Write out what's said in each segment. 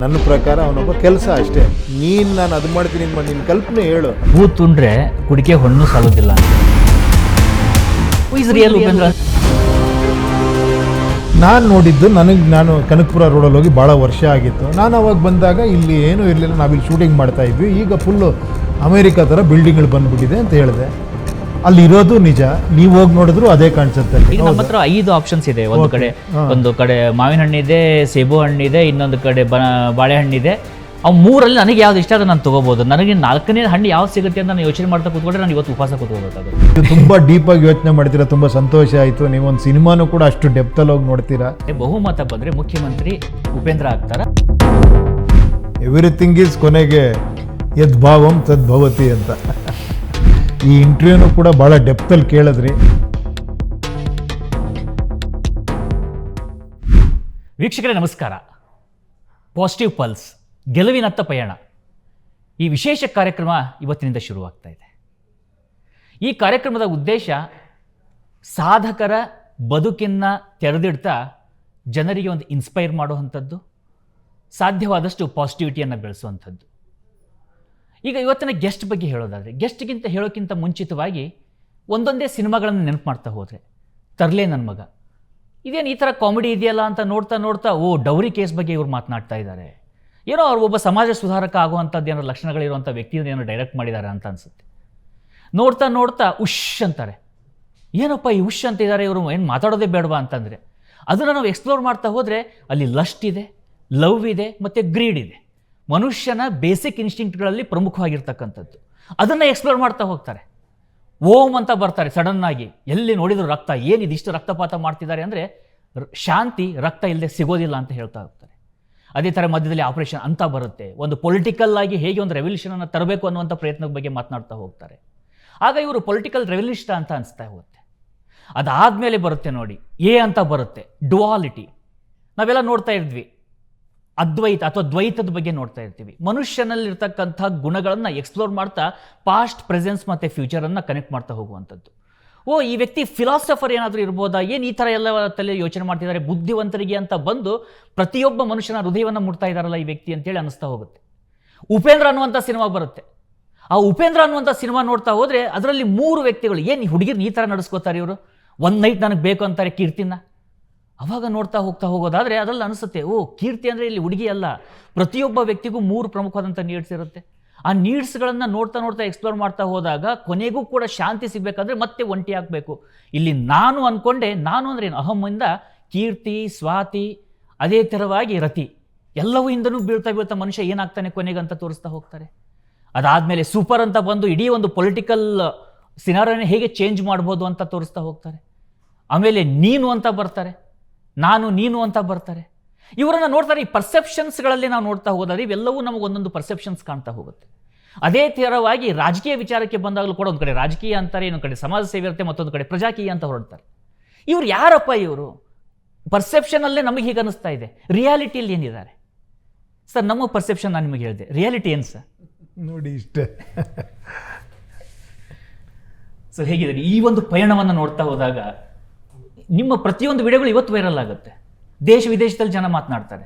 ನನ್ನ ಪ್ರಕಾರ ಅವನೊಬ್ಬ ಕೆಲಸ ಅಷ್ಟೇ. ನಾನು ಅದು ಮಾಡ್ತೀನಿ ನಿನ್ನ ಕಲ್ಪನೆ ಹೇಳು. ಹೂ ತುಂಡ್ರೆ ಕುಡಿಕೆ ಹೊಣ್ಣು ಸಾಲೋದಿಲ್ಲ. ನಾನು ನೋಡಿದ್ದು ನಾನು ಕನಕಪುರ ರೋಡಲ್ಲಿ ಹೋಗಿ ಭಾಳ ವರ್ಷ ಆಗಿತ್ತು. ನಾನು ಅವಾಗ ಬಂದಾಗ ಇಲ್ಲಿ ಏನೂ ಇರಲಿಲ್ಲ, ನಾವಿಲ್ಲಿ ಶೂಟಿಂಗ್ ಮಾಡ್ತಾ ಇದ್ವಿ. ಈಗ ಫುಲ್ಲು ಅಮೇರಿಕಾ ಥರ ಬಿಲ್ಡಿಂಗ್ಗಳು ಬಂದುಬಿಟ್ಟಿದೆ ಅಂತ ಹೇಳಿದೆ. ಅಲ್ಲಿ ಇರೋದು ನಿಜ, ನೀವು ಹೋಗಿ ನೋಡಿದ್ರು ಅದೇ ಕಾಣಿಸುತ್ತೆ. ಈಗ ನಮ್ಮ ಹತ್ರ 5 ಆಪ್ಷನ್ಸ್ ಇದೆ. ಒಂದು ಕಡೆ ಮಾವಿನ ಹಣ್ಣಿದೆ, ಸೇಬು ಹಣ್ಣಿದೆ, ಇನ್ನೊಂದು ಕಡೆ ಬಾಳೆಹಣ್ಣಿದೆ. ಅವು 3ರಲ್ಲಿ ನನಗೆ ಯಾವ್ದು ಇಷ್ಟ ಅದು ನಾನು ತೊಗೋಬೋದು. ನನಗೆ 4ನೇ ಹಣ್ಣು ಯಾವ್ದು ಸಿಗುತ್ತೆ ಅಂತ ನಾನು ಯೋಚನೆ ಮಾಡ್ತಾ ಕೂತ್ಕೊಂಡ್ರೆ ನಾನು ಇವತ್ತು ಉಪವಾಸ ಕೂತ್ಕೋಬೇಕಾಗುತ್ತೆ. ತುಂಬ ಡೀಪಾಗಿ ಯೋಚನೆ ಮಾಡ್ತೀರಾ, ತುಂಬ ಸಂತೋಷ ಆಯಿತು. ನೀವೊಂದು ಸಿನಿಮಾನು ಕೂಡ ಅಷ್ಟು ಡೆಪ್ತಲ್ಲಿ ಹೋಗಿ ನೋಡ್ತೀರಾ. ಬಹುಮತ ಬಂದರೆ ಮುಖ್ಯಮಂತ್ರಿ ಉಪೇಂದ್ರ ಆಗ್ತಾರ. ಎವ್ರಿಥಿಂಗ್ ಈಸ್ ಕೊನೆಗೆ ಯದ್ಭಾವಂ ತದ್ಭವತಿ ಅಂತ. ಈ ಇಂಟರ್ವ್ಯೂನು ಕೂಡ ಭಾಳ ಡೆಪ್ತಲ್ಲಿ ಕೇಳಿದ್ರಿ. ವೀಕ್ಷಕರೇ ನಮಸ್ಕಾರ. ಪಾಸಿಟಿವ್ ಪಲ್ಸ್, ಗೆಲುವಿನತ್ತ ಪಯಣ, ಈ ವಿಶೇಷ ಕಾರ್ಯಕ್ರಮ ಇವತ್ತಿನಿಂದ ಶುರುವಾಗ್ತಾ ಇದೆ. ಈ ಕಾರ್ಯಕ್ರಮದ ಉದ್ದೇಶ ಸಾಧಕರ ಬದುಕನ್ನು ತೆರೆದಿಡ್ತಾ ಜನರಿಗೆ ಒಂದು ಇನ್ಸ್ಪೈರ್ ಮಾಡುವಂಥದ್ದು, ಸಾಧ್ಯವಾದಷ್ಟು ಪಾಸಿಟಿವಿಟಿಯನ್ನು ಬೆಳೆಸುವಂಥದ್ದು. ಈಗ ಇವತ್ತಿನ ಗೆಸ್ಟ್ ಬಗ್ಗೆ ಹೇಳೋದಾದರೆ, ಗೆಸ್ಟ್ಗಿಂತ ಹೇಳೋಕ್ಕಿಂತ ಮುಂಚಿತವಾಗಿ ಒಂದೊಂದೇ ಸಿನಿಮಾಗಳನ್ನು ನೆನಪು ಮಾಡ್ತಾ ಹೋದರೆ, ತರಲೆ ನನ್ನ ಮಗ, ಇದೇನು ಈ ಥರ ಕಾಮಿಡಿ ಇದೆಯಲ್ಲ ಅಂತ ನೋಡ್ತಾ ನೋಡ್ತಾ ಡೌರಿ ಕೇಸ್ ಬಗ್ಗೆ ಇವ್ರು ಮಾತನಾಡ್ತಾ ಇದ್ದಾರೆ. ಏನೋ ಅವ್ರು ಒಬ್ಬ ಸಮಾಜ ಸುಧಾರಕ ಆಗುವಂಥದ್ದು ಏನೋ ಲಕ್ಷಣಗಳಿರುವಂಥ ವ್ಯಕ್ತಿಯನ್ನು ಏನೋ ಡೈರೆಕ್ಟ್ ಮಾಡಿದ್ದಾರೆ ಅಂತ ಅನಿಸುತ್ತೆ. ನೋಡ್ತಾ ನೋಡ್ತಾ ಉಶ್ ಅಂತಾರೆ. ಏನಪ್ಪ ಈ ಉಶ್ ಅಂತ ಇದ್ದಾರೆ ಇವರು, ಏನು ಮಾತಾಡೋದೇ ಬೇಡವಾ ಅಂತಂದರೆ, ಅದನ್ನು ನಾವು ಎಕ್ಸ್ಪ್ಲೋರ್ ಮಾಡ್ತಾ ಹೋದರೆ ಅಲ್ಲಿ ಲಸ್ಟ್ ಇದೆ, ಲವ್ ಇದೆ, ಮತ್ತು ಗ್ರೀಡ್ ಇದೆ. ಮನುಷ್ಯನ ಬೇಸಿಕ್ ಇನ್ಸ್ಟಿಂಕ್ಟ್ಗಳಲ್ಲಿ ಪ್ರಮುಖವಾಗಿರ್ತಕ್ಕಂಥದ್ದು. ಅದನ್ನು ಎಕ್ಸ್ಪ್ಲೋರ್ ಮಾಡ್ತಾ ಹೋಗ್ತಾರೆ. ಓಂ ಅಂತ ಬರ್ತಾರೆ ಸಡನ್ನಾಗಿ, ಎಲ್ಲಿ ನೋಡಿದ್ರು ರಕ್ತ, ಏನಿದಿಷ್ಟು ರಕ್ತಪಾತ ಮಾಡ್ತಿದ್ದಾರೆ ಅಂದರೆ ಶಾಂತಿ ರಕ್ತ ಇಲ್ಲದೆ ಸಿಗೋದಿಲ್ಲ ಅಂತ ಹೇಳ್ತಾ ಹೋಗ್ತಾರೆ. ಅದೇ ಥರ ಮಧ್ಯದಲ್ಲಿ ಆಪರೇಷನ್ ಅಂತ ಬರುತ್ತೆ. ಒಂದು ಪೊಲಿಟಿಕಲ್ ಆಗಿ ಹೇಗೆ ಒಂದು ರೆವಲ್ಯೂಷನನ್ನು ತರಬೇಕು ಅನ್ನುವಂಥ ಪ್ರಯತ್ನದ ಬಗ್ಗೆ ಮಾತನಾಡ್ತಾ ಹೋಗ್ತಾರೆ. ಆಗ ಇವರು ಪೊಲಿಟಿಕಲ್ ರೆವಲ್ಯೂಷನ್ ಅಂತ ಅನಿಸ್ತಾ ಹೋಗುತ್ತೆ. ಅದಾದಮೇಲೆ ಬರುತ್ತೆ ನೋಡಿ ಎ ಅಂತ ಬರುತ್ತೆ, ಡುವಾಲಿಟಿ. ನಾವೆಲ್ಲ ನೋಡ್ತಾ ಇದ್ವಿ, ಅದ್ವೈತ ಅಥವಾ ದ್ವೈತದ ಬಗ್ಗೆ ನೋಡ್ತಾ ಇರ್ತೀವಿ. ಮನುಷ್ಯನಲ್ಲಿರ್ತಕ್ಕಂಥ ಗುಣಗಳನ್ನು ಎಕ್ಸ್ಪ್ಲೋರ್ ಮಾಡ್ತಾ ಪಾಸ್ಟ್, ಪ್ರೆಸೆನ್ಸ್ ಮತ್ತು ಫ್ಯೂಚರನ್ನು ಕನೆಕ್ಟ್ ಮಾಡ್ತಾ ಹೋಗುವಂಥದ್ದು. ಈ ವ್ಯಕ್ತಿ ಫಿಲಾಸಫರ್ ಏನಾದರೂ ಇರ್ಬೋದಾ, ಏನು ಈ ಥರ ಎಲ್ಲ ತಲೆ ಯೋಚನೆ ಮಾಡ್ತಿದ್ದಾರೆ ಬುದ್ಧಿವಂತರಿಗೆ ಅಂತ ಬಂದು ಪ್ರತಿಯೊಬ್ಬ ಮನುಷ್ಯನ ಹೃದಯವನ್ನು ಮುಟ್ತಾ ಇದ್ದಾರಲ್ಲ ಈ ವ್ಯಕ್ತಿ ಅಂತೇಳಿ ಅನ್ನಿಸ್ತಾ ಹೋಗುತ್ತೆ. ಉಪೇಂದ್ರ ಅನ್ನುವಂಥ ಸಿನಿಮಾ ಬರುತ್ತೆ. ಆ ಉಪೇಂದ್ರ ಅನ್ನುವಂಥ ಸಿನಿಮಾ ನೋಡ್ತಾ ಹೋದರೆ ಅದರಲ್ಲಿ 3 ವ್ಯಕ್ತಿಗಳು, ಏನು ಈ ಹುಡುಗಿರು ಈ ಥರ ನಡೆಸ್ಕೋತಾರೆ ಇವರು, ಒಂದು ನೈಟ್ ನನಗೆ ಬೇಕು ಅಂತಾರೆ ಕೀರ್ತಿನ. ಅವಾಗ ನೋಡ್ತಾ ಹೋಗೋದಾದರೆ ಅದರಲ್ಲಿ ಅನಿಸುತ್ತೆ, ಕೀರ್ತಿ ಅಂದರೆ ಇಲ್ಲಿ ಹುಡುಗಿ ಅಲ್ಲ, ಪ್ರತಿಯೊಬ್ಬ ವ್ಯಕ್ತಿಗೂ 3 ಪ್ರಮುಖವಾದಂಥ ನೀಡ್ಸ್ ಇರುತ್ತೆ. ಆ ನೀಡ್ಸ್ಗಳನ್ನು ನೋಡ್ತಾ ನೋಡ್ತಾ ಎಕ್ಸ್ಪ್ಲೋರ್ ಮಾಡ್ತಾ ಹೋದಾಗ ಕೊನೆಗೂ ಕೂಡ ಶಾಂತಿ ಸಿಗಬೇಕಾದ್ರೆ ಮತ್ತೆ ಒಂಟಿ ಆಗಬೇಕು. ಇಲ್ಲಿ ನಾನು ಅಂದ್ಕೊಂಡೆ, ನಾನು ಅಂದರೆ ಏನು, ಅಹಮ್ಮಿಂದ ಕೀರ್ತಿ, ಸ್ವಾತಿ, ಅದೇ ಥರವಾಗಿ ರತಿ, ಎಲ್ಲವೂ ಹಿಂದನೂ ಬೀಳ್ತಾ ಮನುಷ್ಯ ಏನಾಗ್ತಾನೆ ಕೊನೆಗಂತ ತೋರಿಸ್ತಾ ಹೋಗ್ತಾರೆ. ಅದಾದಮೇಲೆ ಸೂಪರ್ ಅಂತ ಬಂದು ಇಡೀ ಒಂದು ಪೊಲಿಟಿಕಲ್ ಸಿನಾರಿಯೋನ ಹೇಗೆ ಚೇಂಜ್ ಮಾಡ್ಬೋದು ಅಂತ ತೋರಿಸ್ತಾ ಹೋಗ್ತಾರೆ. ಆಮೇಲೆ ನೀನು ಅಂತ ಬರ್ತಾರೆ, ನಾನು ನೀನು ಅಂತ ಬರ್ತಾರೆ. ಇವರನ್ನು ನೋಡ್ತಾರೆ. ಈ ಪರ್ಸೆಪ್ಷನ್ಸ್ಗಳಲ್ಲಿ ನಾವು ನೋಡ್ತಾ ಹೋದರೆ ಇವೆಲ್ಲವೂ ನಮಗೆ ಒಂದೊಂದು ಪರ್ಸೆಪ್ಷನ್ಸ್ ಕಾಣ್ತಾ ಹೋಗುತ್ತೆ. ಅದೇ ಥರವಾಗಿ ರಾಜಕೀಯ ವಿಚಾರಕ್ಕೆ ಬಂದಾಗಲೂ ಕೂಡ ಒಂದು ಕಡೆ ರಾಜಕೀಯ ಅಂತಾರೆ, ಇನ್ನೊಂದು ಕಡೆ ಸಮಾಜ ಸೇವೆ ಇರುತ್ತೆ, ಮತ್ತೊಂದು ಕಡೆ ಪ್ರಜಾಕೀಯ ಅಂತ ಹೊರಡ್ತಾರೆ. ಇವ್ರು ಯಾರಪ್ಪ ಇವರು? ಪರ್ಸೆಪ್ಷನಲ್ಲೇ ನಮಗೆ ಹೀಗೆ ಅನ್ನಿಸ್ತಾ ಇದೆ, ರಿಯಾಲಿಟಿಯಲ್ಲಿ ಏನಿದ್ದಾರೆ ಸರ್? ನಮ್ಮ ಪರ್ಸೆಪ್ಷನ್ ನಾನು ನಿಮಗೆ ಹೇಳಿದೆ, ರಿಯಾಲಿಟಿ ಏನು ಸರ್? ನೋಡಿ ಇಷ್ಟೇ. ಸೊ ಹೇಗಿದೆ ಈ ಒಂದು ಪಯಣವನ್ನು ನೋಡ್ತಾ ಹೋದಾಗ ನಿಮ್ಮ ಪ್ರತಿಯೊಂದು ವಿಡಿಯೋಗಳು ಇವತ್ತು ವೈರಲ್ ಆಗುತ್ತೆ, ದೇಶ ವಿದೇಶದಲ್ಲಿ ಜನ ಮಾತನಾಡ್ತಾರೆ,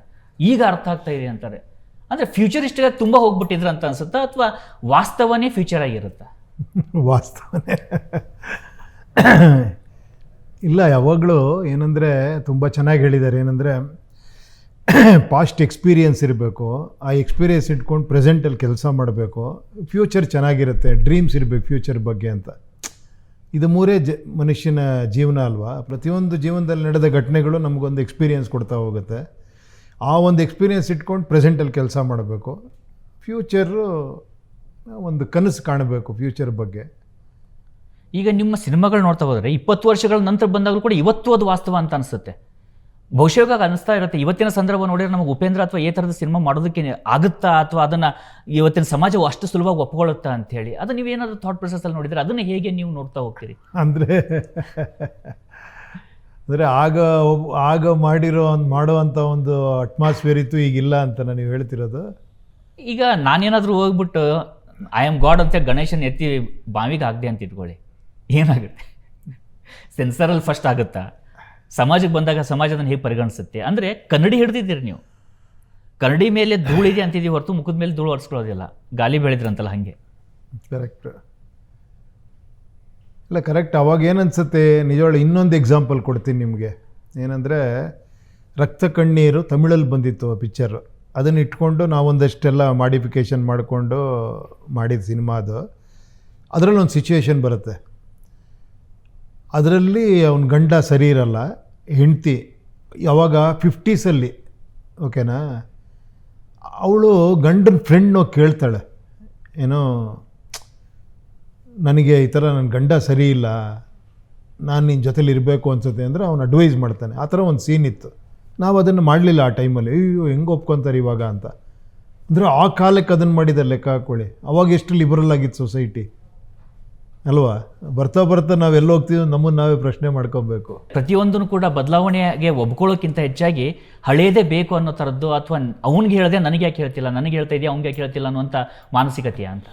ಈಗ ಅರ್ಥ ಆಗ್ತಾ ಇದೆ ಅಂತಾರೆ. ಅಂದರೆ ಫ್ಯೂಚರಿಸ್ಟಿಗೆ ತುಂಬ ಹೋಗ್ಬಿಟ್ಟಿದ್ರು ಅಂತ ಅನ್ಸುತ್ತಾ, ಅಥವಾ ವಾಸ್ತವನೇ ಫ್ಯೂಚರ್ ಆಗಿರುತ್ತಾ? ವಾಸ್ತವನೇ ಇಲ್ಲ, ಯಾವಾಗಲೂ ಏನಂದರೆ ತುಂಬ ಚೆನ್ನಾಗಿ ಹೇಳಿದ್ದಾರೆ. ಏನಂದರೆ ಪಾಸ್ಟ್ ಎಕ್ಸ್ಪೀರಿಯನ್ಸ್ ಇರಬೇಕು, ಆ ಎಕ್ಸ್ಪೀರಿಯನ್ಸ್ ಇಟ್ಕೊಂಡು ಪ್ರೆಸೆಂಟಲ್ಲಿ ಕೆಲಸ ಮಾಡಬೇಕು, ಫ್ಯೂಚರ್ ಚೆನ್ನಾಗಿರುತ್ತೆ, ಡ್ರೀಮ್ಸ್ ಇರಬೇಕು ಫ್ಯೂಚರ್ ಬಗ್ಗೆ ಅಂತ. ಇದು 3 ಮನುಷ್ಯನ ಜೀವನ ಅಲ್ವಾ? ಪ್ರತಿಯೊಂದು ಜೀವನದಲ್ಲಿ ನಡೆದ ಘಟನೆಗಳು ನಮಗೊಂದು ಎಕ್ಸ್ಪೀರಿಯನ್ಸ್ ಕೊಡ್ತಾ ಹೋಗುತ್ತೆ. ಆ ಒಂದು ಎಕ್ಸ್ಪೀರಿಯನ್ಸ್ ಇಟ್ಕೊಂಡು ಪ್ರೆಸೆಂಟಲ್ಲಿ ಕೆಲಸ ಮಾಡಬೇಕು, ಫ್ಯೂಚರು ಒಂದು ಕನಸು ಕಾಣಬೇಕು ಫ್ಯೂಚರ್ ಬಗ್ಗೆ. ಈಗ ನಿಮ್ಮ ಸಿನಿಮಾಗಳು ನೋಡ್ತಾ ಹೋದರೆ 20 ವರ್ಷಗಳ ನಂತರ ಬಂದಾಗಲೂ ಕೂಡ ಇವತ್ತು ಅದು ವಾಸ್ತವ ಅಂತ ಅನಿಸುತ್ತೆ. ಬಹುಶಃ ಅನಿಸ್ತಾ ಇರುತ್ತೆ, ಇವತ್ತಿನ ಸಂದರ್ಭ ನೋಡಿದ್ರೆ ನಮಗೆ ಉಪೇಂದ್ರ ಅಥವಾ ಈ ಥರದ ಸಿನಿಮಾ ಮಾಡೋದಕ್ಕೆ ಆಗುತ್ತಾ, ಅಥವಾ ಅದನ್ನು ಇವತ್ತಿನ ಸಮಾಜವು ಅಷ್ಟು ಸುಲಭವಾಗಿ ಒಪ್ಕೊಳ್ಳುತ್ತಾ ಅಂಥೇಳಿ. ಅದು ನೀವೇನಾದರೂ ಥಾಟ್ ಪ್ರೊಸೆಸ್ಸಲ್ಲಿ ನೋಡಿದರೆ ಅದನ್ನು ಹೇಗೆ ನೀವು ನೋಡ್ತಾ ಹೋಗ್ತೀರಿ? ಅಂದರೆ ಆಗ ಮಾಡುವಂಥ ಒಂದು ಅಟ್ಮಾಸ್ಫಿಯರ್ ಇತ್ತು, ಈಗಿಲ್ಲ ಅಂತ ನೀವು ಹೇಳ್ತಿರೋದು. ಈಗ ನಾನೇನಾದರೂ ಹೋಗ್ಬಿಟ್ಟು ಐ ಆಮ್ ಗಾಡ್ ಅಂತ ಗಣೇಶನ ಎತ್ತಿ ಬಾವಿಗೆ ಆಗದೆ ಅಂತ ಇಟ್ಕೊಳ್ಳಿ, ಏನಾಗುತ್ತೆ? ಸೆನ್ಸರಲ್ಲಿ ಫಸ್ಟ್ ಆಗುತ್ತಾ? ಸಮಾಜಕ್ಕೆ ಬಂದಾಗ ಸಮಾಜ ಅದನ್ನು ಹೇಗೆ ಪರಿಗಣಿಸುತ್ತೆ? ಅಂದರೆ ಕನ್ನಡಿ ಹಿಡಿದಿದ್ದೀರಿ ನೀವು, ಕರಡಿ ಮೇಲೆ ಧೂಳಿದೆ ಅಂತಿದ್ದೀವಿ ಹೊರತು ಮುಖದ ಮೇಲೆ ಧೂಳು ಒರೆಸ್ಕೊಳ್ಳೋದಿಲ್ಲ. ಗಾಲಿ ಬೆಳೆದ್ರಂತಲ್ಲ ಹಾಗೆ. ಕರೆಕ್ಟ್. ಇಲ್ಲ ಕರೆಕ್ಟ್. ಅವಾಗ ಏನನ್ಸುತ್ತೆ ನಿಜವಾಗ್ಲೂ, ಇನ್ನೊಂದು ಎಕ್ಸಾಂಪಲ್ ಕೊಡ್ತೀನಿ ನಿಮಗೆ. ಏನಂದರೆ ರಕ್ತ ಕಣ್ಣೀರು ತಮಿಳಲ್ಲಿ ಬಂದಿತ್ತು ಪಿಕ್ಚರು. ಅದನ್ನು ಇಟ್ಕೊಂಡು ನಾವೊಂದಷ್ಟೆಲ್ಲ ಮಾಡಿಫಿಕೇಷನ್ ಮಾಡಿಕೊಂಡು ಮಾಡಿದ ಸಿನಿಮಾ ಅದು. ಅದರಲ್ಲಿ ಒಂದು ಸಿಚುವೇಶನ್ ಬರುತ್ತೆ. ಅದರಲ್ಲಿ ಅವನ ಗಂಡ ಸರಿ ಇರಲ್ಲ, ಹೆಂಡ್ತಿ ಯಾವಾಗ 50s, ಓಕೆನಾ, ಅವಳು ಗಂಡನ ಫ್ರೆಂಡ್ನೋ ಕೇಳ್ತಾಳೆ, ಏನೋ ನನಗೆ ಈ ಥರ ನನ್ನ ಗಂಡ ಸರಿ ಇಲ್ಲ, ನಾನು ನಿನ್ನ ಜೊತೆಲಿ ಇರಬೇಕು ಅನ್ಸುತ್ತೆ ಅಂದರೆ ಅವನು ಅಡ್ವೈಸ್ ಮಾಡ್ತಾನೆ. ಆ ಥರ ಒಂದು ಸೀನ್ ಇತ್ತು. ನಾವು ಅದನ್ನು ಮಾಡಲಿಲ್ಲ ಆ ಟೈಮಲ್ಲಿ. ಅಯ್ಯೋ ಹೆಂಗೆ ಒಪ್ಕೊತಾರೆ ಇವಾಗ ಅಂತ. ಅಂದರೆ ಆ ಕಾಲಕ್ಕೆ ಅದನ್ನು ಮಾಡಿದ ಲೆಕ್ಕ ಹಾಕ್ಕೊಳ್ಳಿ. ಅವಾಗ ಎಷ್ಟು ಲಿಬರಲ್ ಆಗಿತ್ತು ಸೊಸೈಟಿ ಅಲ್ವಾ. ಬರ್ತಾ ಬರ್ತಾ ನಾವೆಲ್ಲ ಹೋಗ್ತೀವಿ, ನಮ್ಮನ್ನು ನಾವೇ ಪ್ರಶ್ನೆ ಮಾಡ್ಕೊಬೇಕು. ಪ್ರತಿಯೊಂದನ್ನು ಕೂಡ ಬದಲಾವಣೆಗೆ ಒಬ್ಕೊಳ್ಳೋಕ್ಕಿಂತ ಹೆಚ್ಚಾಗಿ ಹಳೇದೇ ಬೇಕು ಅನ್ನೋ ಥರದ್ದು, ಅಥವಾ ಅವ್ನಿಗೆ ಹೇಳದೆ ನನಗೆ ಯಾಕೆ ಹೇಳ್ತಿಲ್ಲ, ನನಗೆ ಹೇಳ್ತಾ ಇದೆಯಾ ಅವ್ನಿಗೆ ಯಾಕೆ ಹೇಳ್ತಿಲ್ಲ ಅನ್ನುವಂಥ ಮಾನಸಿಕತೆಯ ಅಂತ.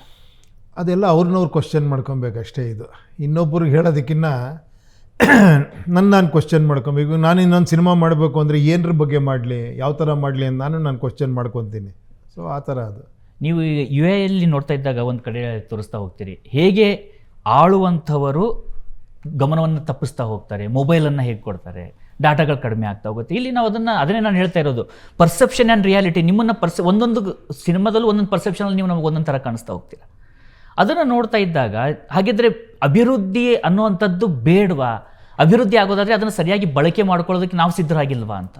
ಅದೆಲ್ಲ ಅವ್ರನ್ನವ್ರು ಕ್ವಶನ್ ಮಾಡ್ಕೊಬೇಕಷ್ಟೇ. ಇದು ಇನ್ನೊಬ್ಬರಿಗೆ ಹೇಳೋದಕ್ಕಿಂತ ನಾನು ಕ್ವಶನ್ ಮಾಡ್ಕೊಬೇಕು. ನಾನು ಇನ್ನೊಂದು ಸಿನಿಮಾ ಮಾಡಬೇಕು ಅಂದರೆ ಏನರ ಬಗ್ಗೆ ಮಾಡಲಿ, ಯಾವ ಥರ ಮಾಡಲಿ ಅಂತ ನಾನು ಕ್ವಶನ್ ಮಾಡ್ಕೊತೀನಿ. ಸೊ ಆ ಥರ ಅದು. ನೀವು UAಯಲ್ಲಿ ನೋಡ್ತಾ ಇದ್ದಾಗ ಒಂದು ಕಡೆ ತೋರಿಸ್ತಾ ಹೋಗ್ತೀರಿ, ಹೇಗೆ ಆಳುವಂಥವರು ಗಮನವನ್ನು ತಪ್ಪಿಸ್ತಾ ಹೋಗ್ತಾರೆ, ಮೊಬೈಲನ್ನು ಹೇಗೆ ಕೊಡ್ತಾರೆ, ಡಾಟಾಗಳು ಕಡಿಮೆ ಆಗ್ತಾ ಹೋಗುತ್ತೆ. ಇಲ್ಲಿ ನಾವು ಅದನ್ನೇ ನಾನು ಹೇಳ್ತಾ ಇರೋದು, ಪರ್ಸೆಪ್ಷನ್ ಆ್ಯಂಡ್ ರಿಯಾಲಿಟಿ. ನಿಮ್ಮನ್ನು ಒಂದೊಂದು ಸಿನಿಮಾದಲ್ಲೂ ಒಂದೊಂದು ಪರ್ಸೆಪ್ಷನಲ್ಲಿ ನೀವು ನಮಗೆ ಒಂದೊಂದು ಥರ ಕಾಣಿಸ್ತಾ ಹೋಗ್ತೀರ. ಅದನ್ನು ನೋಡ್ತಾ ಇದ್ದಾಗ ಹಾಗಿದ್ರೆ ಅಭಿವೃದ್ಧಿ ಅನ್ನುವಂಥದ್ದು ಬೇಡವಾ? ಅಭಿವೃದ್ಧಿ ಆಗೋದಾದರೆ ಅದನ್ನು ಸರಿಯಾಗಿ ಬಳಕೆ ಮಾಡ್ಕೊಳ್ಳೋದಕ್ಕೆ ನಾವು ಸಿದ್ಧರಾಗಿಲ್ವಾ ಅಂತ.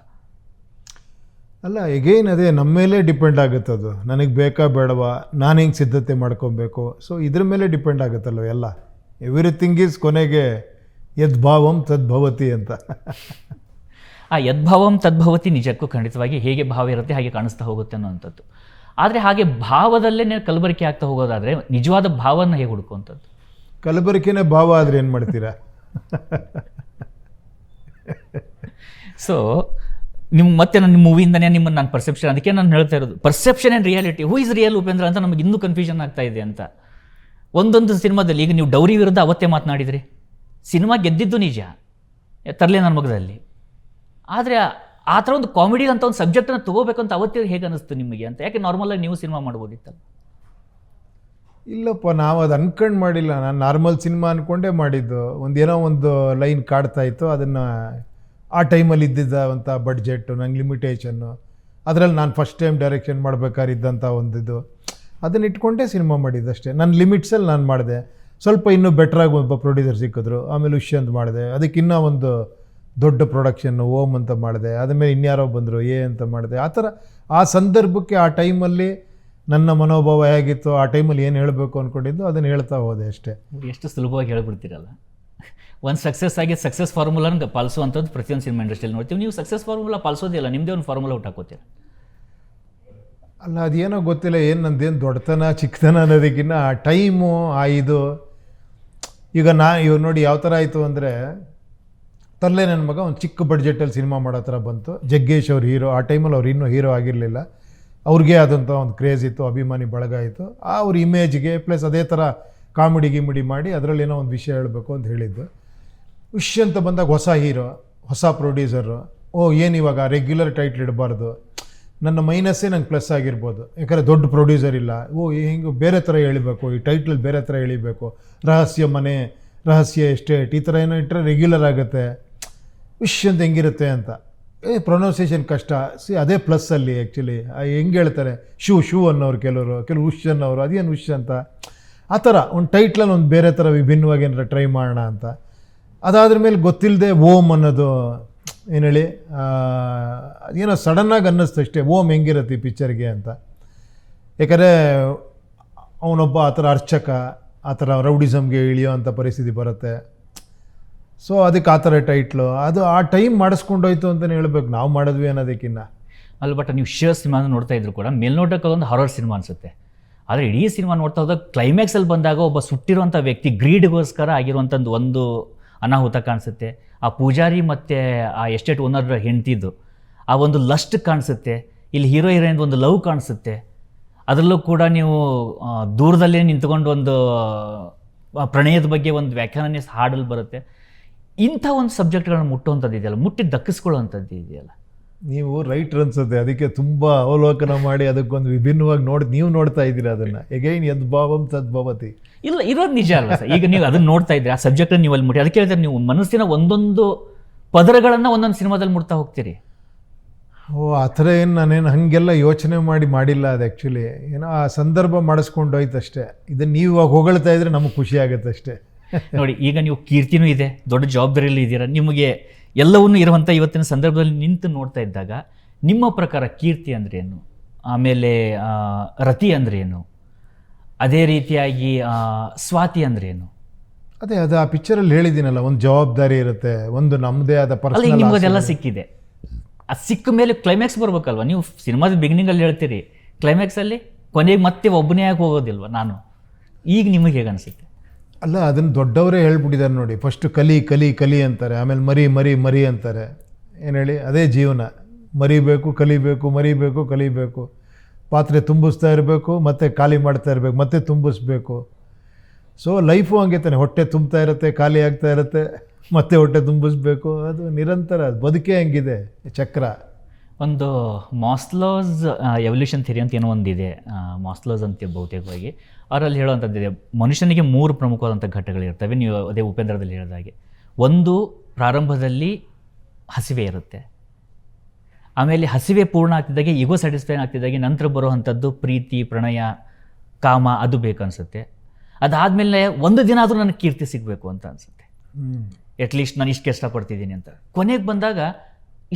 ಅಲ್ಲ, ಎಗೈನ್ ಅದೇ ನಮ್ಮ ಮೇಲೆ ಡಿಪೆಂಡ್ ಆಗುತ್ತೆ. ಅದು ನನಗೆ ಬೇಕಾ ಬೇಡವಾ, ನಾನು ಹೆಂಗೆ ಸಿದ್ಧತೆ ಮಾಡ್ಕೊಬೇಕು. ಸೊ ಇದ್ರ ಮೇಲೆ ಡಿಪೆಂಡ್ ಆಗುತ್ತಲ್ವ ಎಲ್ಲ. ಎವ್ರಿಥಿಂಗ್ ಈಸ್ ಕೊನೆಗೆ ಯದ್ಭಾವಂ ತದ್ಭವತಿ ಅಂತ. ಆ ಯದ್ಭಾವಂ ತದ್ಭವತಿ ನಿಜಕ್ಕೂ ಖಂಡಿತವಾಗಿ ಹೇಗೆ ಭಾವ ಇರುತ್ತೆ ಹಾಗೆ ಕಾಣಿಸ್ತಾ ಹೋಗುತ್ತೆ ಅನ್ನೋವಂಥದ್ದು. ಆದರೆ ಹಾಗೆ ಭಾವದಲ್ಲೇ ಕಲಬೆರಕೆ ಆಗ್ತಾ ಹೋಗೋದಾದರೆ ನಿಜವಾದ ಭಾವನ ಹೇಗೆ ಹುಡುಕುವಂಥದ್ದು? ಕಲಬೆರಕೆನೇ ಭಾವ ಆದರೆ ಏನು ಮಾಡ್ತೀರಾ? ಸೊ ನಿಮ್ಮ ಮತ್ತೆ ನನ್ನ ಮೂವಿಯಿಂದನೇ ನಿಮ್ಮನ್ನು ನಾನು ಪರ್ಸೆಪ್ಷನ್, ಅದಕ್ಕೆ ನಾನು ಹೇಳ್ತಾ ಇರೋದು perception and reality. Who is real Upendra ಅಂತ ನಮಗೆ ಇನ್ನೂ ಕನ್ಫ್ಯೂಷನ್ ಆಗ್ತಾ ಇದೆ ಅಂತ. ಒಂದೊಂದು ಸಿನಿಮಾದಲ್ಲಿ ಈಗ ನೀವು ಡೌರಿ ವಿರುದ್ಧ ಅವತ್ತೇ ಮಾತನಾಡಿದ್ರಿ, ಸಿನಿಮಾ ಗೆದ್ದಿದ್ದು ನಿಜ, ತರಲೆ ನನ್ನ ಮಗದಲ್ಲಿ. ಆದರೆ ಆ ಥರ ಒಂದು ಕಾಮಿಡಿ ಅಂತ ಒಂದು ಸಬ್ಜೆಕ್ಟನ್ನು ತೊಗೋಬೇಕಂತ ಅವತ್ತೇ ಹೇಗೆ ಅನ್ನಿಸ್ತು ನಿಮಗೆ ಅಂತ? ಯಾಕೆ ನಾರ್ಮಲಾಗಿ ನೀವು ಸಿನಿಮಾ ಮಾಡ್ಬೋದಿತ್ತಲ್ಲ? ಇಲ್ಲಪ್ಪ, ನಾವು ಅದು ಅನ್ಕೊಂಡು ಮಾಡಿಲ್ಲ. ನಾನು ನಾರ್ಮಲ್ ಸಿನಿಮಾ ಅಂದ್ಕೊಂಡೇ ಮಾಡಿದ್ದು. ಏನೋ ಒಂದು ಲೈನ್ ಕಾಡ್ತಾ ಇತ್ತು, ಅದನ್ನು ಆ ಟೈಮಲ್ಲಿ ಇದ್ದಿದ್ದಂಥ ಬಡ್ಜೆಟ್ಟು, ನಂಗೆ ಲಿಮಿಟೇಷನ್ನು, ಅದರಲ್ಲಿ ನಾನು ಫಸ್ಟ್ ಟೈಮ್ ಡೈರೆಕ್ಷನ್ ಮಾಡಬೇಕಾರಿದ್ದಂಥ ಒಂದಿದ್ದು, ಅದನ್ನು ಇಟ್ಕೊಂಡೇ ಸಿನಿಮಾ ಮಾಡಿದ್ದಷ್ಟೇ. ನನ್ನ ಲಿಮಿಟ್ಸಲ್ಲಿ ನಾನು ಮಾಡಿದೆ. ಸ್ವಲ್ಪ ಇನ್ನೂ ಬೆಟ್ರಾಗಿ ಒಬ್ಬ ಪ್ರೊಡ್ಯೂಸರ್ ಸಿಕ್ಕಿದ್ರು, ಆಮೇಲೆ ಅಂತ ಮಾಡಿದೆ. ಅದಕ್ಕಿನ್ನೂ ಒಂದು ದೊಡ್ಡ ಪ್ರೊಡಕ್ಷನ್ನು ಓಮ್ ಅಂತ ಮಾಡಿದೆ. ಆದಮೇಲೆ ಇನ್ಯಾರೋ ಬಂದರು ಅಂತ ಮಾಡಿದೆ. ಆ ಥರ ಆ ಸಂದರ್ಭಕ್ಕೆ ಆ ಟೈಮಲ್ಲಿ ನನ್ನ ಮನೋಭಾವ ಹೇಗಿತ್ತು, ಆ ಟೈಮಲ್ಲಿ ಏನು ಹೇಳಬೇಕು ಅಂದ್ಕೊಂಡಿದ್ದು ಅದನ್ನು ಹೇಳ್ತಾ ಹೋದೆ ಅಷ್ಟೇ. ಎಷ್ಟು ಸುಲಭವಾಗಿ ಹೇಳ್ಬಿಡ್ತೀರಲ್ಲ. ಒಂದು ಸಕ್ಸಸ್ ಆಗಿ ಸಕ್ಸಸ್ ಫಾರ್ಮುಲಾನ ಪಾಲಿಸುವಂಥದ್ದು ಪ್ರತಿಯೊಂದು ಸಿನಿಮಾ ಇಂಡಸ್ಟ್ರಿಯಲ್ಲಿ ನೋಡ್ತೀವಿ. ನೀವು ಸಕ್ಸಸ್ ಫಾರ್ಮುಲಾ ಪಾಲಿಸೋದಿಲ್ಲ, ನಿಮ್ಮದೇ ಒಂದು ಫಾರ್ಮುಲಾ ಔಟ್ ಹಾಕೋತೀರ. ಅಲ್ಲ, ಅದೇನೋ ಗೊತ್ತಿಲ್ಲ, ಏನು ನಂದೇನು ದೊಡ್ಡತನ ಚಿಕ್ಕತನ ಅನ್ನೋದಕ್ಕಿಂತ ಆ ಟೈಮು, ಆ ಇದು. ಈಗ ಇವಾಗ ನೋಡಿ ಯಾವ ಥರ ಆಯಿತು ಅಂದರೆ, ತರಲೆ ನನ್ನ ಮಗ ಒಂದು ಚಿಕ್ಕ ಬಡ್ಜೆಟಲ್ಲಿ ಸಿನಿಮಾ ಮಾಡೋ ಥರ ಬಂತು. ಜಗ್ಗೇಶ್ ಅವ್ರ ಹೀರೋ. ಆ ಟೈಮಲ್ಲಿ ಅವ್ರು ಇನ್ನೂ ಹೀರೋ ಆಗಿರಲಿಲ್ಲ. ಅವ್ರಿಗೆ ಆದಂಥ ಒಂದು ಕ್ರೇಜ್ ಇತ್ತು, ಅಭಿಮಾನಿ ಬಳಗ ಇತ್ತು. ಅವ್ರ ಇಮೇಜ್ಗೆ ಪ್ಲಸ್ ಅದೇ ಥರ ಕಾಮಿಡಿ ಗಿಮಿಡಿ ಮಾಡಿ ಅದರಲ್ಲಿ ಏನೋ ಒಂದು ವಿಷಯ ಹೇಳಬೇಕು ಅಂತ ಹೇಳಿದ್ದು. ಅಂತ ಬಂದಾಗ ಹೊಸ ಹೀರೋ, ಹೊಸ ಪ್ರೊಡ್ಯೂಸರು. ಏನು ಇವಾಗ ರೆಗ್ಯುಲರ್ ಟೈಟ್ಲ್ ಇಡಬಾರ್ದು, ನನ್ನ ಮೈನಸ್ಸೇ ನಂಗೆ ಪ್ಲಸ್ ಆಗಿರ್ಬೋದು, ಯಾಕಂದರೆ ದೊಡ್ಡ ಪ್ರೊಡ್ಯೂಸರ್ ಇಲ್ಲ. ಹಿಂಗೆ ಬೇರೆ ಥರ ಎಳಿಬೇಕು, ಈ ಟೈಟ್ಲಲ್ಲಿ ಬೇರೆ ಥರ ಎಳಿಬೇಕು, ರಹಸ್ಯ ಮನೆ, ರಹಸ್ಯ ಎಸ್ಟೇಟ್, ಈ ಥರ ಏನೋ ಇಟ್ಟರೆ ರೆಗ್ಯುಲರ್ ಆಗುತ್ತೆ. ಅಂತ ಹೆಂಗಿರುತ್ತೆ ಅಂತ. ಪ್ರೊನೌನ್ಸಿಯೇಷನ್ ಕಷ್ಟ. ಅದೇ ಪ್ಲಸ್ಸಲ್ಲಿ ಆ್ಯಕ್ಚುಲಿ ಹೆಂಗೆ ಹೇಳ್ತಾರೆ, ಶೂ ಅನ್ನೋರು, ಕೆಲವರು ಅನ್ನೋರು, ಅದೇನು ಅಂತ. ಆ ಥರ ಒಂದು ಟೈಟ್ಲಲ್ಲಿ ಒಂದು ಬೇರೆ ಥರ ವಿಭಿನ್ನವಾಗಿ ಏನಾರ ಟ್ರೈ ಮಾಡೋಣ ಅಂತ. ಅದಾದ್ರ ಮೇಲೆ ಗೊತ್ತಿಲ್ಲದೆ ಓಮ್ ಅನ್ನೋದು ಏನು ಹೇಳಿ, ಏನೋ ಸಡನ್ನಾಗಿ ಅನ್ನಿಸ್ತು ಅಷ್ಟೇ, ಓಮ್ ಹೆಂಗಿರುತ್ತೆ ಈ ಪಿಕ್ಚರ್ಗೆ ಅಂತ. ಯಾಕಂದರೆ ಅವನೊಬ್ಬ ಆ ಥರ ಅರ್ಚಕ, ಆ ಥರ ರೌಡಿಸಮ್ಗೆ ಇಳಿಯೋ ಅಂಥ ಪರಿಸ್ಥಿತಿ ಬರುತ್ತೆ. ಸೊ ಅದಕ್ಕೆ ಆ ಥರ ಟೈಟ್ಲು, ಅದು ಆ ಟೈಮ್ ಮಾಡಿಸ್ಕೊಂಡೋಯ್ತು ಅಂತಲೇ ಹೇಳ್ಬೇಕು, ನಾವು ಮಾಡಿದ್ವಿ ಅನ್ನೋದಕ್ಕಿಂತ. ಅಲ್ಲಿ ಬಟ್ ನೀವು ಸಿನಿಮಾ ನೋಡ್ತಾ ಇದ್ರು ಕೂಡ ಮೇಲ್ನೋಟಕ್ಕೆ ಅದೊಂದು ಹಾರರ್ ಸಿನಿಮಾ ಅನಿಸುತ್ತೆ. ಆದರೆ ಇಡೀ ಸಿನಿಮಾ ನೋಡ್ತಾ ಹೋದಾಗ ಕ್ಲೈಮ್ಯಾಕ್ಸಲ್ಲಿ ಬಂದಾಗ ಒಬ್ಬ ಸುಟ್ಟಿರುವಂಥ ವ್ಯಕ್ತಿ ಗ್ರೀಡ್ಗೋಸ್ಕರ ಆಗಿರುವಂಥದ್ದು ಒಂದು ಅನಾಹುತ ಕಾಣಿಸುತ್ತೆ. ಆ ಪೂಜಾರಿ ಮತ್ತು ಆ ಎಸ್ಟೇಟ್ ಓನರ್ ಹೆಂಡ್ತಿದ್ದು ಆ ಒಂದು ಲಸ್ಟ್ ಕಾಣಿಸುತ್ತೆ. ಇಲ್ಲಿ ಹೀರೋ ಹೀರೋಯಿನ್ ಒಂದು ಲವ್ ಕಾಣಿಸುತ್ತೆ. ಅದರಲ್ಲೂ ಕೂಡ ನೀವು ದೂರದಲ್ಲೇ ನಿಂತ್ಕೊಂಡು ಒಂದು ಪ್ರಣಯದ ಬಗ್ಗೆ ಒಂದು ವ್ಯಾಖ್ಯಾನನೇ ಹಾಡಲ್ಲಿ ಬರುತ್ತೆ. ಇಂಥ ಒಂದು ಸಬ್ಜೆಕ್ಟ್ಗಳನ್ನ ಮುಟ್ಟುವಂಥದ್ದು ಇದೆಯಲ್ಲ, ಮುಟ್ಟಿ ದಕ್ಕಿಸ್ಕೊಳ್ಳುವಂಥದ್ದು ಇದೆಯಲ್ಲ, ನೀವು ರೈಟ್ರ್ ಅನ್ಸುತ್ತೆ, ಅದಕ್ಕೆ ತುಂಬ ಅವಲೋಕನ ಮಾಡಿ ಅದಕ್ಕೊಂದು ವಿಭಿನ್ನವಾಗಿ ನೀವು ನೋಡ್ತಾ ಇದ್ದೀರಾ ಅದನ್ನು. ಎಗೈನ್ ಯದ್ಭಾವಂ ತದ್ಭವತಿ. ಇಲ್ಲ, ಇರೋದು ನಿಜ ಅಲ್ವಾ ಸರ್? ಈಗ ನೀವು ಅದನ್ನು ನೋಡ್ತಾ ಇದ್ದೀರಿ, ಆ ಸಬ್ಜೆಕ್ಟನ್ನು ನೀವು ಅಲ್ಲಿ ಮುಟ್ಟಿ, ಅದಕ್ಕೆ ಹೇಳ್ತಾರೆ ನೀವು ಮನಸ್ಸಿನ ಒಂದೊಂದು ಪದರಗಳನ್ನು ಒಂದೊಂದು ಸಿನಿಮಾದಲ್ಲಿ ಮುಟ್ತಾ ಹೋಗ್ತೀರಿ. ಓ, ಆ ಥರ ಏನು ನಾನೇನು ಹಾಗೆಲ್ಲ ಯೋಚನೆ ಮಾಡಿಲ್ಲ. ಅದು ಆ್ಯಕ್ಚುಲಿ ಏನೋ ಆ ಸಂದರ್ಭ ಮಾಡಿಸ್ಕೊಂಡು ಹೋಯ್ತಷ್ಟೇ. ಇದನ್ನು ನೀವು ಇವಾಗ ಹೊಗಳ್ತಾ ಇದ್ರೆ ನಮಗೆ ಖುಷಿ ಆಗುತ್ತೆ ಅಷ್ಟೇ. ನೋಡಿ, ಈಗ ನೀವು ಕೀರ್ತಿನೂ ಇದೆ, ದೊಡ್ಡ ಜವಾಬ್ದಾರಿಯಲ್ಲಿ ಇದ್ದೀರಾ, ನಿಮಗೆ ಎಲ್ಲವನ್ನೂ ಇರುವಂಥ ಇವತ್ತಿನ ಸಂದರ್ಭದಲ್ಲಿ ನಿಂತು ನೋಡ್ತಾ ಇದ್ದಾಗ ನಿಮ್ಮ ಪ್ರಕಾರ ಕೀರ್ತಿ ಅಂದ್ರೆ ಏನು, ಆಮೇಲೆ ರತಿ ಅಂದ್ರೆ ಏನು, ಅದೇ ರೀತಿಯಾಗಿ ಸ್ವಾತಿ ಅಂದ್ರೆ ಏನು? ಅದೇ ಅದು ಆ ಪಿಕ್ಚರಲ್ಲಿ ಹೇಳಿದ್ದೀನಲ್ಲ, ಒಂದು ಜವಾಬ್ದಾರಿ ಇರುತ್ತೆ, ಒಂದು ನಮ್ಮದೇ ಆದ ಅಲ್ಲ, ಪರ್ಸನಲ್. ನಿಮ್ಗೆ ಅದೆಲ್ಲ ಸಿಕ್ಕಿದೆ. ಅದು ಸಿಕ್ಕ ಮೇಲೆ ಕ್ಲೈಮ್ಯಾಕ್ಸ್ ಬರ್ಬೇಕಲ್ವ? ನೀವು ಸಿನಿಮಾದ ಬಿಗಿನಿಂಗಲ್ಲಿ ಹೇಳ್ತೀರಿ, ಕ್ಲೈಮ್ಯಾಕ್ಸಲ್ಲಿ ಕೊನೆಗೆ ಮತ್ತೆ ಒಬ್ಬನೇ ಆಗಿ ಹೋಗೋದಿಲ್ವ ನಾನು? ಈಗ ನಿಮಗೆ ಹೇಗೆ ಅನಿಸುತ್ತೆ? ಅಲ್ಲ, ಅದನ್ನು ದೊಡ್ಡವರೇ ಹೇಳ್ಬಿಟ್ಟಿದ್ದಾರೆ ನೋಡಿ. ಫಸ್ಟು ಕಲಿ ಕಲಿ ಕಲಿ ಅಂತಾರೆ, ಆಮೇಲೆ ಮರಿ ಮರಿ ಮರಿ ಅಂತಾರೆ. ಏನು ಹೇಳಿ, ಅದೇ ಜೀವನ. ಮರಿಬೇಕು, ಕಲಿಬೇಕು, ಮರಿಬೇಕು, ಕಲಿಬೇಕು, ಪಾತ್ರೆ ತುಂಬಿಸ್ತಾ ಇರಬೇಕು, ಮತ್ತೆ ಖಾಲಿ ಮಾಡ್ತಾ ಇರಬೇಕು, ಮತ್ತೆ ತುಂಬಿಸ್ಬೇಕು. ಸೊ ಲೈಫು ಹಂಗೆ ತಾನೆ, ಹೊಟ್ಟೆ ತುಂಬ್ತಾ ಇರುತ್ತೆ, ಖಾಲಿ ಆಗ್ತಾ ಇರುತ್ತೆ, ಮತ್ತೆ ಹೊಟ್ಟೆ ತುಂಬಿಸ್ಬೇಕು. ಅದು ನಿರಂತರ, ಬದುಕೇ ಹಂಗಿದೆ ಚಕ್ರ. ಒಂದು ಮಾಸ್ಲೋಸ್ ಎವಲ್ಯೂಷನ್ ಥಿಯರಿ ಅಂತ ಏನೋ ಒಂದಿದೆ, ಮಾಸ್ಲೋಸ್ ಅಂತ ಬಹುತೇಕವಾಗಿ ಅವರಲ್ಲಿ ಹೇಳುವಂಥದ್ದಿದೆ. ಮನುಷ್ಯನಿಗೆ 3 ಪ್ರಮುಖವಾದಂಥ ಘಟ್ಟಗಳಿರ್ತವೆ. ನೀವು ಅದೇ ಉಪೇಂದ್ರದಲ್ಲಿ ಹೇಳಿದಾಗೆ, ಒಂದು ಪ್ರಾರಂಭದಲ್ಲಿ ಹಸಿವೆ ಇರುತ್ತೆ, ಆಮೇಲೆ ಹಸಿವೆ ಪೂರ್ಣ ಆಗ್ತಿದ್ದಾಗೆ, ಈಗೋ ಸ್ಯಾಟಿಸ್ಫೈ ಆಗ್ತಿದ್ದಾಗೆ ನಂತರ ಬರುವಂಥದ್ದು ಪ್ರೀತಿ, ಪ್ರಣಯ, ಕಾಮ, ಅದು ಬೇಕು ಅನಿಸುತ್ತೆ. ಅದಾದಮೇಲೆ ಒಂದು ದಿನ ಆದರೂ ನನಗೆ ಕೀರ್ತಿ ಸಿಗಬೇಕು ಅಂತ ಅನಿಸುತ್ತೆ, ಅಟ್ಲೀಸ್ಟ್ ನಾನು ಇಷ್ಟು ಕಷ್ಟಪಡ್ತಿದ್ದೀನಿ ಅಂತ. ಕೊನೆಗೆ ಬಂದಾಗ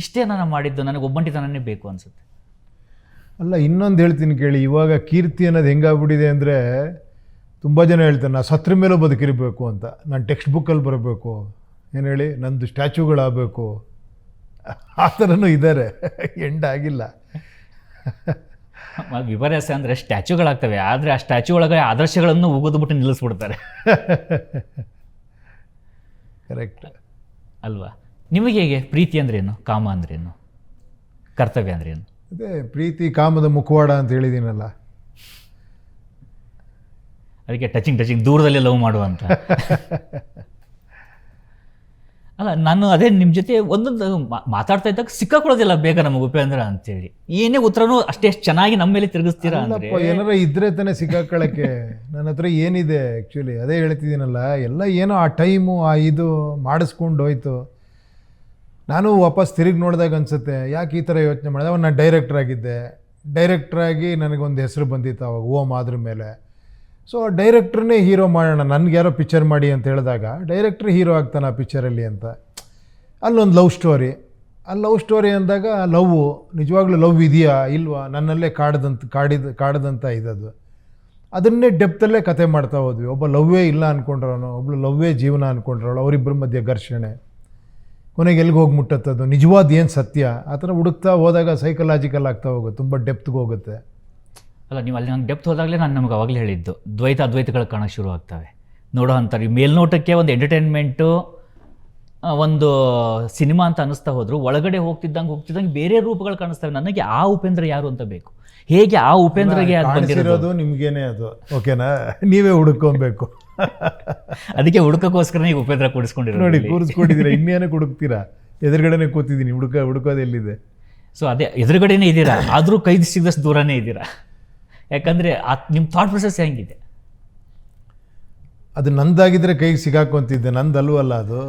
ಇಷ್ಟೇ ನಾನು ಮಾಡಿದ್ದು, ನನಗೆ ಒಬ್ಬಂಟಿತನನೇ ಬೇಕು ಅನಿಸುತ್ತೆ. ಅಲ್ಲ, ಇನ್ನೊಂದು ಹೇಳ್ತೀನಿ ಕೇಳಿ. ಇವಾಗ ಕೀರ್ತಿ ಅನ್ನೋದು ಹೆಂಗಾಗ್ಬಿಟ್ಟಿದೆ ಅಂದರೆ, ತುಂಬ ಜನ ಹೇಳ್ತಾರೆ ನಾನು ಸತ್ರ ಮೇಲೂ ಬದುಕಿರಬೇಕು ಅಂತ, ನಾನು ಟೆಕ್ಸ್ಟ್ ಬುಕ್ಕಲ್ಲಿ ಬರಬೇಕು, ಏನು ಹೇಳಿ, ನಂದು ಸ್ಟ್ಯಾಚ್ಯೂಗಳಾಗಬೇಕು, ಆ ಥರನೂ ಇದ್ದಾರೆ. ಎಂಡ್ ಆಗಿಲ್ಲ. ವಿಪರ್ಯಾಸ ಅಂದರೆ ಸ್ಟ್ಯಾಚ್ಯೂಗಳಾಗ್ತವೆ, ಆದರೆ ಆ ಸ್ಟ್ಯಾಚ್ಯೂ ಒಳಗೆ ಆದರ್ಶಗಳನ್ನು ಉಗಿದ್ಬಿಟ್ಟು ನಿಲ್ಲಿಸ್ಬಿಡ್ತಾರೆ. ಕರೆಕ್ಟ್ ಅಲ್ವಾ? ನಿಮಗೆ ಹೇಗೆ ಪ್ರೀತಿ ಅಂದ್ರೇನು, ಕಾಮ ಅಂದ್ರೇನು, ಕರ್ತವ್ಯ ಅಂದ್ರೇನು? ಅದೇ ಪ್ರೀತಿ ಕಾಮದ ಮುಖವಾಡ ಅಂತ ಹೇಳಿದ್ದೀನಲ್ಲ. ಅದಕ್ಕೆ ಟಚಿಂಗ್ ದೂರದಲ್ಲೇ ಲವ್ ಮಾಡುವಂತ. ಅಲ್ಲ, ನಾನು ಅದೇ ನಿಮ್ಮ ಜೊತೆ ಒಂದೊಂದು ಮಾತಾಡ್ತಾ ಇದ್ದಾಗ ಸಿಕ್ಕಾಕೊಳ್ಳೋದಿಲ್ಲ ಬೇಗ ನಮಗೆ ಉಪೇಂದ್ರ ಅಂತೇಳಿ. ಏನೇ ಉತ್ತರನೂ ಅಷ್ಟೇ ಚೆನ್ನಾಗಿ ನಮ್ಮ ಮೇಲೆ ತಿರುಗಿಸ್ತೀರಾ ಅಂದ್ರೆ? ಏನಾರ ಇದ್ರೆ ತಾನೇ ಸಿಕ್ಕಾಕೊಳ್ಳೋಕ್ಕೆ. ನನ್ನ ಹತ್ರ ಏನಿದೆ ಆ್ಯಕ್ಚುಲಿ, ಅದೇ ಹೇಳ್ತಿದ್ದೀನಲ್ಲ, ಎಲ್ಲ ಏನೋ ಆ ಟೈಮು ಆ ಇದು ಮಾಡಿಸ್ಕೊಂಡು ಹೋಯ್ತು. ನಾನು ವಾಪಸ್ ತಿರುಗಿ ನೋಡಿದಾಗ ಅನಿಸುತ್ತೆ, ಯಾಕೆ ಈ ಥರ ಯೋಚನೆ ಮಾಡಿದೆ. ಅವಾಗ ನಾನು ಡೈರೆಕ್ಟ್ರಾಗಿ ನನಗೊಂದು ಹೆಸರು ಬಂದಿತ್ತು ಅವಾಗ, ಓಮ್ ಆದ್ರ ಮೇಲೆ. ಸೊ ಡೈರೆಕ್ಟ್ರನ್ನೇ ಹೀರೋ ಮಾಡೋಣ, ನನಗೆ ಯಾರೋ ಪಿಕ್ಚರ್ ಮಾಡಿ ಅಂತ ಹೇಳಿದಾಗ ಡೈರೆಕ್ಟ್ರ್ ಹೀರೋ ಆಗ್ತಾನೆ ಆ ಪಿಕ್ಚರಲ್ಲಿ ಅಂತ. ಅಲ್ಲೊಂದು ಲವ್ ಸ್ಟೋರಿ ಅಂದಾಗ ನಿಜವಾಗ್ಲೂ ಲವ್ ಇದೆಯಾ ಇಲ್ವಾ, ನನ್ನಲ್ಲೇ ಕಾಡದಂಥ ಇದದು. ಅದನ್ನೇ ಡೆಪ್ತಲ್ಲೇ ಕತೆ ಮಾಡ್ತಾ ಹೋದ್ವಿ. ಒಬ್ಬ ಲವ್ವೇ ಇಲ್ಲ ಅಂದ್ಕೊಂಡ್ರವನು, ಒಬ್ಳು ಲವ್ವೇ ಜೀವನ ಅಂದ್ಕೊಂಡ್ರವಳು, ಅವರಿಬ್ಬರ ಮಧ್ಯೆ ಘರ್ಷಣೆ, ಕೊನೆಗೆ ಎಲ್ಲಿಗೆ ಹೋಗಿ ಮುಟ್ಟತ್ತದು, ನಿಜವಾದ ಏನು ಸತ್ಯ, ಆ ಥರ ಹುಡುಕ್ತಾ ಹೋದಾಗ ಸೈಕಲಾಜಿಕಲ್ ಆಗ್ತಾ ಹೋಗುತ್ತೆ, ತುಂಬ ಡೆಪ್ತ್ಗೆ ಹೋಗುತ್ತೆ. ಅಲ್ಲ, ನೀವು ಅಲ್ಲಿ ನಂಗೆ ಡೆಪ್ತ್ ಹೋದಾಗಲೇ ನಾನು ನಮಗೆ ಅವಾಗಲೇ ಹೇಳಿದ್ದು, ಅದ್ವೈತಗಳು ಕಾಣೋಕ್ಕೆ ಶುರು ಆಗ್ತವೆ. ನೋಡೋ ಅಂತಾರೆ ಮೇಲ್ನೋಟಕ್ಕೆ ಒಂದು ಎಂಟರ್ಟೈನ್ಮೆಂಟು, ಒಂದು ಸಿನಿಮಾ ಅಂತ ಅನ್ನಿಸ್ತಾ ಹೋದ್ರು, ಒಳಗಡೆ ಹೋಗ್ತಿದ್ದಂಗೆ ಬೇರೆ ರೂಪಗಳು ಕಾಣಿಸ್ತವೆ. ನನಗೆ ಆ ಉಪೇಂದ್ರ ಯಾರು ಅಂತ ಬೇಕು, ಹೇಗೆ ಆ ಉಪೇಂದ್ರಗೆ ಅದು ಬಂದಿರೋದು ನಿಮಗೇನೆ ಅದು, ಓಕೆನಾ? ನೀವೇ ಹುಡುಕೊಬೇಕು. ಅದಕ್ಕೆ ಹುಡುಕೋಕ್ಕೋಸ್ಕರ ಈಗ ಉಪೇಂದ್ರ ಕೂಡಿಸ್ಕೊಂಡಿರೋ ನೋಡಿ, ಕೂರಿಸ್ಕೊಂಡಿದ್ದೀರಾ, ಇನ್ನೇನಕ್ಕೆ ಹುಡುಕ್ತೀರಾ? ಎದುರುಗಡೆನೇ ಕೂತಿದ್ದೀನಿ, ಹುಡುಕೋದು ಎಲ್ಲಿದೆ? ಸೊ ಅದೇ ಎದುರುಗಡೆನೇ ಇದ್ದೀರಾ, ಆದರೂ ಕೈ ಸಿಗದಷ್ಟು ದೂರನೇ ಇದ್ದೀರಾ. ಯಾಕಂದರೆ ನಿಮ್ಮ ಥಾಟ್ ಪ್ರೊಸೆಸ್ ಹೆಂಗಿದೆ? ಅದು ನಂದಾಗಿದ್ದರೆ ಕೈಗೆ ಸಿಗಾಕೊಂತಿದ್ದೆ, ನಂದಲ್ವಲ್ಲ ಅದು.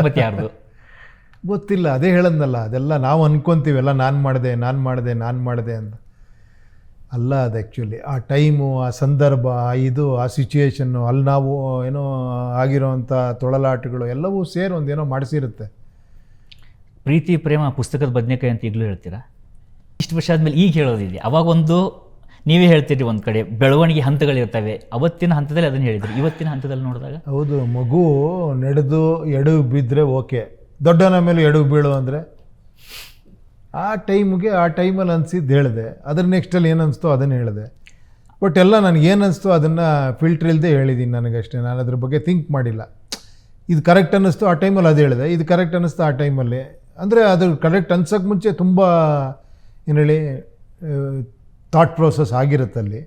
ಮತ್ತೆ ಯಾರ್ದು ಗೊತ್ತಿಲ್ಲ. ಅದೇ ಹೇಳದ್ನಲ್ಲ, ಅದೆಲ್ಲ ನಾವು ಅನ್ಕೊತೀವೆಲ್ಲ, ನಾನು ಮಾಡಿದೆ ಅಂತ. ಅಲ್ಲ, ಅದು ಆ್ಯಕ್ಚುಲಿ ಆ ಟೈಮು, ಆ ಸಂದರ್ಭ, ಆ ಸಿಚುಯೇಷನ್ನು, ಅಲ್ಲಿ ನಾವು ಏನೋ ಆಗಿರೋವಂಥ ತೊಳಲಾಟಗಳು ಎಲ್ಲವೂ ಸೇರಿ ಒಂದೇನೋ ಮಾಡಿಸಿರುತ್ತೆ. ಪ್ರೀತಿ ಪ್ರೇಮ ಪುಸ್ತಕದ ಬದನೆಕಾಯಿ ಅಂತ ಈಗಲೂ ಹೇಳ್ತೀರಾ? ಇಷ್ಟು ವರ್ಷ ಆದಮೇಲೆ ಈಗ ಹೇಳೋದಿದೆ. ಅವಾಗೊಂದು ನೀವೇ ಹೇಳ್ತೀರಿ, ಒಂದು ಕಡೆ ಬೆಳವಣಿಗೆ ಹಂತಗಳಿರ್ತವೆ, ಅವತ್ತಿನ ಹಂತದಲ್ಲಿ ಅದನ್ನು ಹೇಳಿದ್ರಿ. ಇವತ್ತಿನ ಹಂತದಲ್ಲಿ ನೋಡಿದಾಗ ಹೌದು, ಮಗು ನಡೆದು ಎಡವು ಬಿದ್ದರೆ ಓಕೆ, ದೊಡ್ಡನ ಮೇಲೆ ಎಡವು ಬೀಳು ಅಂದರೆ ಆ ಟೈಮಲ್ಲಿ ಅನಿಸಿದ್ದು ಹೇಳಿದೆ. ಅದ್ರ ನೆಕ್ಸ್ಟಲ್ಲಿ ಏನು ಅನಿಸ್ತೋ ಅದನ್ನು ಹೇಳಿದೆ. ಬಟ್ ಎಲ್ಲ ನನಗೇನು ಅನಿಸ್ತೋ ಅದನ್ನು ಫಿಲ್ಟ್ರ್ ಇಲ್ಲದೆ ಹೇಳಿದ್ದೀನಿ ನನಗಷ್ಟೇ. ನಾನು ಅದ್ರ ಬಗ್ಗೆ ಥಿಂಕ್ ಮಾಡಿಲ್ಲ. ಇದು ಕರೆಕ್ಟ್ ಅನ್ನಿಸ್ತು ಆ ಟೈಮಲ್ಲಿ ಅದು ಹೇಳಿದೆ, ಇದು ಕರೆಕ್ಟ್ ಅನ್ನಿಸ್ತು ಆ ಟೈಮಲ್ಲಿ. ಅಂದರೆ ಅದು ಕರೆಕ್ಟ್ ಅನ್ಸೋಕ್ಕೆ ಮುಂಚೆ ತುಂಬ ಏನು ಹೇಳಿ ಥಾಟ್ ಪ್ರೋಸೆಸ್ ಆಗಿರುತ್ತಲ್ಲಿ.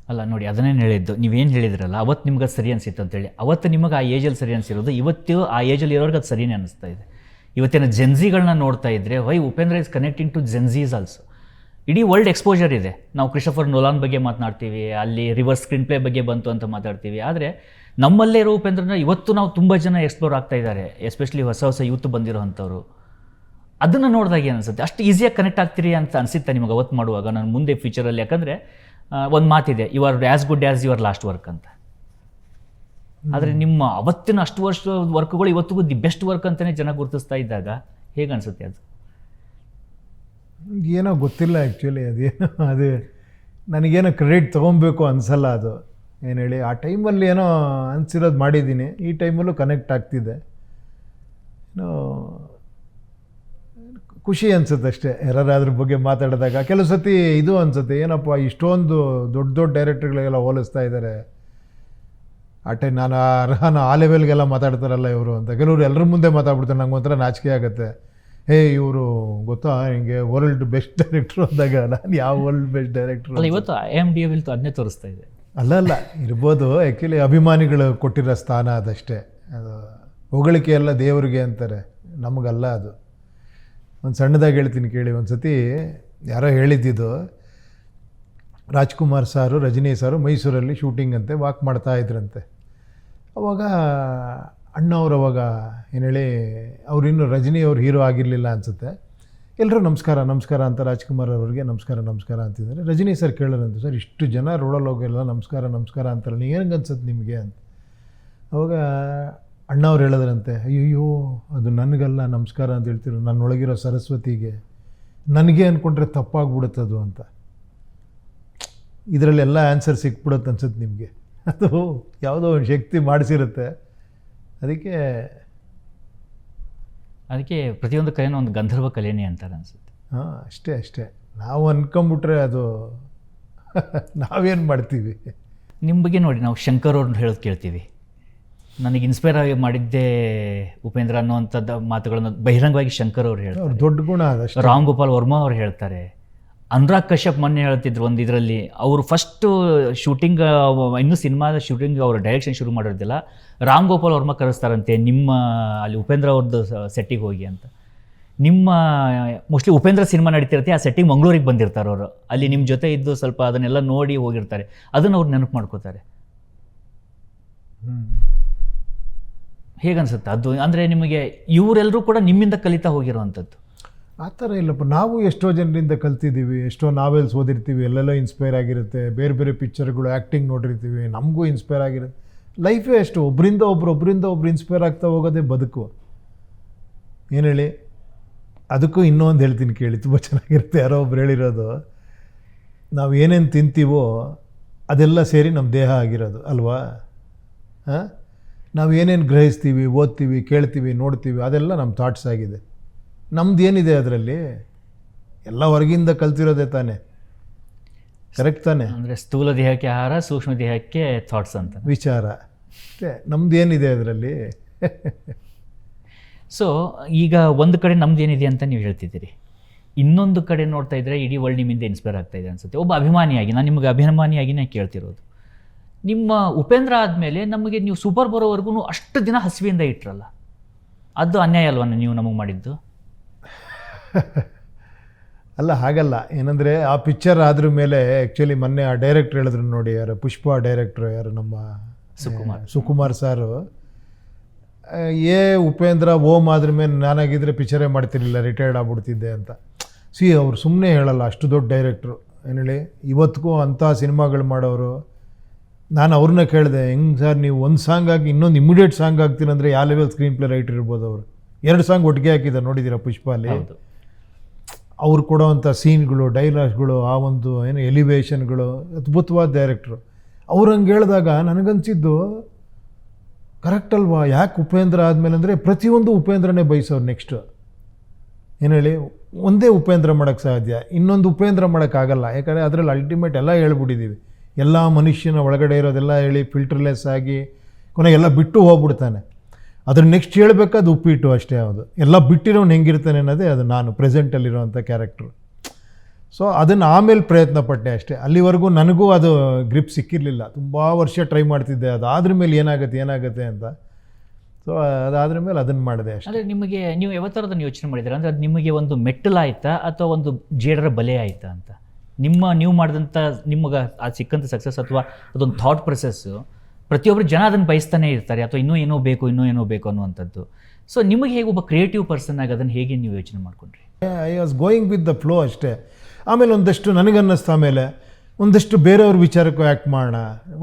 ಅಲ್ಲ ನೋಡಿ, ಅದನ್ನೇನು ಹೇಳಿದ್ದು, ನೀವೇನು ಹೇಳಿದ್ರಲ್ಲ, ಅವತ್ತು ನಿಮ್ಗೆ ಅದು ಸರಿ ಅನಿಸಿತ್ತು ಅಂತೇಳಿ. ಅವತ್ತು ನಿಮಗೆ ಆ ಏಜಲ್ಲಿ ಸರಿ ಅನಿಸಿರೋದು, ಇವತ್ತು ಆ ಏಜಲ್ಲಿ ಇರೋರಿಗೆ ಅದು ಸರಿಯೇ ಅನ್ನಿಸ್ತಾ ಇದೆ. ಇವತ್ತಿನ ಜೆನ್ಸಿಗಳನ್ನ ನೋಡ್ತಾ ಇದ್ದರೆ why Upendra is connecting to Gen Zs also. ಇಡೀ ವರ್ಲ್ಡ್ ಎಕ್ಸ್ಪೋಜರ್ ಇದೆ. ನಾವು ಕ್ರಿಸ್ಟೋಫರ್ ನೋಲಾನ್ ಬಗ್ಗೆ ಮಾತನಾಡ್ತೀವಿ, ಅಲ್ಲಿ ರಿವರ್ಸ್ ಸ್ಕ್ರೀನ್ ಪ್ಲೇ ಬಗ್ಗೆ ಬಂತು ಅಂತ ಮಾತಾಡ್ತೀವಿ. ಆದರೆ ನಮ್ಮಲ್ಲೇ ಇರೋ ಉಪೇಂದ್ರನ ಇವತ್ತು ನಾವು ತುಂಬ ಜನ ಎಕ್ಸ್ಪ್ಲೋರ್ ಆಗ್ತಾ ಇದ್ದಾರೆ, ಎಸ್ಪೆಷಲಿ ಹೊಸ ಹೊಸ ಯೂತ್ ಬಂದಿರೋವಂಥವ್ರು. ಅದನ್ನು ನೋಡಿದಾಗ ಏನು ಅನಿಸುತ್ತೆ, ಅಷ್ಟು ಈಸಿಯಾಗಿ ಕನೆಕ್ಟ್ ಆಗ್ತೀರಿ ಅಂತ ಅನಿಸುತ್ತೆ ನಿಮಗೆ ಅವತ್ತು ಮಾಡುವಾಗ ನಾನು ಮುಂದೆ ಫ್ಯೂಚರಲ್ಲಿ? ಯಾಕಂದರೆ ಒಂದು ಮಾತಿದೆ, you are as good as your last work ಅಂತ. ಆದರೆ ನಿಮ್ಮ ಅವತ್ತಿನ ಅಷ್ಟು ವರ್ಷ ವರ್ಕ್ಗಳು ಇವತ್ತಿಗೂ ದಿ ಬೆಸ್ಟ್ ವರ್ಕ್ ಅಂತಲೇ ಜನ ಗುರುತಿಸ್ತಾ ಇದ್ದಾಗ ಹೇಗೆ ಅನಿಸುತ್ತೆ ಅದು? ಏನೋ ಗೊತ್ತಿಲ್ಲ ಆ್ಯಕ್ಚುಲಿ, ಅದು ನನಗೇನೋ ಕ್ರೆಡಿಟ್ ತೊಗೊಬೇಕು ಅನಿಸಲ್ಲ. ಅದು ಏನು ಹೇಳಿ, ಆ ಟೈಮಲ್ಲಿ ಏನೋ ಅನಿಸಿರೋದು ಮಾಡಿದ್ದೀನಿ, ಈ ಟೈಮಲ್ಲೂ ಕನೆಕ್ಟ್ ಆಗ್ತಿದೆ. ಏನೋ ಖುಷಿ ಅನಿಸುತ್ತೆ ಅಷ್ಟೇ ಯಾರು ಅದ್ರ ಬಗ್ಗೆ ಮಾತಾಡಿದಾಗ. ಕೆಲವು ಸತಿ ಇದು ಅನಿಸುತ್ತೆ, ಏನಪ್ಪ ಇಷ್ಟೊಂದು ದೊಡ್ಡ ದೊಡ್ಡ ಡೈರೆಕ್ಟರ್ಗಳಿಗೆಲ್ಲ ಹೋಲಿಸ್ತಾ ಇದ್ದಾರೆ, ಆ ಟೈಮ್ ನಾನು ಆ ಲೆವೆಲ್ಗೆಲ್ಲ ಮಾತಾಡ್ತಾರಲ್ಲ ಇವರು ಅಂತ. ಕೆಲವರು ಎಲ್ಲರ ಮುಂದೆ ಮಾತಾಡ್ಬಿಡ್ತಾರೆ, ನಂಗೆ ಒಂಥರ ನಾಚಿಕೆ ಆಗುತ್ತೆ. ಇವರು ಗೊತ್ತಾ ಹಿಂಗೆ ವರ್ಲ್ಡ್ ಬೆಸ್ಟ್ ಡೈರೆಕ್ಟ್ರು ಅಂದಾಗ ನಾನು ಯಾವ ವರ್ಲ್ಡ್ ಬೆಸ್ಟ್ ಡೈರೆಕ್ಟ್ರು ಅಲ್ಲ, ಇವತ್ತು IMDb ಅದನ್ನೇ ತೋರಿಸ್ತಾ ಇದೆ. ಅಲ್ಲ ಇರ್ಬೋದು, ಆ್ಯಕ್ಚುಲಿ ಅಭಿಮಾನಿಗಳು ಕೊಟ್ಟಿರೋ ಸ್ಥಾನ ಅದಷ್ಟೇ. ಅದು ಹೊಗಳಿಕೆ ಎಲ್ಲ ದೇವರಿಗೆ ಅಂತಾರೆ, ನಮಗಲ್ಲ ಅದು. ಒಂದು ಸಣ್ಣದಾಗಿ ಹೇಳ್ತೀನಿ ಕೇಳಿ. ಒಂದು ಸತಿ ಯಾರೋ ಹೇಳಿದ್ದಿದ್ದು, ರಾಜ್ಕುಮಾರ್ ಸಾರು ರಜನಿ ಸಾರು ಮೈಸೂರಲ್ಲಿ ಶೂಟಿಂಗ್ ಅಂತೆ ವಾಕ್ ಮಾಡ್ತಾ ಇದ್ರಂತೆ. ಅವಾಗ ಅಣ್ಣವ್ರು ಅವಾಗ ಏನು ಹೇಳಿ, ಅವರಿನ್ನೂ ರಜನಿ ಅವ್ರು ಹೀರೋ ಆಗಿರಲಿಲ್ಲ ಅನಿಸುತ್ತೆ. ಎಲ್ಲರೂ ನಮಸ್ಕಾರ ನಮಸ್ಕಾರ ಅಂತ ರಾಜ್ಕುಮಾರ್ ಅವ್ರಿಗೆ ನಮಸ್ಕಾರ ನಮಸ್ಕಾರ ಅಂತಿದ್ದಾರೆ. ರಜನಿ ಸರ್ ಕೇಳೋರಂತೆ, ಸರ್ ಇಷ್ಟು ಜನ ರೋಡಲ್ಲಿ ಹೋಗಿಲ್ಲ ನಮಸ್ಕಾರ ನಮಸ್ಕಾರ ಅಂತಾರಲ್ಲ, ಏನಂಗೆ ಅನ್ಸುತ್ತೆ ನಿಮಗೆ ಅಂತ. ಅವಾಗ ಅಣ್ಣವ್ರು ಹೇಳೋದ್ರಂತೆ, ಅಯ್ಯೋ ಅದು ನನಗಲ್ಲ ನಮಸ್ಕಾರ ಅಂತ ಹೇಳ್ತಿರೋ, ನನ್ನೊಳಗಿರೋ ಸರಸ್ವತಿಗೆ, ನನಗೆ ಅಂದ್ಕೊಂಡ್ರೆ ತಪ್ಪಾಗ್ಬಿಡುತ್ತದು ಅಂತ. ಇದರಲ್ಲೆಲ್ಲ ಆನ್ಸರ್ ಸಿಕ್ಬಿಡುತ್ತೆ ಅನ್ಸುತ್ತೆ ನಿಮಗೆ. ಅದು ಯಾವುದೋ ಒಂದು ಶಕ್ತಿ ಮಾಡಿಸಿರುತ್ತೆ. ಅದಕ್ಕೆ ಪ್ರತಿಯೊಂದು ಕಲೆನೂ ಒಂದು ಗಂಧರ್ವ ಕಲೆನೇ ಅಂತಾರೆ ಅನಿಸುತ್ತೆ. ಹಾಂ, ಅಷ್ಟೇ ನಾವು ಅಂದ್ಕೊಂಬಿಟ್ರೆ ಅದು ನಾವೇನು ಮಾಡ್ತೀವಿ. ನಿಮ್ಮ ಬಗ್ಗೆ ನೋಡಿ, ನಾವು ಶಂಕರ್ ಅವ್ರನ್ನ ಹೇಳೋದು ಕೇಳ್ತೀವಿ. ನನಗೆ ಇನ್ಸ್ಪೈರ್ ಆಗಿ ಮಾಡಿದ್ದೇ ಉಪೇಂದ್ರ ಅನ್ನೋವಂಥದ್ದು ಮಾತುಗಳನ್ನು ಬಹಿರಂಗವಾಗಿ ಶಂಕರ್ ಅವ್ರು ಹೇಳ್ತಾರೆ. ಅವ್ರು ದೊಡ್ಡ ಗುಣ ಅದಷ್ಟು. ರಾಮ್ ಗೋಪಾಲ್ ವರ್ಮಾ ಅವ್ರು ಹೇಳ್ತಾರೆ. ಅನುರಾಗ್ ಕಶ್ಯಪ್ ಮೊನ್ನೆ ಹೇಳ್ತಿದ್ರು ಒಂದು ಇದರಲ್ಲಿ, ಅವರು ಫಸ್ಟು ಶೂಟಿಂಗ್, ಇನ್ನೂ ಸಿನಿಮಾದ ಶೂಟಿಂಗ್ ಅವರು ಡೈರೆಕ್ಷನ್ ಶುರು ಮಾಡಿರೋದಿಲ್ಲ, ರಾಮ್ ಗೋಪಾಲ್ ವರ್ಮಾ ಕರೆಸ್ತಾರಂತೆ ನಿಮ್ಮ ಅಲ್ಲಿ ಉಪೇಂದ್ರ ಅವ್ರದ್ದು ಸೆಟ್ಟಿಗೆ ಹೋಗಿ ಅಂತ. ನಿಮ್ಮ ಮೋಸ್ಟ್ಲಿ ಉಪೇಂದ್ರ ಸಿನಿಮಾ ನಡೀತಿರುತ್ತೆ, ಆ ಸೆಟ್ಟಿಗೆ ಮಂಗಳೂರಿಗೆ ಬಂದಿರ್ತಾರೆ ಅವರು, ಅಲ್ಲಿ ನಿಮ್ಮ ಜೊತೆ ಇದ್ದು ಸ್ವಲ್ಪ ಅದನ್ನೆಲ್ಲ ನೋಡಿ ಹೋಗಿರ್ತಾರೆ, ಅದನ್ನು ಅವ್ರು ನೆನಪು ಮಾಡ್ಕೋತಾರೆ. ಹೇಗನ್ಸುತ್ತೆ ಅದು? ಅಂದರೆ ನಿಮಗೆ ಇವರೆಲ್ಲರೂ ಕೂಡ ನಿಮ್ಮಿಂದ ಕಲಿತಾ ಹೋಗಿರುವಂಥದ್ದು? ಆ ಥರ ಇಲ್ಲಪ್ಪ. ನಾವು ಎಷ್ಟೋ ಜನರಿಂದ ಕಲ್ತಿದ್ದೀವಿ, ಎಷ್ಟೋ ನಾವೆಲ್ಸ್ ಓದಿರ್ತೀವಿ, ಎಲ್ಲೆಲ್ಲೋ ಇನ್ಸ್ಪೈರ್ ಆಗಿರುತ್ತೆ, ಬೇರೆ ಬೇರೆ ಪಿಕ್ಚರ್ಗಳು ಆ್ಯಕ್ಟಿಂಗ್ ನೋಡಿರ್ತೀವಿ, ನಮಗೂ ಇನ್ಸ್ಪೈರ್ ಆಗಿರುತ್ತೆ. ಲೈಫೇ ಅಷ್ಟು, ಒಬ್ಬರಿಂದ ಒಬ್ರು ಇನ್ಸ್ಪೈರ್ ಆಗ್ತಾ ಹೋಗೋದೇ ಬದುಕು. ಏನು ಹೇಳಿ, ಅದಕ್ಕೂ ಇನ್ನೊಂದು ಹೇಳ್ತೀನಿ ಕೇಳಿ, ತುಂಬ ಚೆನ್ನಾಗಿರುತ್ತೆ. ಯಾರೋ ಒಬ್ರು ಹೇಳಿರೋದು, ನಾವು ಏನೇನು ತಿಂತೀವೋ ಅದೆಲ್ಲ ಸೇರಿ ನಮ್ಮ ದೇಹ ಆಗಿರೋದು ಅಲ್ವಾ. ಹಾಂ, ನಾವು ಏನೇನು ಗ್ರಹಿಸ್ತೀವಿ, ಓದ್ತೀವಿ, ಕೇಳ್ತೀವಿ, ನೋಡ್ತೀವಿ, ಅದೆಲ್ಲ ನಮ್ಮ ಥಾಟ್ಸ್ ಆಗಿದೆ. ನಮ್ದು ಏನಿದೆ ಅದರಲ್ಲಿ? ಎಲ್ಲ ಹೊರಗಿಂದ ಕಲ್ತಿರೋದೇ ತಾನೇ, ಕರೆಕ್ಟ್ ತಾನೇ? ಅಂದರೆ ಸ್ಥೂಲ ದೇಹಕ್ಕೆ ಆಹಾರ, ಸೂಕ್ಷ್ಮ ದೇಹಕ್ಕೆ ಥಾಟ್ಸ್ ಅಂತ ವಿಚಾರ ಅಷ್ಟೇ. ನಮ್ದು ಏನಿದೆ ಅದರಲ್ಲಿ? ಸೊ ಈಗ ಒಂದು ಕಡೆ ನಮ್ದು ಏನಿದೆ ಅಂತ ನೀವು ಹೇಳ್ತಿದ್ದೀರಿ, ಇನ್ನೊಂದು ಕಡೆ ನೋಡ್ತಾ ಇದ್ದರೆ ಇಡೀ ವರ್ಲ್ಡ್ ನಿಮ್ಮಿಂದ ಇನ್ಸ್ಪೈರ್ ಆಗ್ತಾ ಇದೆ ಅನ್ಸುತ್ತೆ. ಒಬ್ಬ ಅಭಿಮಾನಿಯಾಗಿ ನಾನು ನಿಮಗೆ ಅಭಿಮಾನಿಯಾಗಿನೇ ಕೇಳ್ತಿರೋದು, ನಿಮ್ಮ ಉಪೇಂದ್ರ ಆದಮೇಲೆ ನಮಗೆ ನೀವು ಸೂಪರ್ ಬರೋವರೆಗೂ ಅಷ್ಟು ದಿನ ಹಸಿವೆಯಿಂದ ಇಟ್ರಲ್ಲ, ಅದು ಅನ್ಯಾಯ ಅಲ್ವ ನೀವು ನಮಗೆ ಮಾಡಿದ್ದು? ಅಲ್ಲ, ಹಾಗಲ್ಲ. ಏನಂದರೆ ಆ ಪಿಕ್ಚರ್ ಆದ್ರ ಮೇಲೆ ಆ್ಯಕ್ಚುಲಿ ಮೊನ್ನೆ ಆ ಡೈರೆಕ್ಟ್ರ್ ಹೇಳಿದ್ರು ನೋಡಿ, ಯಾರು ಪುಷ್ಪ ಡೈರೆಕ್ಟ್ರು, ಯಾರು ನಮ್ಮ ಸುಕುಮಾರ್ ಸಾರು, ಉಪೇಂದ್ರ ಓಮ್ ಆದ್ರ ಮೇಲೆ ನಾನಾಗಿದ್ದರೆ ಪಿಕ್ಚರೇ ಮಾಡ್ತಿರ್ಲಿಲ್ಲ, ರಿಟೈರ್ಡ್ ಆಗ್ಬಿಡ್ತಿದ್ದೆ ಅಂತ. ಅವ್ರು ಸುಮ್ಮನೆ ಹೇಳಲ್ಲ, ಅಷ್ಟು ದೊಡ್ಡ ಡೈರೆಕ್ಟ್ರು. ಏನು ಹೇಳಿ, ಇವತ್ತಿಗೂ ಅಂಥ ಸಿನಿಮಾಗಳು ಮಾಡೋರು. ನಾನು ಅವ್ರನ್ನ ಕೇಳಿದೆ, ಹೆಂಗೆ ಸರ್ ನೀವು ಒಂದು ಸಾಂಗ್ ಆಗಿ ಇನ್ನೊಂದು ಇಮಿಡಿಯೇಟ್ ಸಾಂಗ್ ಆಗ್ತೀರಂದರೆ ಯಾವ ಲೆವೆಲ್ ಸ್ಕ್ರೀನ್ ಪ್ಲೇ ರೈಟರ್ ಇರ್ಬೋದು ಅವರು? 2 ಸಾಂಗ್ ಒಟ್ಟಿಗೆ ಹಾಕಿದ್ದಾರೆ, ನೋಡಿದ್ದೀರಾ ಪುಷ್ಪ ಅಲ್ಲಿ? ಅವ್ರು ಕೊಡೋವಂಥ ಸೀನ್ಗಳು, ಡೈಲಾಗ್ಸ್ಗಳು, ಆ ಒಂದು ಏನು ಎಲಿವೇಷನ್ಗಳು, ಅದ್ಭುತವಾದ ಡೈರೆಕ್ಟ್ರು. ಅವ್ರು ಹಂಗೆ ಹೇಳಿದಾಗ ನನಗನ್ಸಿದ್ದು ಕರೆಕ್ಟ್ ಅಲ್ವಾ. ಯಾಕೆ ಉಪೇಂದ್ರ ಆದಮೇಲೆ ಅಂದರೆ ಪ್ರತಿಯೊಂದು ಉಪೇಂದ್ರನೇ ಬಯಸೋರು ನೆಕ್ಸ್ಟು. ಏನು ಹೇಳಿ, ಒಂದೇ ಉಪೇಂದ್ರ ಮಾಡೋಕ್ಕೆ ಸಾಧ್ಯ, ಇನ್ನೊಂದು ಉಪೇಂದ್ರ ಮಾಡೋಕ್ಕಾಗಲ್ಲ. ಯಾಕಂದರೆ ಅದರಲ್ಲಿ ಅಲ್ಟಿಮೇಟ್ ಎಲ್ಲ ಹೇಳ್ಬಿಟ್ಟಿದ್ದೀವಿ, ಎಲ್ಲ ಮನುಷ್ಯನ ಒಳಗಡೆ ಇರೋದೆಲ್ಲ ಹೇಳಿ ಫಿಲ್ಟರ್ಲೆಸ್ ಆಗಿ ಕೊನೆಗೆಲ್ಲ ಬಿಟ್ಟು ಹೋಗ್ಬಿಡ್ತಾನೆ. ಅದ್ರ ನೆಕ್ಸ್ಟ್ ಹೇಳಬೇಕಾದ ಉಪ್ಪಿಟ್ಟು ಅಷ್ಟೇ. ಅದು ಎಲ್ಲ ಬಿಟ್ಟಿರೋನು ಹೆಂಗಿರ್ತಾನೆ ಅನ್ನೋದೇ ಅದು ನಾನು ಪ್ರೆಸೆಂಟಲ್ಲಿರೋವಂಥ ಕ್ಯಾರೆಕ್ಟ್ರು. ಸೊ ಅದನ್ನು ಆಮೇಲೆ ಪ್ರಯತ್ನ ಪಟ್ಟೆ ಅಷ್ಟೇ. ಅಲ್ಲಿವರೆಗೂ ನನಗೂ ಅದು ಗ್ರಿಪ್ ಸಿಕ್ಕಿರಲಿಲ್ಲ, ತುಂಬ ವರ್ಷ ಟ್ರೈ ಮಾಡ್ತಿದ್ದೆ, ಅದು ಆದ್ರ ಮೇಲೆ ಏನಾಗುತ್ತೆ ಅಂತ. ಸೊ ಅದಾದ್ರ ಮೇಲೆ ಅದನ್ನು ಮಾಡಿದೆ ಅಷ್ಟೇ. ಅಂದರೆ ನಿಮಗೆ ನೀವು ಯಾವತ್ತಾರ ಅದನ್ನು ಯೋಚನೆ ಮಾಡಿದ್ದೀರಾ? ಅಂದರೆ ಅದು ನಿಮಗೆ ಒಂದು ಮೆಟ್ಟಲಾಯ್ತಾ ಅಥವಾ ಒಂದು ಜೇಡರ ಬಲೆ ಆಯಿತಾ ಅಂತ? ನೀವು ಮಾಡಿದಂಥ ನಿಮಗೆ ಅದು ಸಿಕ್ಕಂಥ ಸಕ್ಸಸ್ ಅಥವಾ ಅದೊಂದು ಥಾಟ್ ಪ್ರೊಸೆಸ್ಸು ಪ್ರತಿಯೊಬ್ಬರು ಜನ ಅದನ್ನು ಬಯಸ್ತಾನೆ ಇರ್ತಾರೆ, ಅಥವಾ ಇನ್ನೂ ಏನೋ ಬೇಕು ಅನ್ನುವಂಥದ್ದು. ಸೊ ನಿಮಗೆ ಹೇಗೆ ಒಬ್ಬ ಕ್ರಿಯೇಟಿವ್ ಪರ್ಸನ್ ಆಗಿ ಅದನ್ನು ಹೇಗೆ ನೀವು ಯೋಚನೆ ಮಾಡ್ಕೊಂಡ್ರಿ? I was going with the flow ಅಷ್ಟೇ. ಆಮೇಲೆ ಒಂದಷ್ಟು ನನಗನ್ನಿಸ್ತು, ಆಮೇಲೆ ಒಂದಷ್ಟು ಬೇರೆಯವ್ರ ವಿಚಾರಕ್ಕೂ ಆ್ಯಕ್ಟ್ ಮಾಡೋಣ.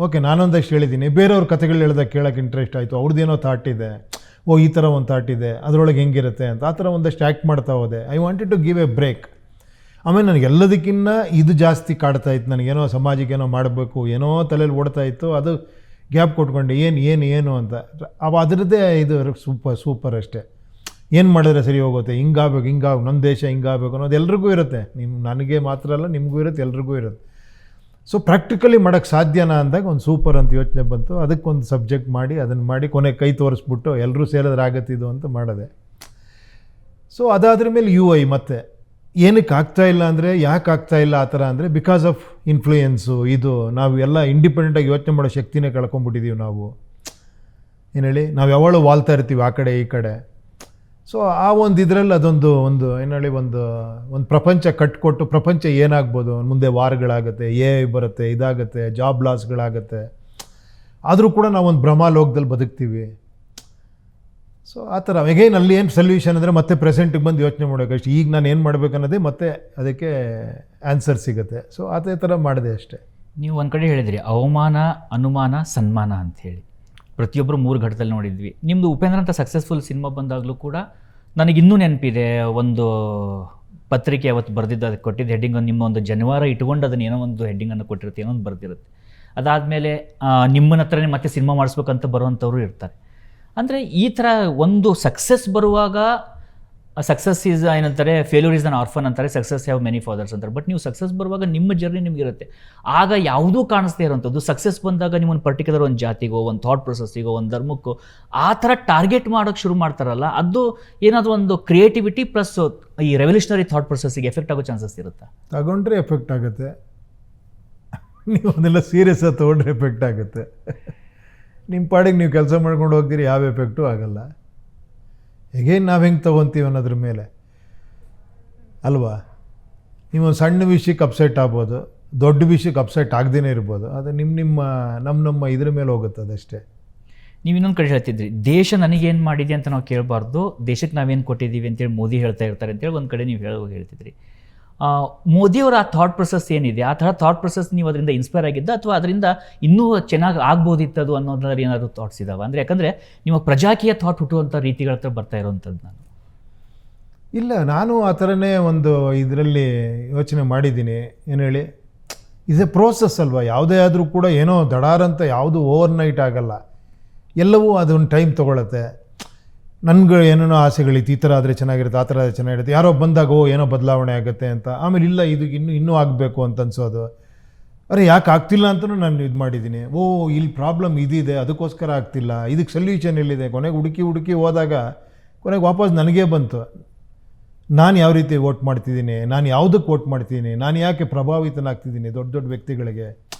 ಓಕೆ, ನಾನೊಂದಷ್ಟು ಹೇಳಿದ್ದೀನಿ, ಬೇರೆಯವ್ರ ಕಥೆಗಳು ಹೇಳ್ದಾಗ ಕೇಳೋಕ್ಕೆ ಇಂಟ್ರೆಸ್ಟ್ ಆಯಿತು. ಅವ್ರದ್ದೇನೋ ಥಾಟ್ ಇದೆ, ಈ ಥರ ಒಂದು ಥಾಟ್ ಇದೆ, ಅದರೊಳಗೆ ಹೆಂಗಿರುತ್ತೆ ಅಂತ ಆ ಥರ ಒಂದಷ್ಟು ಆ್ಯಕ್ಟ್ ಮಾಡ್ತಾ ಹೋದೆ. I wanted to give a break. ಆಮೇಲೆ ನನಗೆ ಎಲ್ಲದಕ್ಕಿಂತ ಇದು ಜಾಸ್ತಿ ಕಾಡ್ತಾ ಇತ್ತು. ನನಗೇನೋ ಸಮಾಜಕ್ಕೇನೋ ಮಾಡಬೇಕು, ಏನೋ ತಲೆಯಲ್ಲಿ ಓಡ್ತಾ ಇತ್ತು. ಅದು ಗ್ಯಾಪ್ ಕೊಟ್ಕೊಂಡೆ, ಏನು ಅಂತ. ಅದರದ್ದೇ ಇದು ಸೂಪರ್ ಅಷ್ಟೇ. ಏನು ಮಾಡಿದ್ರೆ ಸರಿ ಹೋಗುತ್ತೆ, ಹಿಂಗಾಗಬೇಕು, ನಮ್ಮ ದೇಶ ಹಿಂಗಾಗಬೇಕು ಅನ್ನೋದು ಎಲ್ರಿಗೂ ಇರುತ್ತೆ. ನನಗೆ ಮಾತ್ರ ಅಲ್ಲ, ನಿಮಗೂ ಇರುತ್ತೆ, ಎಲ್ರಿಗೂ ಇರುತ್ತೆ. ಸೊ ಪ್ರಾಕ್ಟಿಕಲಿ ಮಾಡೋಕ್ಕೆ ಸಾಧ್ಯನಾ ಅಂದಾಗ ಒಂದು ಸೂಪರ್ ಅಂತ ಯೋಚನೆ ಬಂತು. ಅದಕ್ಕೊಂದು ಸಬ್ಜೆಕ್ಟ್ ಮಾಡಿ ಅದನ್ನು ಮಾಡಿ ಕೊನೆಗೆ ಕೈ ತೋರಿಸ್ಬಿಟ್ಟು ಎಲ್ಲರೂ ಸೇರಿದ್ರೆ ಆಗತ್ತಿದು ಅಂತ ಮಾಡಿದೆ. ಸೊ ಅದಾದ್ರ ಮೇಲೆ UI ಮತ್ತೆ ಏನಕ್ಕೆ ಆಗ್ತಾಯಿಲ್ಲ ಅಂದರೆ, ಯಾಕೆ ಆಗ್ತಾಯಿಲ್ಲ ಆ ಥರ ಅಂದರೆ, ಬಿಕಾಸ್ ಆಫ್ ಇನ್ಫ್ಲೂಯೆನ್ಸು. ಇದು ನಾವು ಎಲ್ಲ ಇಂಡಿಪೆಂಡೆಂಟಾಗಿ ಯೋಚನೆ ಮಾಡೋ ಶಕ್ತಿನೇ ಕಳ್ಕೊಂಡ್ಬಿಟ್ಟಿದ್ದೀವಿ ನಾವು. ಏನು ಹೇಳಿ, ನಾವು ಯಾವಾಗಲೂ ವಾಲ್ತಾ ಇರ್ತೀವಿ ಆ ಕಡೆ ಈ ಕಡೆ. ಸೊ ಆ ಒಂದು ಇದರಲ್ಲಿ ಅದೊಂದು ಒಂದು ಪ್ರಪಂಚ ಕಟ್ಕೊಟ್ಟು, ಪ್ರಪಂಚ ಏನಾಗ್ಬೋದು ಮುಂದೆ, ವಾರ್ಗಳಾಗುತ್ತೆ, AI ಬರುತ್ತೆ, ಇದಾಗುತ್ತೆ, ಜಾಬ್ ಲಾಸ್ಗಳಾಗುತ್ತೆ. ಆದರೂ ಕೂಡ ನಾವೊಂದು ಭ್ರಮಾಲೋಕದಲ್ಲಿ ಬದುಕ್ತೀವಿ. ಸೊ ಆ ಥರ ಎಗೈನ್ ಅಲ್ಲಿ ಏನು ಸೊಲ್ಯೂಷನ್ ಅಂದರೆ ಮತ್ತೆ ಪ್ರೆಸೆಂಟಿಗೆ ಬಂದು ಯೋಚನೆ ಮಾಡೋಕ್ಕಷ್ಟೇ. ಈಗ ನಾನು ಏನು ಮಾಡಬೇಕು ಅನ್ನೋದೇ ಮತ್ತೆ ಅದಕ್ಕೆ ಆನ್ಸರ್ ಸಿಗುತ್ತೆ. ಸೊ ಅದೇ ಥರ ಮಾಡಿದೆ ಅಷ್ಟೇ. ನೀವು ಒಂದು ಕಡೆ ಹೇಳಿದ್ರಿ ಅವಮಾನ, ಅನುಮಾನ, ಸನ್ಮಾನ ಅಂಥೇಳಿ ಪ್ರತಿಯೊಬ್ಬರು 3 ಘಟ್ಟದಲ್ಲಿ ನೋಡಿದ್ವಿ. ನಿಮ್ಮದು ಉಪೇಂದ್ರ ಅಂತ ಸಕ್ಸಸ್ಫುಲ್ ಸಿನಿಮಾ ಬಂದಾಗಲೂ ಕೂಡ ನನಗಿನ್ನೂ ನೆನಪಿದೆ, ಒಂದು ಪತ್ರಿಕೆ ಅವತ್ತು ಬರೆದಿದ್ದು, ಅದಕ್ಕೆ ಕೊಟ್ಟಿದ್ದು ಹೆಡ್ಡಿಂಗ್ ನಿಮ್ಮ ಒಂದು ಜನವಾರ ಇಟ್ಕೊಂಡು ಅದನ್ನು ಏನೋ ಒಂದು ಹೆಡ್ಡಿಂಗನ್ನು ಕೊಟ್ಟಿರುತ್ತೆ, ಏನೋ ಒಂದು ಬರೆದಿರುತ್ತೆ. ಅದಾದಮೇಲೆ ನಿಮ್ಮನ್ನ ಹತ್ರನೇ ಮತ್ತೆ ಸಿನಿಮಾ ಮಾಡಿಸ್ಬೇಕಂತ ಬರುವಂಥವ್ರು ಇರ್ತಾರೆ. ಅಂದರೆ ಈ ಥರ ಒಂದು ಸಕ್ಸಸ್ ಬರುವಾಗ, ಸಕ್ಸಸ್ ಈಸ್ ಏನಂತಾರೆ, ಫೇಲ್ಯೂರ್ ಈಸ್ ಅನ್ ಆರ್ಫನ್ ಅಂತಾರೆ, ಸಕ್ಸಸ್ ಹ್ಯಾವ್ ಮೆನಿ ಫಾದರ್ಸ್ ಅಂತಾರೆ. ಬಟ್ ನೀವು ಸಕ್ಸಸ್ ಬರುವಾಗ ನಿಮ್ಮ ಜರ್ನಿ ನಿಮಗಿರುತ್ತೆ. ಆಗ ಯಾವುದೂ ಕಾಣಿಸ್ದೇ ಇರೋವಂಥದ್ದು ಸಕ್ಸಸ್ ಬಂದಾಗ ನಿಮ್ಮೊಂದು ಪರ್ಟಿಕ್ಯುಲರ್ ಒಂದು ಜಾತಿಗೋ, ಒಂದು ಥಾಟ್ ಪ್ರೊಸೆಸ್ಸಿಗೋ, ಒಂದು ಧರ್ಮಕ್ಕೋ ಆ ಥರ ಟಾರ್ಗೆಟ್ ಮಾಡೋಕ್ಕೆ ಶುರು ಮಾಡ್ತಾರಲ್ಲ, ಅದು ಏನಾದರೂ ಒಂದು ಕ್ರಿಯೇಟಿವಿಟಿ ಪ್ಲಸ್ ಈ ರೆವಲ್ಯೂಷನರಿ ಥಾಟ್ ಪ್ರೊಸೆಸ್ಸಿಗೆ ಎಫೆಕ್ಟ್ ಆಗೋ ಚಾನ್ಸಸ್ ಇರುತ್ತಾ? ತಗೊಂಡ್ರೆ ಎಫೆಕ್ಟ್ ಆಗುತ್ತೆ. ನೀವು ಅದನ್ನೆಲ್ಲ ಸೀರಿಯಸ್ ಆಗಿ ತೊಗೊಂಡ್ರೆ ಎಫೆಕ್ಟ್ ಆಗುತ್ತೆ. ನಿಮ್ಮ ಪಾಡಿಗೆ ನೀವು ಕೆಲಸ ಮಾಡ್ಕೊಂಡು ಹೋಗ್ತೀರಿ, ಯಾವ ಎಫೆಕ್ಟೂ ಆಗಲ್ಲ. ಹೇಗೇನು ನಾವು ಹೆಂಗೆ ತೊಗೊತೀವಿ ಅನ್ನೋದ್ರ ಮೇಲೆ ಅಲ್ವಾ. ನೀವೊಂದು ಸಣ್ಣ ವಿಷಯಕ್ಕೆ ಅಪ್ಸೆಟ್ ಆಗ್ಬೋದು, ದೊಡ್ಡ ವಿಷಯಕ್ಕೆ ಅಪ್ಸೆಟ್ ಆಗದೇ ಇರ್ಬೋದು. ಅದು ನಮ್ಮ ಇದ್ರ ಮೇಲೆ ಹೋಗುತ್ತೆ ಅದಷ್ಟೇ. ನೀವು ಇನ್ನೊಂದು ಕಡೆ ಹೇಳ್ತಿದ್ರಿ, ದೇಶ ನನಗೇನು ಮಾಡಿದೆ ಅಂತ ನಾವು ಕೇಳಬಾರ್ದು, ದೇಶಕ್ಕೆ ನಾವೇನು ಕೊಟ್ಟಿದ್ದೀವಿ ಅಂತೇಳಿ ಮೋದಿ ಹೇಳ್ತಾ ಇರ್ತಾರೆ ಅಂತೇಳಿ ಒಂದು ಕಡೆ ನೀವು ಹೇಳ್ತಿದ್ರಿ. ಮೋದಿಯವರ ಆ ಥಾಟ್ ಪ್ರೊಸೆಸ್ ಏನಿದೆ, ಆ ಥರ ಥಾಟ್ ಪ್ರೊಸೆಸ್ ನೀವು ಅದರಿಂದ ಇನ್ಸ್ಪೈರ್ ಆಗಿದ್ದ, ಅಥವಾ ಅದರಿಂದ ಇನ್ನೂ ಚೆನ್ನಾಗಿ ಆಗ್ಬೋದಿತ್ತದು ಅನ್ನೋದ್ರಲ್ಲಿ ಏನಾದರೂ ಥಾಟ್ಸ್ ಇದ್ದಾವೆ? ಅಂದರೆ ಯಾಕಂದರೆ ನಿಮ್ಮ ಪ್ರಜಾಕೀಯ ಥಾಟ್ ಹುಟ್ಟುವಂಥ ರೀತಿಗಳ ಹತ್ರ ಬರ್ತಾ ಇರೋವಂಥದ್ದು. ಇಲ್ಲ, ನಾನು ಆ ಥರನೇ ಒಂದು ಇದರಲ್ಲಿ ಯೋಚನೆ ಮಾಡಿದ್ದೀನಿ. ಏನು ಹೇಳಿ, ಇಸ್ ಎ ಪ್ರೋಸೆಸ್ ಅಲ್ವಾ. ಯಾವುದೇ ಆದರೂ ಕೂಡ ಏನೋ ದಡಾರಂತ ಯಾವುದು ಓವರ್ನೈಟ್ ಆಗಲ್ಲ. ಎಲ್ಲವೂ ಅದೊಂದು ಟೈಮ್ ತೊಗೊಳತ್ತೆ. ನನಗೆ ಏನೇನೋ ಆಸೆಗಳಿತ್ತು, ಈ ಥರ ಆದರೆ ಚೆನ್ನಾಗಿರುತ್ತೆ, ಆ ಥರ ಆದರೆ ಚೆನ್ನಾಗಿರುತ್ತೆ. ಯಾರೋ ಬಂದಾಗ ಏನೋ ಬದಲಾವಣೆ ಆಗುತ್ತೆ ಅಂತ, ಆಮೇಲೆ ಇಲ್ಲ ಇದು ಇನ್ನೂ ಆಗಬೇಕು ಅಂತ ಅನ್ಸೋದು. ಅರೆ ಯಾಕೆ ಆಗ್ತಿಲ್ಲ ಅಂತಲೂ ನಾನು ಇದು ಮಾಡಿದ್ದೀನಿ. ಇಲ್ಲಿ ಪ್ರಾಬ್ಲಮ್ ಇದಿದೆ, ಅದಕ್ಕೋಸ್ಕರ ಆಗ್ತಿಲ್ಲ, ಇದಕ್ಕೆ ಸೊಲ್ಯೂಷನ್ ಎಲ್ಲಿದೆ. ಕೊನೆಗೆ ಹುಡುಕಿ ಹೋದಾಗ ಕೊನೆಗೆ ವಾಪಸ್ ನನಗೇ ಬಂತು, ನಾನು ಯಾವ ರೀತಿ ವೋಟ್ ಮಾಡ್ತಿದ್ದೀನಿ, ನಾನು ಯಾವುದಕ್ಕೆ ವೋಟ್ ಮಾಡ್ತಿದ್ದೀನಿ, ನಾನು ಯಾಕೆ ಪ್ರಭಾವಿತನಾಗ್ತಿದ್ದೀನಿ ದೊಡ್ಡ ದೊಡ್ಡ ವ್ಯಕ್ತಿಗಳಿಗೆ,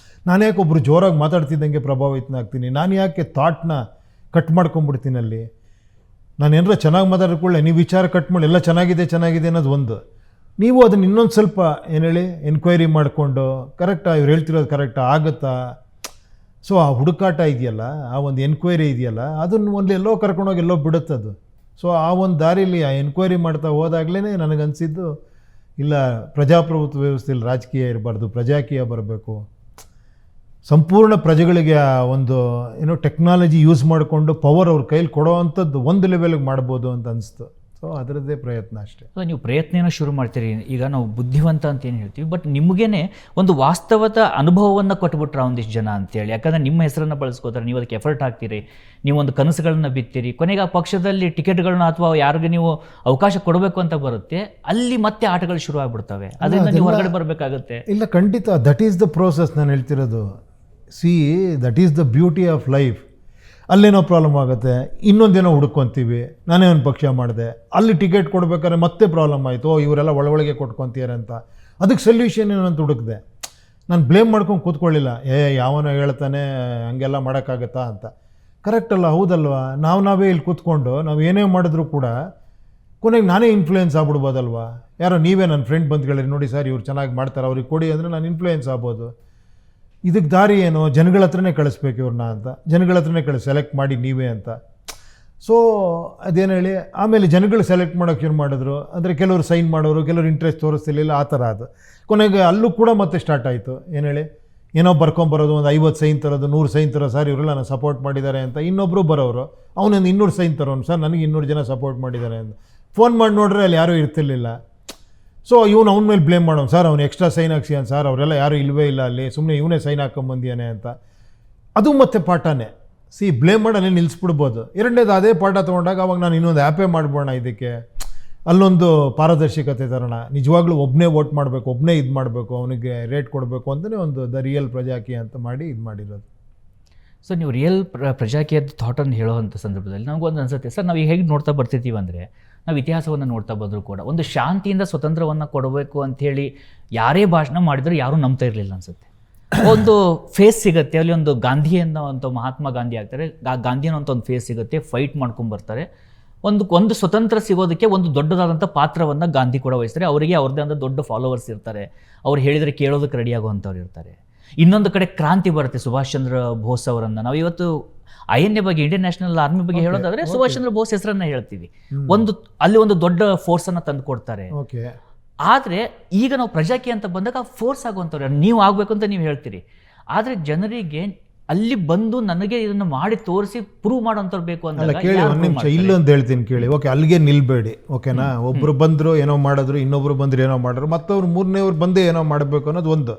ನಾನು ಯಾಕೆ ಒಬ್ಬರು ಜೋರಾಗಿ ಮಾತಾಡ್ತಿದ್ದಂಗೆ ಪ್ರಭಾವಿತನಾಗ್ತೀನಿ, ನಾನು ಯಾಕೆ ಥಾಟ್ನ ಕಟ್ ಮಾಡ್ಕೊಂಬಿಡ್ತೀನಿ. ಅಲ್ಲಿ ನಾನು ಏನಾರ ಚೆನ್ನಾಗಿ ಮಾತಾಡ್ಕೊಳ್ಳೆ, ನೀವು ವಿಚಾರ ಕಟ್ ಮಾಡಿ ಎಲ್ಲ ಚೆನ್ನಾಗಿದೆ ಅನ್ನೋದು ಒಂದು. ನೀವು ಅದನ್ನು ಇನ್ನೊಂದು ಸ್ವಲ್ಪ ಏನು ಹೇಳಿ ಎನ್ಕ್ವೈರಿ ಮಾಡಿಕೊಂಡು ಕರೆಕ್ಟಾ, ಇವ್ರು ಹೇಳ್ತಿರೋದು ಕರೆಕ್ಟಾ, ಆಗುತ್ತಾ. ಸೊ ಆ ಹುಡುಕಾಟ ಇದೆಯಲ್ಲ, ಆ ಒಂದು ಎನ್ಕ್ವೈರಿ ಇದೆಯಲ್ಲ, ಅದನ್ನು ಒಂದು ಎಲ್ಲೋ ಕರ್ಕೊಂಡೋಗಿ ಎಲ್ಲೋ ಬಿಡುತ್ತದು. ಸೊ ಆ ಒಂದು ದಾರಿಲಿ ಆ ಎನ್ಕ್ವೈರಿ ಮಾಡ್ತಾ ಹೋದಾಗಲೇ ನನಗನ್ಸಿದ್ದು, ಇಲ್ಲ ಪ್ರಜಾಪ್ರಭುತ್ವ ವ್ಯವಸ್ಥೆಯಲ್ಲಿ ರಾಜಕೀಯ ಇರಬಾರ್ದು, ಪ್ರಜಾಕೀಯ ಬರಬೇಕು. ಸಂಪೂರ್ಣ ಪ್ರಜೆಗಳಿಗೆ ಒಂದು ಟೆಕ್ನಾಲಜಿ ಯೂಸ್ ಮಾಡಿಕೊಂಡು ಪವರ್ ಅವ್ರ ಕೈಲಿ ಕೊಡೋ ಅಂಥದ್ದು ಒಂದು ಲೆವೆಲ್ಗೆ ಮಾಡ್ಬೋದು ಅಂತ ಅನಿಸ್ತು. ಸೊ ಅದರದ್ದೇ ಪ್ರಯತ್ನ ಅಷ್ಟೇ. ನೀವು ಪ್ರಯತ್ನ ಶುರು ಮಾಡ್ತೀರಿ. ಈಗ ನಾವು ಬುದ್ಧಿವಂತ ಅಂತ ಏನು ಹೇಳ್ತೀವಿ, ಬಟ್ ನಿಮಗೇನೆ ಒಂದು ವಾಸ್ತವದ ಅನುಭವವನ್ನು ಕೊಟ್ಬಿಟ್ರೆ ಒಂದಿಷ್ಟು ಜನ ಅಂತೇಳಿ. ಯಾಕಂದರೆ ನಿಮ್ಮ ಹೆಸರನ್ನು ಬಳಸ್ಕೋತಾರೆ, ನೀವು ಅದಕ್ಕೆ ಎಫರ್ಟ್ ಹಾಕ್ತೀರಿ, ನೀವು ಒಂದು ಕನಸುಗಳನ್ನ ಬಿತ್ತೀರಿ. ಕೊನೆಗೆ ಆ ಪಕ್ಷದಲ್ಲಿ ಟಿಕೆಟ್ಗಳನ್ನ ಅಥವಾ ಯಾರಿಗೆ ನೀವು ಅವಕಾಶ ಕೊಡಬೇಕು ಅಂತ ಬರುತ್ತೆ, ಅಲ್ಲಿ ಮತ್ತೆ ಆಟಗಳು ಶುರು ಆಗ್ಬಿಡ್ತವೆ. ಅದರಿಂದ ನೀವು ಹೊರಗಡೆ ಬರಬೇಕಾಗುತ್ತೆ. ಇಲ್ಲ, ಖಂಡಿತ ದಟ್ ಈಸ್ ದ ಪ್ರೋಸೆಸ್ ನಾನು ಹೇಳ್ತಿರೋದು. That is the beauty of life. ಅಲ್ಲೇನೋ ಪ್ರಾಬ್ಲಮ್ ಆಗುತ್ತೆ, ಇನ್ನೊಂದೇನೋ ಹುಡ್ಕೊತೀವಿ. ನಾನೇ ಒಂದು ಪಕ್ಷ ಮಾಡಿದೆ, ಅಲ್ಲಿ ಟಿಕೆಟ್ ಕೊಡ್ಬೇಕಾದ್ರೆ ಮತ್ತೆ ಪ್ರಾಬ್ಲಮ್ ಆಯಿತು, ಇವರೆಲ್ಲ ಒಳಗೆ ಕೊಟ್ಕೊತೀರ ಅಂತ. ಅದಕ್ಕೆ ಸೊಲ್ಯೂಷನ್ ಏನಂತ ಹುಡುಕಿದೆ. ನಾನು ಬ್ಲೇಮ್ ಮಾಡ್ಕೊಂಡು ಕೂತ್ಕೊಳ್ಳಿಲ್ಲ, ಯಾವನೋ ಹೇಳ್ತಾನೆ ಹಂಗೆಲ್ಲ ಮಾಡೋಕ್ಕಾಗತ್ತಾ ಅಂತ. ಕರೆಕ್ಟ್ ಅಲ್ಲ, ಹೌದಲ್ವಾ? ನಾವೇ ಇಲ್ಲಿ ಕೂತ್ಕೊಂಡು ನಾವು ಏನೇ ಮಾಡಿದ್ರು ಕೂಡ ಕೊನೆಗೆ ನಾನೇ ಇನ್ಫ್ಲೂಯೆನ್ಸ್ ಆಗ್ಬಿಡ್ಬೋದಲ್ವಾ? ಯಾರೋ ನೀವೇ ನನ್ನ ಫ್ರೆಂಡ್ ಬಂದು ಹೇಳಿರಿ, ನೋಡಿ ಸರ್ ಇವ್ರು ಚೆನ್ನಾಗಿ ಮಾಡ್ತಾರೆ, ಅವ್ರಿಗೆ ಕೊಡಿ ಅಂದರೆ ನಾನು ಇನ್ಫ್ಲೂಯೆನ್ಸ್ ಆಗ್ಬೋದು. ಇದಕ್ಕೆ ದಾರಿ ಏನು? ಜನಗಳ ಹತ್ರನೇ ಕಳಿಸ್ಬೇಕು ಇವ್ರನ್ನ ಅಂತ, ಜನಗಳ ಹತ್ರನೇ ಸೆಲೆಕ್ಟ್ ಮಾಡಿ ನೀವೇ ಅಂತ. ಸೊ ಅದೇನು ಹೇಳಿ, ಆಮೇಲೆ ಜನಗಳು ಸೆಲೆಕ್ಟ್ ಮಾಡೋಕ್ಕೆ ಶುರು ಮಾಡಿದ್ರು. ಅಂದರೆ ಕೆಲವರು ಸೈನ್ ಮಾಡೋರು, ಕೆಲವರು ಇಂಟ್ರೆಸ್ಟ್ ತೋರಿಸ್ತಿರ್ಲಿಲ್ಲ, ಆ ಥರ ಅದು. ಕೊನೆಗೆ ಅಲ್ಲೂ ಕೂಡ ಮತ್ತೆ ಸ್ಟಾರ್ಟ್ ಆಯಿತು. ಏನು ಹೇಳಿ, ಏನೋ ಬರ್ಕೊಂಬರೋದು, ಒಂದು 50 ಸೈನ್ ತರೋದು, 100 ಸೈನ್ ತರೋ, ಸರ್ ಇವರೆಲ್ಲ ನಾನು ಸಪೋರ್ಟ್ ಮಾಡಿದ್ದಾರೆ ಅಂತ. ಇನ್ನೊಬ್ಬರು ಬರೋರು, ಅವನೊಂದು 200 ಸೈನ್ ತರೋನು, ಸರ್ ನನಗೆ 200 ಜನ ಸಪೋರ್ಟ್ ಮಾಡಿದ್ದಾರೆ ಅಂತ. ಫೋನ್ ಮಾಡಿ ನೋಡ್ರೆ ಅಲ್ಲಿ ಯಾರೂ ಇರ್ತಿರ್ಲಿಲ್ಲ. ಸೊ ಇವನು ಅವನ ಮೇಲೆ ಬ್ಲೇಮ್ ಮಾಡೋನು, ಸರ್ ಅವ್ನು ಎಕ್ಸ್ಟ್ರಾ ಸೈನ್ ಹಾಕ್ಸಿಯಾನ ಸರ್, ಅವರೆಲ್ಲ ಯಾರೂ ಇಲ್ಲವೇ ಇಲ್ಲ ಅಲ್ಲಿ, ಸುಮ್ಮನೆ ಇವನೇ ಸೈನ್ ಹಾಕೊಂಬಂದಿಯಾನೆ ಅಂತ. ಅದು ಮತ್ತೆ ಪಾಠನೇ. ಬ್ಲೇಮ್ ಮಾಡಲ್ಲಿ ನಿಲ್ಲಿಸ್ಬಿಡ್ಬೋದು. ಎರಡನೇದು ಅದೇ ಪಾಠ ತೊಗೊಂಡಾಗ ಅವಾಗ ನಾನು ಇನ್ನೊಂದು ಆ್ಯಪೇ ಮಾಡ್ಬೋಣ, ಇದಕ್ಕೆ ಅಲ್ಲೊಂದು ಪಾರದರ್ಶಕತೆ ತರೋಣ, ನಿಜವಾಗ್ಲೂ ಒಬ್ಬನೇ ವೋಟ್ ಮಾಡಬೇಕು, ಒಬ್ಬನೇ ಇದು ಮಾಡಬೇಕು, ಅವನಿಗೆ ರೇಟ್ ಕೊಡಬೇಕು ಅಂತಲೇ ಒಂದು ದ ರಿಯಲ್ ಪ್ರಜಾಕೀಯ ಅಂತ ಮಾಡಿ ಇದು ಮಾಡಿರೋದು. ಸೊ ನೀವು ರಿಯಲ್ ಪ್ರಜಾಕೀಯದ ಥಾಟನ್ನು ಹೇಳೋವಂಥ ಸಂದರ್ಭದಲ್ಲಿ ನಮಗೊಂದು ಅನ್ಸುತ್ತೆ ಸರ್, ನಾವು ಹೇಗೆ ನೋಡ್ತಾ ಬರ್ತಿದ್ದೀವಿ ಅಂದರೆ, ನಾವು ಇತಿಹಾಸವನ್ನು ನೋಡ್ತಾ ಬಂದರೂ ಕೂಡ ಒಂದು ಶಾಂತಿಯಿಂದ ಸ್ವತಂತ್ರವನ್ನು ಕೊಡಬೇಕು ಅಂಥೇಳಿ ಯಾರೇ ಭಾಷಣ ಮಾಡಿದರೂ ಯಾರೂ ನಂಬ್ತಾ ಇರಲಿಲ್ಲ ಅನಿಸುತ್ತೆ. ಒಂದು ಫೇಸ್ ಸಿಗುತ್ತೆ ಅಲ್ಲಿ, ಒಂದು ಗಾಂಧಿ ಅನ್ನೋವಂಥ ಮಹಾತ್ಮ ಗಾಂಧಿ ಆಗ್ತಾರೆ, ಗಾಂಧಿ ಅನ್ನೋಂಥ ಒಂದು ಫೇಸ್ ಸಿಗುತ್ತೆ, ಫೈಟ್ ಮಾಡ್ಕೊಂಬರ್ತಾರೆ. ಒಂದು ಸ್ವತಂತ್ರ ಸಿಗೋದಕ್ಕೆ ಒಂದು ದೊಡ್ಡದಾದಂಥ ಪಾತ್ರವನ್ನು ಗಾಂಧಿ ಕೂಡ ವಹಿಸ್ತಾರೆ. ಅವರಿಗೆ ಅವ್ರದ್ದೇ ಆದ ದೊಡ್ಡ ಫಾಲೋವರ್ಸ್ ಇರ್ತಾರೆ, ಅವ್ರು ಹೇಳಿದರೆ ಕೇಳೋದಕ್ಕೆ ರೆಡಿ ಆಗುವಂಥವ್ರು ಇರ್ತಾರೆ. ಇನ್ನೊಂದು ಕಡೆ ಕ್ರಾಂತಿ ಬರುತ್ತೆ, ಸುಭಾಷ್ ಚಂದ್ರ ಬೋಸ್ ಅವರನ್ನು ನಾವು ಇವತ್ತು INA ಬಗ್ಗೆ, ಇಂಡಿಯನ್ ನ್ಯಾಷನಲ್ ಆರ್ಮಿ ಬಗ್ಗೆ ಹೇಳೋದಾದ್ರೆ ಸುಭಾಷ್ ಚಂದ್ರ ಬೋಸ್ ಹೆಸರನ್ನ ಹೇಳ್ತೀವಿ. ಅಲ್ಲಿ ಒಂದು ದೊಡ್ಡ ಫೋರ್ಸನ್ನು ತಂದು ಕೊಡ್ತಾರೆ. ಆದರೆ ಈಗ ನಾವು ಪ್ರಜಾಕೀಯ ಅಂತ ಬಂದಾಗ ಫೋರ್ಸ್ ಆಗುವಂಥವ್ರು ನೀವು ಆಗಬೇಕು ಅಂತ ನೀವು ಹೇಳ್ತೀರಿ. ಆದರೆ ಜನರಿಗೆ ಅಲ್ಲಿ ಬಂದು ನನಗೆ ಇದನ್ನು ಮಾಡಿ ತೋರಿಸಿ ಪ್ರೂವ್ ಮಾಡೋಂಥವ್ರು ಬೇಕು ಅಂತ ಕೇಳಿ. ಒಂದು ನಿಮಿಷ ಇಲ್ಲೊಂದು ಹೇಳ್ತೀನಿ ಕೇಳಿ. ಓಕೆ, ಅಲ್ಲಿಗೆ ನಿಲ್ಬೇಡಿ, ಓಕೆನಾ? ಒಬ್ಬರು ಬಂದರು ಏನೋ ಮಾಡಿದ್ರು, ಇನ್ನೊಬ್ರು ಬಂದರು ಏನೋ ಮಾಡಿದ್ರು, ಮತ್ತವ್ರು ಮೂರನೇವ್ರು ಬಂದೇ ಏನೋ ಮಾಡಬೇಕು ಅನ್ನೋದು ಒಂದು.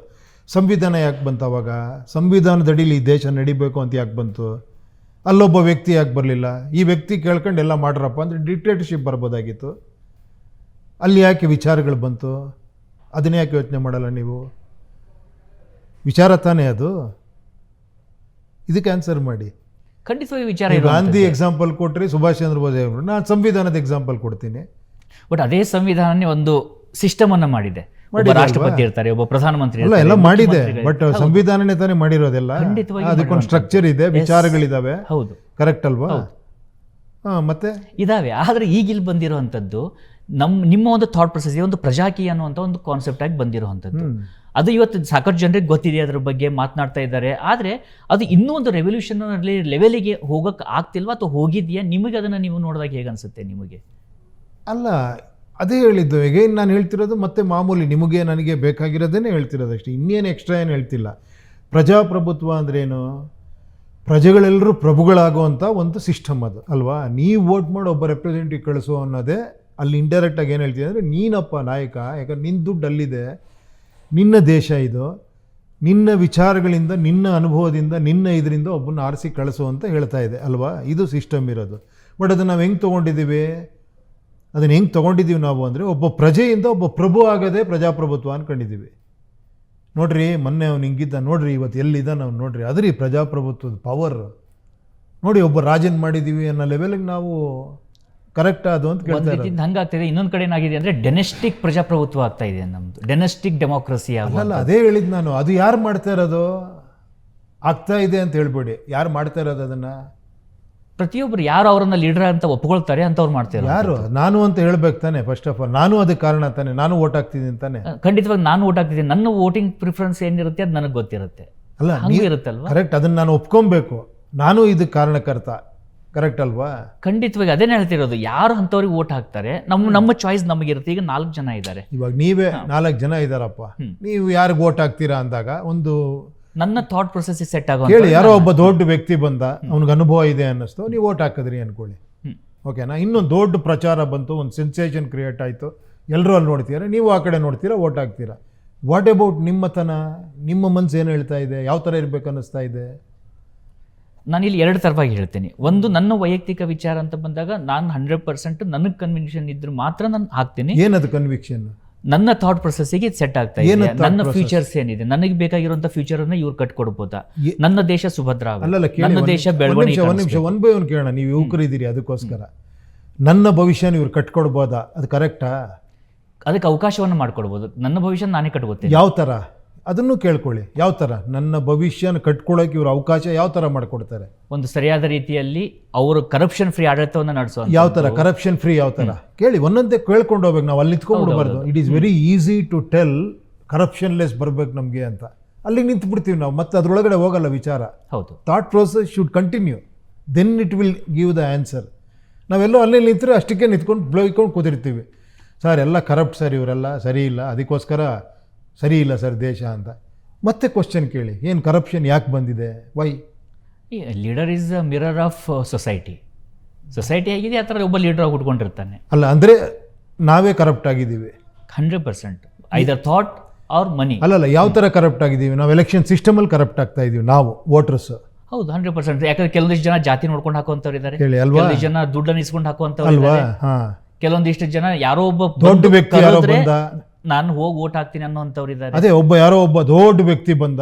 ಸಂವಿಧಾನ ಯಾಕೆ ಬಂತು ಅವಾಗ? ಸಂವಿಧಾನದಡಿಲಿ ಈ ದೇಶ ನಡಿಬೇಕು ಅಂತ ಯಾಕೆ ಬಂತು? ಅಲ್ಲೊಬ್ಬ ವ್ಯಕ್ತಿ ಯಾಕೆ ಬರಲಿಲ್ಲ? ಈ ವ್ಯಕ್ತಿ ಕೇಳ್ಕೊಂಡು ಎಲ್ಲ ಮಾಡ್ರಪ್ಪ ಅಂದರೆ ಡಿಕ್ಟೇಟರ್ಶಿಪ್ ಬರ್ಬೋದಾಗಿತ್ತು. ಅಲ್ಲಿ ಯಾಕೆ ವಿಚಾರಗಳು ಬಂತು? ಅದನ್ನ ಯಾಕೆ ಯೋಚನೆ ಮಾಡಲ್ಲ ನೀವು? ವಿಚಾರ ತಾನೇ ಅದು. ಇದಕ್ಕೆ ಆನ್ಸರ್ ಮಾಡಿ. ಖಂಡಿತವಾಗಿ ವಿಚಾರ. ಗಾಂಧಿ ಎಕ್ಸಾಂಪಲ್ ಕೊಟ್ಟರೆ ಸುಭಾಷ್ ಚಂದ್ರ ಬೋಸ್ ಅವರು, ನಾನು ಸಂವಿಧಾನದ ಎಕ್ಸಾಂಪಲ್ ಕೊಡ್ತೀನಿ. ಬಟ್ ಅದೇ ಸಂವಿಧಾನನೇ ಒಂದು ಸಿಸ್ಟಮ್ ಅನ್ನು ಮಾಡಿದೆ. ಒಬ್ಬ ರಾಷ್ಟ್ರಪತಿ ಇರ್ತಾರೆ, ಒಬ್ಬ ಪ್ರಧಾನಮಂತ್ರಿ ಇರ್ತಾರೆ, ಎಲ್ಲ ಮಾಡಿದೆ. ಬಟ್ ಸಂವಿಧಾನನೇ ತಾನೇ ಮಾಡಿರೋದೆಲ್ಲ. ಅದಕ್ಕೊಂದು ಸ್ಟ್ರಕ್ಚರ್ ಇದೆ, ವಿಚಾರಗಳಿದಾವೆ. ಹೌದು, ಕರೆಕ್ಟ್ ಅಲ್ವಾ? ಮತ್ತೆ ಇದಾವೆ. ಆದರೆ ಈಗ ಇಲ್ಲಿ ಬಂದಿರುವಂಥದ್ದು ನಿಮ್ಮ ಒಂದು ಥಾಟ್ ಪ್ರೊಸೆಸ್, ಒಂದು ಪ್ರಜಾಕೀಯ ಅನ್ನುವಂಥ ಒಂದು ಕಾನ್ಸೆಪ್ಟ್ ಆಗಿ ಬಂದಿರುವಂಥದ್ದು. ಅದು ಇವತ್ತು ಸಾಕಷ್ಟು ಜನರಿಗೆ ಗೊತ್ತಿದೆ, ಅದ್ರ ಬಗ್ಗೆ ಮಾತನಾಡ್ತಾ ಇದ್ದಾರೆ. ಆದರೆ ಅದು ಇನ್ನೂ ಒಂದು ರೆವಲ್ಯೂಷನ್ ಲೆವೆಲಿಗೆ ಹೋಗೋಕ್ಕೆ ಆಗ್ತಿಲ್ವಾ ಅಥವಾ ಹೋಗಿದೆಯಾ? ನಿಮಗೆ ಅದನ್ನು ನೀವು ನೋಡಿದಾಗ ಹೇಗೆ ಅನಿಸುತ್ತೆ ನಿಮಗೆ? ಅಲ್ಲ, ಅದೇ ಹೇಳಿದ್ದು. ಈಗ ನಾನು ಹೇಳ್ತಿರೋದು ಮತ್ತೆ ಮಾಮೂಲಿ ನಿಮಗೆ ನನಗೆ ಬೇಕಾಗಿರೋದೇನೆ ಹೇಳ್ತಿರೋದು ಅಷ್ಟೇ, ಇನ್ನೇನು ಎಕ್ಸ್ಟ್ರಾ ಏನು ಹೇಳ್ತಿಲ್ಲ. ಪ್ರಜಾಪ್ರಭುತ್ವ ಅಂದ್ರೇನು? ಪ್ರಜೆಗಳೆಲ್ಲರೂ ಪ್ರಭುಗಳಾಗುವಂಥ ಒಂದು ಸಿಸ್ಟಮ್ ಅದು ಅಲ್ವಾ? ನೀವು ವೋಟ್ ಮಾಡಿ ಒಬ್ಬ ರೆಪ್ರೆಸೆಂಟೇಟಿವ್ ಕಳಿಸೋ ಅನ್ನೋದೇ ಅಲ್ಲಿ ಇಂಡೈರೆಕ್ಟಾಗಿ ಏನು ಹೇಳ್ತೀನಿ ಅಂದರೆ, ನೀನಪ್ಪ ನಾಯಕ, ಯಾಕಂದ್ರೆ ನಿನ್ನ ದುಡ್ಡು ಅಲ್ಲಿದೆ, ನಿನ್ನ ದೇಶ ಇದು, ನಿನ್ನ ವಿಚಾರಗಳಿಂದ, ನಿನ್ನ ಅನುಭವದಿಂದ, ನಿನ್ನ ಇದರಿಂದ ಒಬ್ಬನ ಆರಿಸಿ ಕಳಿಸು ಅಂತ ಹೇಳ್ತಾ ಇದೆ ಅಲ್ವಾ? ಇದು ಸಿಸ್ಟಮ್ ಇರೋದು. ಬಟ್ ಅದನ್ನು ನಾವು ಹೆಂಗೆ ತೊಗೊಂಡಿದ್ದೀವಿ ನಾವು ಅಂದರೆ, ಒಬ್ಬ ಪ್ರಜೆಯಿಂದ ಒಬ್ಬ ಪ್ರಭು ಆಗೋದೇ ಪ್ರಜಾಪ್ರಭುತ್ವ ಅಂದ್ಕೊಂಡಿದ್ದೀವಿ. ನೋಡ್ರಿ, ಮೊನ್ನೆ ಅವ್ನು ಹಿಂಗಿದ್ದ, ನೋಡ್ರಿ ಇವತ್ತು ಎಲ್ಲಿದ್ದ ನಾವು ನೋಡ್ರಿ, ಅದ್ರಿ ಪ್ರಜಾಪ್ರಭುತ್ವದ ಪವರ್ ನೋಡಿ. ಒಬ್ಬ ರಾಜನ್ ಮಾಡಿದ್ದೀವಿ ಅನ್ನೋ ಲೆವೆಲ್ಗೆ ನಾವು ಕರೆಕ್ಟ್ ಅದು ಅಂತ ಕೇಳ್ತಾರೆ. ಹಂಗಾಗ್ತಿದೆ. ಇನ್ನೊಂದು ಕಡೆ ಏನಾಗಿದೆ ಅಂದರೆ ಡೆನೆಸ್ಟಿಕ್ ಪ್ರಜಾಪ್ರಭುತ್ವ ಆಗ್ತಾ ಇದೆ, ನಮ್ಮದು ಡೆನೆಸ್ಟಿಕ್ ಡೆಮೋಕ್ರಸಿ ಅಲ್ಲ. ಅದೇ ಹೇಳಿದ್ದು ನಾನು. ಅದು ಯಾರು ಮಾಡ್ತಾ ಇರೋದು? ಆಗ್ತಾ ಇದೆ ಅಂತ ಹೇಳ್ಬೇಡಿ, ಯಾರು ಮಾಡ್ತಾ ಇರೋದು ಅದನ್ನು? ಪ್ರತಿಯೊಬ್ಬರು ಯಾರು ಅವರನ್ನ ಲೀಡರ್ ಅಂತ ಒಪ್ಕೊಳ್ತಾರೆ ಅಂತವ್ರು ಮಾಡ್ತಾರೆ. ಯಾರು? ನಾನು ಅಂತ ಹೇಳ್ಬೇಕು ತಾನೆ. ಫಸ್ಟ್ ಆಫ್ ಆಲ್ ನಾನು ಅದಕ್ಕೆ ಕಾರಣ ತಾನೆ, ನಾನು ವೋಟ್ ಹಾಕ್ತಿದ್ದೀನಿ ತಾನೆ. ಖಂಡಿತವಾಗಿ ನಾನು ವೋಟ್ ಹಾಕ್ತಿದ್ದೀನಿ, ನನ್ನ ವೋಟಿಂಗ್ ಪ್ರಿಫರೆನ್ಸ್ ಏನಿರುತ್ತೆ ಅದು ನನಗೆ ಗೊತ್ತಿರುತ್ತೆ. ಅಲ್ಲ, ಇರುತ್ತಲ್ವಾ? ಕರೆಕ್ಟ್, ಅದನ್ನು ನಾನು ಒಪ್ಕೊಬೇಕು. ನಾನು ಇದಕ್ಕೆ ಕಾರಣಕರ್ತ, ಕರೆಕ್ಟ್ ಅಲ್ವಾ? ಖಂಡಿತವಾಗಿ ಅದೇನೇ ಹೇಳ್ತಿರೋದು. ಯಾರು ಅಂಥವ್ರಿಗೆ ವೋಟ್ ಹಾಕ್ತಾರೆ, ನಮ್ಮ ಚಾಯ್ಸ್ ನಮಗಿರುತ್ತೆ. ಈಗ 4 ಜನ ಇದ್ದಾರೆ, ಇವಾಗ ನೀವೇ 4 ಜನ ಇದ್ದಾರಪ್ಪ, ನೀವು ಯಾರಿಗೆ ವೋಟ್ ಹಾಕ್ತೀರಾ ಅಂದಾಗ ಒಂದು ನನ್ನ ಥಾಟ್ ಪ್ರೊಸೆಸ್ ಸೆಟ್ ಆಗೋ ಹೇಳಿ. ಯಾರೋ ಒಬ್ಬ ದೊಡ್ಡ ವ್ಯಕ್ತಿ ಬಂದ, ಅವ್ನಿಗೆ ಅನುಭವ ಇದೆ ಅನ್ನಿಸ್ತು, ನೀವು ವೋಟ್ ಹಾಕಿದ್ರಿ ಅನ್ಕೊಳ್ಳಿ, ಓಕೆನಾ? ಇನ್ನೊಂದು ದೊಡ್ಡ ಪ್ರಚಾರ ಬಂತು, ಒಂದು ಸೆನ್ಸೇಷನ್ ಕ್ರಿಯೇಟ್ ಆಯಿತು, ಎಲ್ಲರೂ ಅಲ್ಲಿ ನೋಡ್ತೀರಾ, ನೀವು ಆ ಕಡೆ ನೋಡ್ತೀರಾ, ವೋಟ್ ಹಾಕ್ತೀರಾ. ವಾಟ್ ಅಬೌಟ್ ನಿಮ್ಮತನ? ನಿಮ್ಮ ಮನಸ್ಸು ಏನು ಹೇಳ್ತಾ ಇದೆ? ಯಾವ ಥರ ಇರಬೇಕು ಅನ್ನಿಸ್ತಾ ಇದೆ? ನಾನಿಲ್ಲಿ 2 ಥರವಾಗಿ ಹೇಳ್ತೀನಿ. ಒಂದು, ನನ್ನ ವೈಯಕ್ತಿಕ ವಿಚಾರ ಅಂತ ಬಂದಾಗ ನಾನು 100% ನನಗೆ ಕನ್ವಿಕ್ಷನ್ ಇದ್ರೆ ಮಾತ್ರ ನಾನು ಹಾಕ್ತೀನಿ. ಏನದು ಕನ್ವಿಕ್ಷನ್? ನನ್ನ ಥಾಟ್ ಪ್ರೊಸೆಸ್ಸಿಗೆ ಸೆಟ್ ಆಗ್ತಾ ಇದೆ. ನನ್ನ ಫ್ಯೂಚರ್ಸ್ ಏನಿದೆ, ನನಗೆ ಬೇಕಾಗಿರುವಂಥ ಫ್ಯೂಚರನ್ನು ಇವ್ರು ಕಟ್ಕೊಡ್ಬೋದಾ? ನನ್ನ ದೇಶ ಸುಭದ್ರ, ನನ್ನ ದೇಶ ಬೆಳವಣಿಗೆ. ಒನ್ ಬೈ ಒನ್ ಕೇಳೋಣ. ನೀವು ಯುವಕರಿದ್ದೀರಿ, ಅದಕ್ಕೋಸ್ಕರ ನನ್ನ ಭವಿಷ್ಯನ ಇವ್ರು ಕಟ್ಕೊಡ್ಬೋದಾ? ಅದು ಕರೆಕ್ಟಾ? ಅದಕ್ಕೆ ಅವಕಾಶವನ್ನು ಮಾಡ್ಕೊಡ್ಬೋದು. ನನ್ನ ಭವಿಷ್ಯ ನಾನೇ ಕಟ್ಕೋತೀನಿ. ಯಾವ ಥರ? ಅದನ್ನು ಕೇಳ್ಕೊಳ್ಳಿ. ಯಾವ ಥರ ನನ್ನ ಭವಿಷ್ಯನ ಕಟ್ಕೊಳ್ಳೋಕೆ ಇವರು ಅವಕಾಶ ಯಾವ ಥರ ಮಾಡಿಕೊಡ್ತಾರೆ, ಒಂದು ಸರಿಯಾದ ರೀತಿಯಲ್ಲಿ ಅವರು ಕರಪ್ಷನ್ ಫ್ರೀ ಆಡಳಿತವನ್ನು ನಡೆಸುವ ಯಾವ ಥರ ಕರಪ್ಷನ್ ಫ್ರೀ ಯಾವ ಥರ ಕೇಳಿ. ಒಂದೊಂದೇ ಕೇಳ್ಕೊಂಡು ಹೋಗ್ಬೇಕು. ನಾವು ಅಲ್ಲಿ ನಿಂತ್ಕೊಂಡ್ಬಿಡ್ಬಾರ್ದು. It is very easy to tell corruption less ಬರ್ಬೇಕು ನಮಗೆ ಅಂತ. ಅಲ್ಲಿಗೆ ನಿಂತು ಬಿಡ್ತೀವಿ ನಾವು, ಮತ್ತೆ ಅದರೊಳಗಡೆ ಹೋಗಲ್ಲ ವಿಚಾರ. ಹೌದು, thought process should continue, then it will give the answer. ನಾವೆಲ್ಲೋ ಅಲ್ಲೇ ನಿಂತರೆ ಅಷ್ಟಕ್ಕೆ ನಿಂತ್ಕೊಂಡು ಬ್ಲೈಕೊಂಡು ಕೂತಿರ್ತೀವಿ. ಸರ್ ಎಲ್ಲ ಕರಪ್ಟ್ ಸರ್, ಇವರೆಲ್ಲ ಸರಿ ಇಲ್ಲ, ಅದಕ್ಕೋಸ್ಕರ ಸರಿ ಇಲ್ಲ ಸರ್ ದೇಶ ಅಂತ. ಮತ್ತೆ ಕ್ವಶನ್ ಕೇಳಿ, ಏನು ಕರಪ್ಷನ್ ಯಾಕೆ ಬಂದಿದೆ, why? Leader is a mirror of society. Society ಆಗಿದೆ ಆ ಥರ ಒಬ್ಬ ಲೀಡರ್ ಆಗಿ ಉಟ್ಕೊಂಡಿರ್ತಾನೆ. ಅಲ್ಲ ಅಂದರೆ ನಾವೇ ಕರಪ್ಟ್ ಆಗಿದ್ದೀವಿ 100%. ಐದರ್ ಥಾಟ್ ಆರ್ ಮನಿ. ಅಲ್ಲಲ್ಲ, ಯಾವ ಥರ ಕರಪ್ಟ್ ಆಗಿದ್ದೀವಿ ನಾವು? ಎಲೆಕ್ಷನ್ ಸಿಸ್ಟಮಲ್ಲಿ ಕರಪ್ಟ್ ಆಗ್ತಾ ಇದ್ದೀವಿ ನಾವು, ವೋಟರ್ಸ್. ಹೌದು, 100%. ಯಾಕಂದ್ರೆ ಕೆಲವೊಂದಿಷ್ಟು ಜನ ಜಾತಿ ನೋಡ್ಕೊಂಡು ಹಾಕುವಂಥವ್ರು ಇದ್ದಾರೆ, ಹೇಳಿ ಅಲ್ವಾ? ಕೆಲವೊಂದಿಷ್ಟು ಜನ ದುಡ್ಡನ್ನು ಇಸ್ಕೊಂಡು ಹಾಕುವಂಥವ್ರು ಅಲ್ವಾ? ಇದ್ದಾರೆ, ಹಾಂ. ಕೆಲವೊಂದಿಷ್ಟು ಜನ ಯಾರೋ ಒಬ್ಬ ದೊಡ್ಡ ವ್ಯಕ್ತಿ ಯಾರೋ ಕರೆದ್ರೆ ಬಂದ, ನಾನು ಹೋಗಿ ಓಟ್ ಹಾಕ್ತೀನಿ ಅನ್ನೋಂಥವ್ರು ಇದ್ದಾರೆ. ಅದೇ ಯಾರೋ ಒಬ್ಬ ದೊಡ್ಡ ವ್ಯಕ್ತಿ ಬಂದ,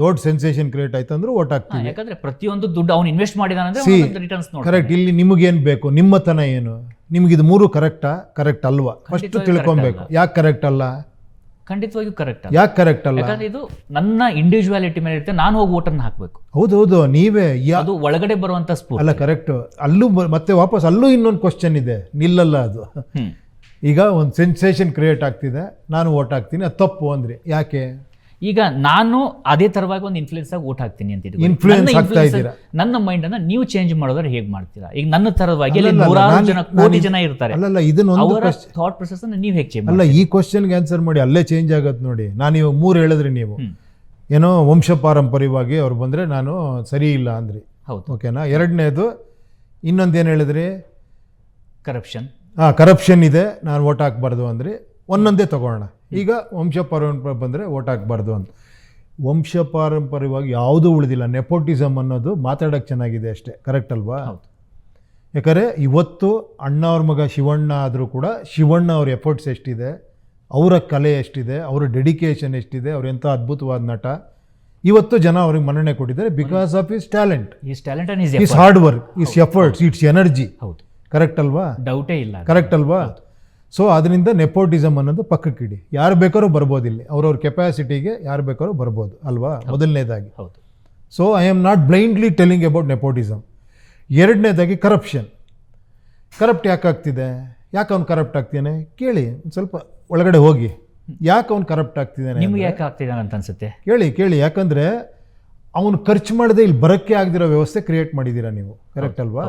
ದೊಡ್ಡ ಸೆನ್ಸೇಷನ್ ಕ್ರಿಯೇಟ್ ಆಯ್ತು ಅಂದ್ರೆ ಓಟ್ ಹಾಕ್ತೀವಿ. ಯಾಕಂದ್ರೆ ಪ್ರತಿಯೊಂದು ದುಡ್ಡು ಅವ್ನು ಇನ್ವೆಸ್ಟ್ ಮಾಡಿದಾನಂದ್ರೆ ರಿಟರ್ನ್ಸ್ ನೋಡಿ. ಕರೆಕ್ಟ್. ಇಲ್ಲಿ ನಿಮಗೇನು ಬೇಕು, ನಿಮ್ಮತನ ಏನು, ನಿಮಗಿದು ಮೂರು ಕರೆಕ್ಟಾ, ಕರೆಕ್ಟ್ ಅಲ್ವಾ ಫಸ್ಟ್ ತಿಳ್ಕೊಬೇಕು. ಯಾಕೆ ಕರೆಕ್ಟ್ ಅಲ್ಲ? ಖಂಡಿತವಾಗಿಯೂ ಕರೆಕ್ಟ್. ಯಾಕೆ ಕರೆಕ್ಟ್ ಅಲ್ಲ? ಯಾಕಂದ್ರೆ ಇದು ನನ್ನ ಇಂಡಿವಿಜುವಾಲಿಟಿ ಮೇಲೆ ಇರುತ್ತೆ. ನಾನು ಹೋಗಿ ಓಟನ್ನು ಹಾಕಬೇಕು. ಹೌದೌದು, ನೀವೇ ಅದು ಒಳಗಡೆ ಬರುವಂತ ಸ್ಫೂರ್ತಿ ಅಲ್ಲ. ಕರೆಕ್ಟ್. ಅಲ್ಲೂ ಮತ್ತೆ ವಾಪಸ್ ಅಲ್ಲೂ ಇನ್ನೊಂದು ಕ್ವಶನ್ ಇದೆ, ನಿಲ್ಲಲ್ಲ ಅದು. ಈಗ ಒಂದು ಸೆನ್ಸೇಷನ್ ಕ್ರಿಯೇಟ್ ಆಗ್ತಿದೆ, ನಾನು ಓಟ್ ಹಾಕ್ತೀನಿ, ಅದು ತಪ್ಪು ಅಂದ್ರಿ, ಯಾಕೆ? ಈಗ ನಾನು ಅದೇ ತರವಾಗಿ ಒಂದು ಇನ್ಫ್ಲೂಯೆನ್ಸ್ ಆಗಿ ಓಟ್ ಹಾಕ್ತೀನಿ ಅಂತ ಇಟ್ಕೊಳ್ಳಿ. ಇನ್ಫ್ಲೂಯೆನ್ಸ್ ಆಗ್ತಾ ಇದ್ದೀರಾ. ನನ್ನ ಮೈಂಡ್ ಅನ್ನ ನೀವು ಚೇಂಜ್ ಮಾಡೋದ್ರೆ ಹೇಗೆ ಮಾಡ್ತೀರಾ? ಈಗ ನನ್ನ ತರವಾಗಿ ಅಲ್ಲಿ ನೂರಾರು ಜನ, ಕೋಟಿ ಜನ ಇರ್ತಾರೆ. ಅಲ್ಲಲ್ಲ, ಇದನ್ನ ಅವರ ಥಾಟ್ ಪ್ರೊಸೆಸ್ ಅನ್ನು ನೀವು ಹೇಗೆ ಚೇಂಜ್? ಅಲ್ಲ, ಈ ಕ್ವಶನ್ಗೆ ಆನ್ಸರ್ ಮಾಡಿ, ಅಲ್ಲೇ ಚೇಂಜ್ ಆಗತ್ತೆ ನೋಡಿ. ನಾನು ಇವಾಗ 3 ಹೇಳಿದ್ರಿ, ನೀವು ಏನೋ ವಂಶ ಪಾರಂಪರ್ಯವಾಗಿ ಅವ್ರು ಬಂದರೆ ನಾನು ಸರಿ ಇಲ್ಲ ಅಂದ್ರಿ. ಹೌದು, ಓಕೆನಾ? ಎರಡನೇದು ಇನ್ನೊಂದೇನು ಹೇಳಿದ್ರಿ? ಕರಪ್ಷನ್. ಕರಪ್ಷನ್ ಇದೆ, ನಾನು ಓಟ್ ಹಾಕ್ಬಾರ್ದು ಅಂದ್ರಿ. ಒಂದೊಂದೇ ತಗೊಳ್ಳೋಣ. ಈಗ ವಂಶ ಪಾರಂಪರ್ಯ ಬಂದರೆ ಓಟ್ ಹಾಕ್ಬಾರ್ದು ಅಂತ. ವಂಶ ಪಾರಂಪರ್ಯವಾಗಿ ಯಾವುದೂ ಉಳಿದಿಲ್ಲ. ನೆಪೋಟಿಸಮ್ ಅನ್ನೋದು ಮಾತಾಡೋಕ್ಕೆ ಚೆನ್ನಾಗಿದೆ ಅಷ್ಟೇ, ಕರೆಕ್ಟ್ ಅಲ್ವಾ? ಯಾಕಂದರೆ ಇವತ್ತು ಅಣ್ಣ ಅವ್ರ ಮಗ ಶಿವಣ್ಣ ಆದರೂ ಕೂಡ ಶಿವಣ್ಣ ಅವ್ರ ಎಫರ್ಟ್ಸ್ ಎಷ್ಟಿದೆ, ಅವರ ಕಲೆ ಎಷ್ಟಿದೆ, ಅವರ ಡೆಡಿಕೇಶನ್ ಎಷ್ಟಿದೆ, ಅವ್ರು ಎಂಥ ಅದ್ಭುತವಾದ ನಟ. ಇವತ್ತು ಜನ ಅವ್ರಿಗೆ ಮನ್ನಣೆ ಕೊಟ್ಟಿದ್ದಾರೆ because of his talent, his hard work, his efforts, it's energy. ಹೌದು, ಕರೆಕ್ಟ್ ಅಲ್ವಾ? ಡೌಟೇ ಇಲ್ಲ. ಕರೆಕ್ಟ್ ಅಲ್ವಾ? ಸೊ ಅದರಿಂದ ನೆಪೋಟಿಸಮ್ ಅನ್ನೋದು ಪಕ್ಕಕ್ಕಿಡಿ. ಯಾರು ಬೇಕಾದ್ರೂ ಬರ್ಬೋದು ಇಲ್ಲಿ, ಅವ್ರವ್ರ ಕೆಪಾಸಿಟಿಗೆ ಯಾರು ಬೇಕಾದ್ರೂ ಬರ್ಬೋದು ಅಲ್ವಾ? ಮೊದಲನೇದಾಗಿ. ಹೌದು. So I am not blindly telling about nepotism. ಎರಡನೇದಾಗಿ ಕರಪ್ಷನ್. ಕರಪ್ಟ್ ಯಾಕೆ ಆಗ್ತಿದೆ? ಯಾಕೆ ಅವ್ನು ಕರಪ್ಟ್ ಆಗ್ತಾನೆ ಕೇಳಿ. ಒಂದು ಸ್ವಲ್ಪ ಒಳಗಡೆ ಹೋಗಿ, ಯಾಕೆ ಅವ್ನು ಕರಪ್ಟ್ ಆಗ್ತಿದ್ದಾನೆ, ನಿಮ್ಗೆ ಯಾಕೆ ಆಗ್ತಿದ್ದಾನೆ ಅಂತ ಅನ್ಸುತ್ತೆ? ಕೇಳಿ. ಯಾಕಂದರೆ ಅವನು ಖರ್ಚು ಮಾಡದೆ ಇಲ್ಲಿ ಬರೋಕ್ಕೆ ಆಗದಿರೋ ವ್ಯವಸ್ಥೆ ಕ್ರಿಯೇಟ್ ಮಾಡಿದ್ದೀರಾ ನೀವು, ಕರೆಕ್ಟ್ ಅಲ್ವಾ?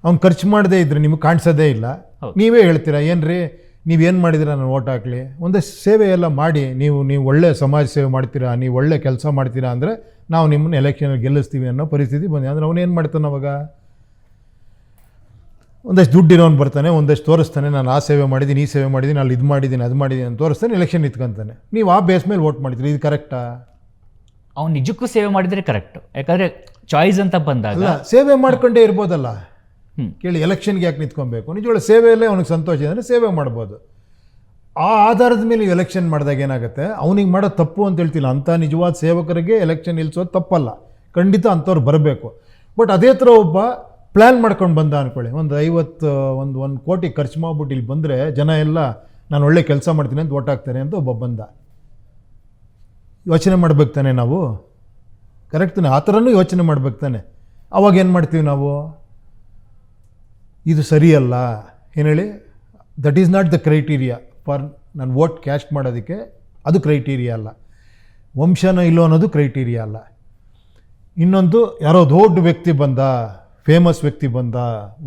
ಅವ್ನು ಖರ್ಚು ಮಾಡದೇ ಇದ್ರೆ ನಿಮಗೆ ಕಾಣಿಸೋದೇ ಇಲ್ಲ. ನೀವೇ ಹೇಳ್ತೀರಾ, ಏನ್ರಿ ನೀವೇನು ಮಾಡಿದ್ದೀರಾ ನಾನು ಓಟ್ ಹಾಕಲಿ? ಒಂದಷ್ಟು ಸೇವೆ ಎಲ್ಲ ಮಾಡಿ, ನೀವು ಒಳ್ಳೆ ಸಮಾಜ ಸೇವೆ ಮಾಡ್ತೀರಾ, ನೀವು ಒಳ್ಳೆ ಕೆಲಸ ಮಾಡ್ತೀರಾ ಅಂದರೆ ನಾವು ನಿಮ್ಮನ್ನು ಎಲೆಕ್ಷನಲ್ಲಿ ಗೆಲ್ಲಿಸ್ತೀವಿ ಅನ್ನೋ ಪರಿಸ್ಥಿತಿ ಬಂದಿದೆ. ಅಂದರೆ ಅವನೇನು ಮಾಡ್ತಾನೆ ಅವಾಗ? ಒಂದಷ್ಟು ದುಡ್ಡು ಇರೋನು ಬರ್ತಾನೆ, ಒಂದಷ್ಟು ತೋರಿಸ್ತಾನೆ, ನಾನು ಆ ಸೇವೆ ಮಾಡಿದ್ದೀನಿ, ಈ ಸೇವೆ ಮಾಡಿದ್ದೀನಿ, ಅಲ್ಲಿ ಇದು ಮಾಡಿದ್ದೀನಿ, ಅದು ಮಾಡಿದ್ದೀನಿ ಅಂತ ತೋರಿಸ್ತಾನೆ, ಎಲೆಕ್ಷನ್ ನಿಂತ್ಕೊಂತಾನೆ. ನೀವು ಆ ಬೇಸ್ ಮೇಲೆ ವೋಟ್ ಮಾಡ್ತೀರಿ, ಇದು ಕರೆಕ್ಟಾ? ಅವ್ನು ನಿಜಕ್ಕೂ ಸೇವೆ ಮಾಡಿದರೆ ಕರೆಕ್ಟ್. ಯಾಕಂದರೆ ಚಾಯ್ಸ್ ಅಂತ ಬಂದಾಗ ಸೇವೆ ಮಾಡ್ಕೊಂಡೇ ಇರ್ಬೋದಲ್ಲ. ಕೇಳಿ, ಎಲೆಕ್ಷನ್ಗೆ ಯಾಕೆ ನಿಂತ್ಕೊಬೇಕು? ನಿಜವಾಗ್ಲೂ ಸೇವೆಯಲ್ಲೇ ಅವ್ನಿಗೆ ಸಂತೋಷ ಇದೆ ಅಂದರೆ ಸೇವೆ ಮಾಡ್ಬೋದು. ಆ ಆಧಾರದ ಮೇಲೆ ನೀವು ಎಲೆಕ್ಷನ್ ಮಾಡಿದಾಗ ಏನಾಗುತ್ತೆ, ಅವನಿಗೆ ಮಾಡೋ ತಪ್ಪು ಅಂತ ಹೇಳ್ತಿಲ್ಲ. ಅಂಥ ನಿಜವಾದ ಸೇವಕರಿಗೆ ಎಲೆಕ್ಷನ್ ನಿಲ್ಲಿಸೋದು ತಪ್ಪಲ್ಲ, ಖಂಡಿತ ಅಂಥವ್ರು ಬರಬೇಕು. ಬಟ್ ಅದೇ ಥರ ಒಬ್ಬ ಪ್ಲ್ಯಾನ್ ಮಾಡ್ಕೊಂಡು ಬಂದ ಅಂದ್ಕೊಳ್ಳಿ, ಒಂದು ಕೋಟಿ ಖರ್ಚು ಮಾಡ್ಬಿಟ್ಟು ಇಲ್ಲಿ ಬಂದರೆ ಜನ ಎಲ್ಲ ನಾನು ಒಳ್ಳೆ ಕೆಲಸ ಮಾಡ್ತೀನಿ ಅಂತ ಓಟ್ ಹಾಕ್ತಾರೆ ಅಂತ ಒಬ್ಬ ಬಂದ. ಯೋಚನೆ ಮಾಡ್ಬೇಕು ತಾನೆ ನಾವು, ಕರೆಕ್ಟ್ ತಾನೆ? ಆ ಥರನೂ ಯೋಚನೆ ಮಾಡ್ಬೇಕು ತಾನೆ. ಅವಾಗ ಏನು ಮಾಡ್ತೀವಿ ನಾವು? ಇದು ಸರಿಯಲ್ಲ, ಏನು ಹೇಳಿ? That is not the criteria for ನಾನು ವೋಟ್ ಕ್ಯಾಸ್ಟ್ ಮಾಡೋದಕ್ಕೆ. ಅದು ಕ್ರೈಟೀರಿಯಾ ಅಲ್ಲ. ವಂಶನ ಇಲ್ಲೋ ಅನ್ನೋದು ಕ್ರೈಟೀರಿಯಾ ಅಲ್ಲ. ಇನ್ನೊಂದು, ಯಾರೋ ದೊಡ್ಡ ವ್ಯಕ್ತಿ ಬಂದ, ಫೇಮಸ್ ವ್ಯಕ್ತಿ ಬಂದ,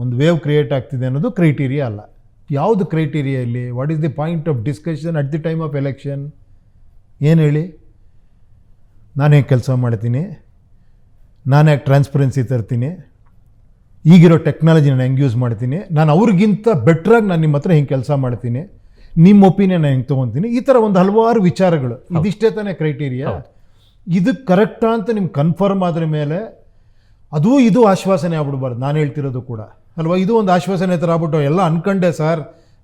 ಒಂದು ವೇವ್ ಕ್ರಿಯೇಟ್ ಆಗ್ತಿದೆ ಅನ್ನೋದು ಕ್ರೈಟೀರಿಯಾ ಅಲ್ಲ. ಯಾವುದು ಕ್ರೈಟೀರಿಯಾ ಇಲ್ಲಿ? What is the point of discussion at the time of election? ಏನು ಹೇಳಿ? ನಾನು ಹೇಗೆ ಕೆಲಸ ಮಾಡ್ತೀನಿ, ನಾನು ಯಾಕೆ ಟ್ರಾನ್ಸ್ಪರೆನ್ಸಿ ತರ್ತೀನಿ, ಈಗಿರೋ ಟೆಕ್ನಾಲಜಿ ನಾನು ಹೆಂಗೆ ಯೂಸ್ ಮಾಡ್ತೀನಿ, ನಾನು ಅವ್ರಿಗಿಂತ ಬೆಟ್ರಾಗಿ ನಾನು ನಿಮ್ಮ ಹತ್ರ ಹಿಂಗೆ ಕೆಲಸ ಮಾಡ್ತೀನಿ, ನಿಮ್ಮ ಒಪಿನಿಯನ್ ನಾನು ಹೆಂಗೆ ತೊಗೊತೀನಿ, ಈ ಥರ ಒಂದು ಹಲವಾರು ವಿಚಾರಗಳು. ಇದಿಷ್ಟೇ ತಾನೇ ಕ್ರೈಟೀರಿಯಾ? ಇದು ಕರೆಕ್ಟಾ ಅಂತ ನಿಮ್ಗೆ ಕನ್ಫರ್ಮ್ ಆದ್ರ ಮೇಲೆ ಇದು ಆಶ್ವಾಸನೆ ಆಗ್ಬಿಡ್ಬಾರ್ದು. ನಾನು ಹೇಳ್ತಿರೋದು ಕೂಡ ಅಲ್ವಾ? ಇದು ಒಂದು ಆಶ್ವಾಸನೆ ಥರ ಆಗ್ಬಿಟ್ಟು ಎಲ್ಲ ಅನ್ಕಂಡೆ ಸರ್,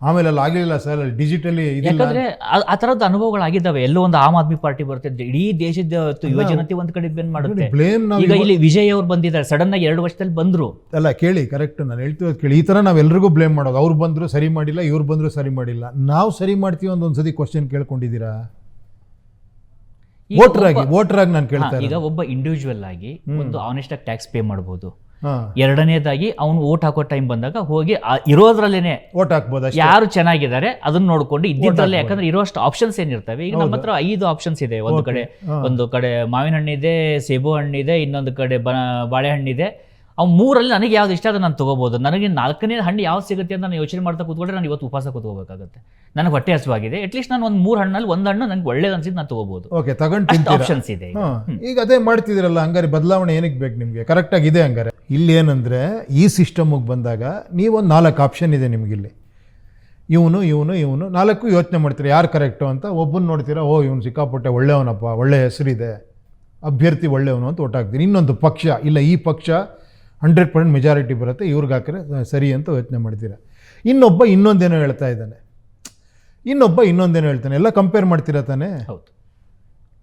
ಆಮೇಲೆ ಅಲ್ಲಿ ಆಗಲಿಲ್ಲ ಸರ್, ಅಲ್ಲಿ ಡಿಜಿಟಲಿ. ಯಾಕಂದ್ರೆ ಆ ಥರದ ಅನುಭವಗಳಾಗಿದ್ದಾವೆ. ಎಲ್ಲೋ ಒಂದು ಆಮ್ ಆದ್ಮಿ ಪಾರ್ಟಿ ಬರುತ್ತೆ, ಇಡೀ ದೇಶದ ಯುವ ಜನತೆ ಒಂದ್ ಕಡೆ ಬೆನ್ ಮಾಡುತ್ತೆ. ಈಗ ಇಲ್ಲಿ ವಿಜಯ್ ಅವ್ರು ಬಂದಿದ್ದಾರೆ, ಸಡನ್ ಆಗಿ 2 ವರ್ಷದಲ್ಲಿ ಬಂದ್ರು. ಅಲ್ಲ ಕೇಳಿ, ಕರೆಕ್ಟ್ ನಾನು ಹೇಳ್ತಿರೋದು ಕೇಳಿ. ಈ ಥರ ನಾವೆಲ್ಲರಿಗೂ ಬ್ಲೇಮ್ ಮಾಡೋದು, ಅವ್ರು ಬಂದರು ಸರಿ ಮಾಡಿಲ್ಲ, ಇವ್ರು ಬಂದರು ಸರಿ ಮಾಡಿಲ್ಲ. ನಾವು ಸರಿ ಮಾಡ್ತೀವಿ ಅಂತ ಒಂದ್ಸತಿ ಕ್ವಶನ್ ಕೇಳ್ಕೊಂಡಿದ್ದೀರಾ? ವೋಟರ್ ಆಗಿ ನಾನು ಕೇಳ್ತಾ ಈಗ ಒಬ್ಬ ಇಂಡಿವಿಜುವಲ್ ಆಗಿ ಒಂದು ಆನೆಸ್ಟ್ ಆಗಿ ಟ್ಯಾಕ್ಸ್ ಪೇ ಮಾಡ್ಬೋದು. ಹಾಂ ಎರಡನೇದಾಗಿ ಅವನು ವೋಟ್ ಹಾಕೋ ಟೈಮ್ ಬಂದಾಗ ಹೋಗಿ ಇರೋದ್ರಲ್ಲೇನೆ ವೋಟ್ ಹಾಕ್ಬೋದಾ? ಯಾರು ಚೆನ್ನಾಗಿದ್ದಾರೆ ಅದನ್ನ ನೋಡ್ಕೊಂಡು ಇದ್ದಿದ್ರಲ್ಲೇ, ಯಾಕಂದ್ರೆ ಇರೋಷ್ಟು ಆಪ್ಷನ್ಸ್ ಏನಿರ್ತವೆ. ಈಗ ನಮ್ಮ ಹತ್ರ 5 ಆಪ್ಷನ್ಸ್ ಇದೆ. ಒಂದು ಕಡೆ ಮಾವಿನ ಹಣ್ಣಿದೆ, ಸೇಬು ಹಣ್ಣಿದೆ, ಇನ್ನೊಂದು ಕಡೆ ಬಾಳೆಹಣ್ಣಿದೆ. ಅವು 3ರಲ್ಲಿ ನನಗೆ ಯಾವ್ದು ಇಷ್ಟ ಅದನ್ನ ನಾನು ತಗೋಬಹುದು. ನನಗೆ 4ನೇ ಹಣ್ಣು ಯಾವ್ದು ಸಿಗುತ್ತೆ ಅಂತ ನಾನು ಯೋಚನೆ ಮಾಡ್ತಾ ಕೂತ್ಕೊಂಡ್ರೆ ನಾನು ಇವತ್ತು ಉಪವಾಸ ಕೂತ್ಕೋಬೇಕಾಗುತ್ತೆ. ನನಗೆ ಹೊಟ್ಟೆ ಹಸುವಾಗಿದೆ, ಅಟ್ಲೀಸ್ಟ್ ನಾನು ಒಂದು 3 ಹಣ್ಣಲ್ಲಿ ಒಂದು ಹಣ್ಣು ನನಗೆ ಒಳ್ಳೇದು ಅನ್ಸಿದ್ದು ನಾನು ತಗೋಬಹುದು. ಓಕೆ, ತಗೊಂಡು ಆಪ್ಷನ್ಸ್ ಇದೆ. ಈಗ ಅದೇ ಮಾಡ್ತಿದ್ದೀರಲ್ಲ, ಹಂಗಾರೆ ಬದಲಾವಣೆ ಏನಕ್ಕೆ ಬೇಕು ನಿಮಗೆ? ಕರೆಕ್ಟಾಗಿ ಇದೆ ಹಂಗಾರೆ. ಇಲ್ಲಿ ಏನಂದರೆ ಈ ಸಿಸ್ಟಮಿಗೆ ಬಂದಾಗ ನೀವೊಂದು 4 ಆಪ್ಷನ್ ಇದೆ ನಿಮಗಿಲ್ಲಿ. ಇವನು 4 ಯೋಚನೆ ಮಾಡ್ತೀರಾ ಯಾರು ಕರೆಕ್ಟು ಅಂತ. ಒಬ್ಬನ ನೋಡ್ತೀರಾ, ಓ ಇವನು ಸಿಕ್ಕಾಪಟ್ಟೆ ಒಳ್ಳೆಯವನಪ್ಪ, ಒಳ್ಳೆ ಹೆಸರಿದೆ, ಅಭ್ಯರ್ಥಿ ಒಳ್ಳೆಯವನು ಅಂತ ಓಟ್ ಹಾಕ್ತೀನಿ. ಇನ್ನೊಂದು ಪಕ್ಷ, ಇಲ್ಲ ಈ ಪಕ್ಷ 100% ಮೆಜಾರಿಟಿ ಬರುತ್ತೆ, ಇವ್ರಿಗೆ ಹಾಕಿದ್ರೆ ಸರಿ ಅಂತ ಯೋಚನೆ ಮಾಡ್ತೀರಾ. ಇನ್ನೊಂದೇನೋ ಹೇಳ್ತಾ ಇದ್ದಾನೆ, ಇನ್ನೊಂದೇನೋ ಹೇಳ್ತಾನೆ, ಎಲ್ಲ ಕಂಪೇರ್ ಮಾಡ್ತೀರಾ ತಾನೆ. ಹೌದು,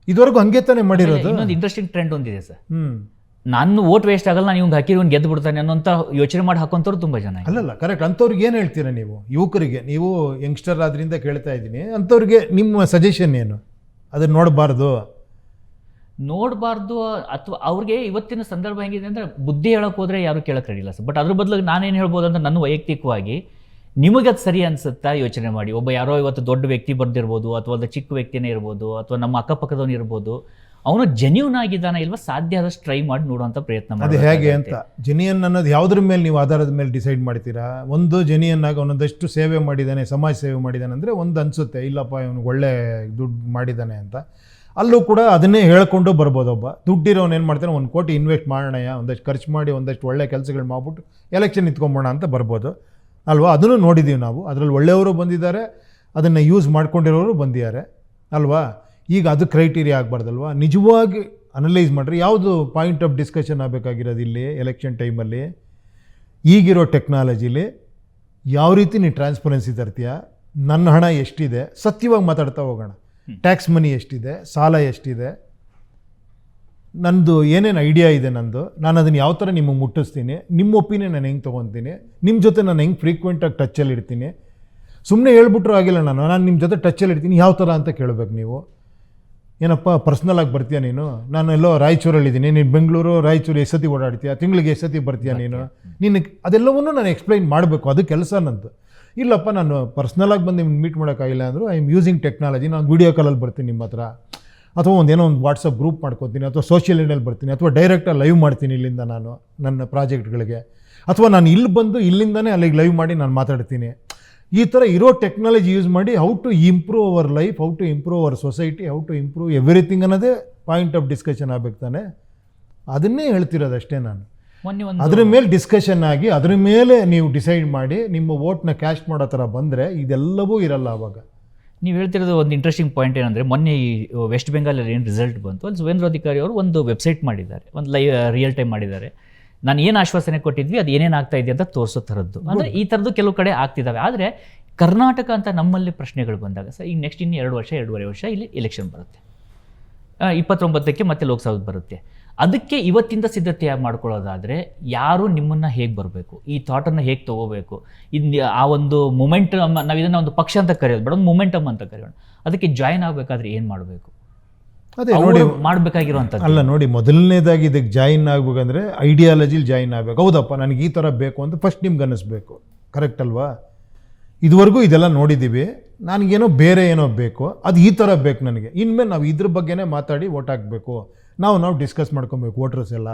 ಇದುವರೆಗೂ ಹಂಗೆ ತಾನೇ ಮಾಡಿರೋದು. ಇನ್ನೊಂದು ಇಂಟ್ರೆಸ್ಟಿಂಗ್ ಟ್ರೆಂಡ್ ಒಂದಿದೆ ಸರ್. ನಾನು ವೋಟ್ ವೇಸ್ಟ್ ಆಗಲ್ಲ, ನಾನು ಇವ್ಗೆ ಹಾಕಿ ಇವ್ನು ಗೆದ್ದು ಬಿಡ್ತಾನೆ ಅನ್ನೋಂಥ ಯೋಚನೆ ಮಾಡಿ ಹಾಕೋಂಥವ್ರು ತುಂಬ ಜನ. ಅಲ್ಲಲ್ಲ, ಕರೆಕ್ಟ್. ಅಂಥವ್ರಿಗೆ ಏನು ಹೇಳ್ತೀರಾ ನೀವು? ಯುವಕರಿಗೆ, ನೀವು ಯಂಗ್ಸ್ಟರ್ ಆದ್ರಿಂದ ಕೇಳ್ತಾ ಇದ್ದೀನಿ, ಅಂಥವ್ರಿಗೆ ನಿಮ್ಮ ಸಜೆಷನ್ ಏನು? ಅದನ್ನ ನೋಡಬಾರ್ದು ಅಥವಾ ಅವ್ರಿಗೆ ಇವತ್ತಿನ ಸಂದರ್ಭ ಹೆಂಗಿದೆ ಅಂದರೆ ಬುದ್ಧಿ ಹೇಳೋಕೆ ಹೋದರೆ ಯಾರು ಕೇಳಕ್ಕೆ ರೆಡಿಲ್ಲ ಸರ್. ಬಟ್ ಅದ್ರ ಬದಲಿಗೆ ನಾನೇನು ಹೇಳ್ಬೋದು ಅಂತ ನನ್ನ ವೈಯಕ್ತಿಕವಾಗಿ ನಿಮಗದು ಸರಿ ಅನ್ಸುತ್ತಾ ಯೋಚನೆ ಮಾಡಿ. ಒಬ್ಬ ಯಾರೋ ಇವತ್ತು ದೊಡ್ಡ ವ್ಯಕ್ತಿ ಬರ್ದಿರ್ಬೋದು, ಅಥವಾ ಒಂದು ಚಿಕ್ಕ ವ್ಯಕ್ತಿನೇ ಇರ್ಬೋದು, ಅಥವಾ ನಮ್ಮ ಅಕ್ಕಪಕ್ಕದವನು ಇರ್ಬೋದು, ಅವನು ಜೆನ್ಯೂನ್ ಆಗಿದ್ದಾನೆ ಇಲ್ವಾ ಸಾಧ್ಯ ಆದಷ್ಟು ಟ್ರೈ ಮಾಡಿ ನೋಡುವಂಥ ಪ್ರಯತ್ನ ಮಾಡಿ. ಅದು ಹೇಗೆ ಅಂತ ಜೆನ್ಯೂನ್ ಅನ್ನೋದು ಯಾವುದ್ರ ಮೇಲೆ ನೀವು ಆಧಾರದ ಮೇಲೆ ಡಿಸೈಡ್ ಮಾಡ್ತೀರಾ? ಒಂದು ಜೆನ್ಯೂನ್ ಆಗಿ ಅವನೊಂದಷ್ಟು ಸೇವೆ ಮಾಡಿದ್ದಾನೆ, ಸಮಾಜ ಸೇವೆ ಮಾಡಿದ್ದಾನೆ ಅಂದರೆ ಒಂದು ಅನಿಸುತ್ತೆ, ಇಲ್ಲಪ್ಪ ಇವನು ಒಳ್ಳೆ ದುಡ್ಡು ಮಾಡಿದ್ದಾನೆ ಅಂತ. ಅಲ್ಲೂ ಕೂಡ ಅದನ್ನೇ ಹೇಳ್ಕೊಂಡು ಬರ್ಬೋದು. ಒಬ್ಬ ದುಡ್ಡಿರೋನು ಏನು ಮಾಡ್ತಾನೆ, 1 ಕೋಟಿ ಇನ್ವೆಸ್ಟ್ ಮಾಡೋಣ, ಒಂದಷ್ಟು ಖರ್ಚು ಮಾಡಿ ಒಂದಷ್ಟು ಒಳ್ಳೆ ಕೆಲಸಗಳು ಮಾಡ್ಬಿಟ್ಟು ಎಲೆಕ್ಷನ್ ನಿಂತ್ಕೊಂಬೋಣ ಅಂತ ಬರ್ಬೋದು ಅಲ್ವಾ? ಅದನ್ನು ನೋಡಿದ್ದೀವಿ ನಾವು. ಅದರಲ್ಲಿ ಒಳ್ಳೆಯವರು ಬಂದಿದ್ದಾರೆ, ಅದನ್ನು ಯೂಸ್ ಮಾಡ್ಕೊಂಡಿರೋರು ಬಂದಿದ್ದಾರೆ ಅಲ್ವಾ? ಈಗ ಅದು ಕ್ರೈಟೀರಿಯಾ ಆಗಬಾರ್ದಲ್ವಾ? ನಿಜವಾಗಿ ಅನಲೈಸ್ ಮಾಡಿರಿ, ಯಾವುದು ಪಾಯಿಂಟ್ ಆಫ್ ಡಿಸ್ಕಷನ್ ಆಗಬೇಕಾಗಿರೋದು ಇಲ್ಲಿ ಎಲೆಕ್ಷನ್ ಟೈಮಲ್ಲಿ. ಈಗಿರೋ ಟೆಕ್ನಾಲಜಿಲಿ ಯಾವ ರೀತಿ ನೀನು ಟ್ರಾನ್ಸ್ಪರೆನ್ಸಿ ತರ್ತೀಯ, ನನ್ನ ಹಣ ಎಷ್ಟಿದೆ, ಸತ್ಯವಾಗಿ ಮಾತಾಡ್ತಾ ಹೋಗೋಣ. ಟ್ಯಾಕ್ಸ್ ಮನಿ ಎಷ್ಟಿದೆ, ಸಾಲ ಎಷ್ಟಿದೆ, ನಂದು ಏನೇನು ಐಡಿಯಾ ಇದೆ ನಂದು, ನಾನು ಅದನ್ನು ಯಾವ ಥರ ನಿಮಗೆ ಮುಟ್ಟಿಸ್ತೀನಿ, ನಿಮ್ಮ ಒಪಿನಿಯನ್ ನಾನು ಹೆಂಗೆ ತೊಗೊತೀನಿ, ನಿಮ್ಮ ಜೊತೆ ನಾನು ಹೆಂಗೆ ಫ್ರೀಕ್ವೆಂಟಾಗಿ ಟಚ್ಚಲ್ಲಿ ಇರ್ತೀನಿ. ಸುಮ್ಮನೆ ಹೇಳ್ಬಿಟ್ರು ಆಗಿಲ್ಲ, ನಾನು ನಿಮ್ಮ ಜೊತೆ ಟಚ್ಚಲ್ಲಿ ಇರ್ತೀನಿ ಯಾವ ಥರ ಅಂತ ಕೇಳಬೇಕು ನೀವು. ಏನಪ್ಪ ಪರ್ಸ್ನಲಾಗಿ ಬರ್ತೀಯ ನೀನು? ನಾನು ಎಲ್ಲೋ ರಾಯಚೂರಲ್ಲಿದ್ದೀನಿ, ನೀನು ಬೆಂಗಳೂರು ರಾಯಚೂರು ಎಷ್ಟು ಸತಿ ಓಡಾಡ್ತೀಯ, ತಿಂಗಳಿಗೆ ಎಷ್ಟು ಸತಿ ಬರ್ತೀಯ ನೀನು? ಅದೆಲ್ಲವನ್ನೂ ನಾನು ಎಕ್ಸ್ಪ್ಲೈನ್ ಮಾಡಬೇಕು, ಅದು ಕೆಲಸ ನಂದು. ಇಲ್ಲಪ್ಪ ನಾನು ಪರ್ಸ್ನಲಾಗಿ ಬಂದು ನಿಮ್ಗೆ ಮೀಟ್ ಮಾಡೋಕ್ಕಾಗಿಲ್ಲ ಅಂದರೂ ಐ ಆಮ್ ಯೂಸಿಂಗ್ ಟೆಕ್ನಾಲಜಿ, ನಾನು ವೀಡಿಯೋ ಕಾಲಲ್ಲಿ ಬರ್ತೀನಿ ನಿಮ್ಮ ಹತ್ರ, ಅಥವಾ ಒಂದೇನೋ ಒಂದು ವಾಟ್ಸಪ್ ಗ್ರೂಪ್ ಮಾಡ್ಕೊತೀನಿ, ಅಥವಾ ಸೋಷಿಯಲ್ ಮೀಡಿಯಲ್ಲಿ ಬರ್ತೀನಿ, ಅಥವಾ ಡೈರೆಕ್ಟಾಗಿ ಲೈವ್ ಮಾಡ್ತೀನಿ ಇಲ್ಲಿಂದ ನಾನು ನನ್ನ ಪ್ರಾಜೆಕ್ಟ್ಗಳಿಗೆ, ಅಥವಾ ನಾನು ಇಲ್ಲಿ ಬಂದು ಇಲ್ಲಿಂದನೇ ಅಲ್ಲಿಗೆ ಲೈವ್ ಮಾಡಿ ನಾನು ಮಾತಾಡ್ತೀನಿ. ಈ ಥರ ಇರೋ ಟೆಕ್ನಾಲಜಿ ಯೂಸ್ ಮಾಡಿ how to improve our life, how to improve our society, how to improve everything ಅನ್ನೋದೇ ಪಾಯಿಂಟ್ ಆಫ್ ಡಿಸ್ಕಷನ್ ಆಗಬೇಕು ತಾನೆ. ಅದನ್ನೇ ಹೇಳ್ತಿರೋದು ಅಷ್ಟೇ ನಾನು. ಅದ್ರ ಮೇಲೆ ಡಿಸ್ಕಷನ್ ಆಗಿ ಅದ್ರ ಮೇಲೆ ನೀವು ಡಿಸೈಡ್ ಮಾಡಿ ನಿಮ್ಮ ವೋಟ್ನ ಕ್ಯಾಸ್ಟ್ ಮಾಡೋ ಥರ ಬಂದರೆ ಇದೆಲ್ಲವೂ ಇರಲ್ಲ ಆವಾಗ. ನೀವು ಹೇಳ್ತಿರೋದು ಒಂದು ಇಂಟ್ರೆಸ್ಟಿಂಗ್ ಪಾಯಿಂಟ್ ಏನಂದರೆ, ಮೊನ್ನೆ ಈ ವೆಸ್ಟ್ ಬೆಂಗಾಲಲ್ಲಿ ಏನು ರಿಸಲ್ಟ್ ಬಂತು, ಅಲ್ಲಿ ಸುವೇಂದ್ರ ಅಧಿಕಾರಿ ಅವರು ಒಂದು ವೆಬ್ಸೈಟ್ ಮಾಡಿದ್ದಾರೆ, ಒಂದು ರಿಯಲ್ ಟೈಮ್ ಮಾಡಿದ್ದಾರೆ. ನಾನು ಏನು ಆಶ್ವಾಸನೆ ಕೊಟ್ಟಿದ್ವಿ ಅದು ಏನೇನು ಆಗ್ತಾ ಇದೆ ಅಂತ ತೋರಿಸೋ ಥರದ್ದು. ಅಂದರೆ ಈ ಥರದ್ದು ಕೆಲವು ಕಡೆ ಆಗ್ತಿದ್ದಾವೆ. ಆದರೆ ಕರ್ನಾಟಕ ಅಂತ ನಮ್ಮಲ್ಲಿ ಪ್ರಶ್ನೆಗಳು ಬಂದಾಗ ಸರ್, ಈಗ ನೆಕ್ಸ್ಟ್ ಇನ್ನು 2 ವರ್ಷ 2.5 ವರ್ಷ ಇಲ್ಲಿ ಎಲೆಕ್ಷನ್ ಬರುತ್ತೆ, 29ಕ್ಕೆ ಮತ್ತೆ ಲೋಕಸಭೆ ಬರುತ್ತೆ. ಅದಕ್ಕೆ ಇವತ್ತಿಂದ ಸಿದ್ಧತೆ ಮಾಡ್ಕೊಳ್ಳೋದಾದರೆ ಯಾರು ನಿಮ್ಮನ್ನು ಹೇಗೆ ಬರಬೇಕು, ಈ ಥಾಟನ್ನು ಹೇಗೆ ತೊಗೋಬೇಕು, ಆ ಒಂದು ಮೊಮೆಂಟಮ್, ನಾವು ಇದನ್ನು ಒಂದು ಪಕ್ಷ ಅಂತ ಕರೆಯೋದು ಬೇಡ, ಒಂದು ಮೊಮೆಂಟಮ್ ಅಂತ ಕರೆಯೋಣ. ಅದಕ್ಕೆ ಜಾಯ್ನ್ ಆಗಬೇಕಾದ್ರೆ ಏನು ಮಾಡಬೇಕು? ಅದೇ ನೋಡಿ ಮಾಡಬೇಕಾಗಿರುವಂಥದ್ದು ಅಲ್ಲ ನೋಡಿ, ಮೊದಲನೇದಾಗಿ ಇದಕ್ಕೆ ಜಾಯಿನ್ ಆಗ್ಬೇಕಂದ್ರೆ ಐಡಿಯಾಲಜಿಲಿ ಜಾಯಿನ್ ಆಗಬೇಕು. ಹೌದಪ್ಪ ನನಗೆ ಈ ಥರ ಬೇಕು ಅಂತ ಫಸ್ಟ್ ನಿಮ್ಗೆ ಅನ್ನಿಸ್ಬೇಕು, ಕರೆಕ್ಟ್ ಅಲ್ವಾ? ಇದುವರೆಗೂ ಇದೆಲ್ಲ ನೋಡಿದ್ದೀವಿ, ನನಗೇನೋ ಬೇರೆ ಏನೋ ಬೇಕು, ಅದು ಈ ಥರ ಬೇಕು ನನಗೆ. ಇನ್ಮೇಲೆ ನಾವು ಇದ್ರ ಬಗ್ಗೆನೇ ಮಾತಾಡಿ ವೋಟ್ ಹಾಕಬೇಕು, ನಾವು ಡಿಸ್ಕಸ್ ಮಾಡ್ಕೊಬೇಕು. ವೋಟರ್ಸ್ ಎಲ್ಲ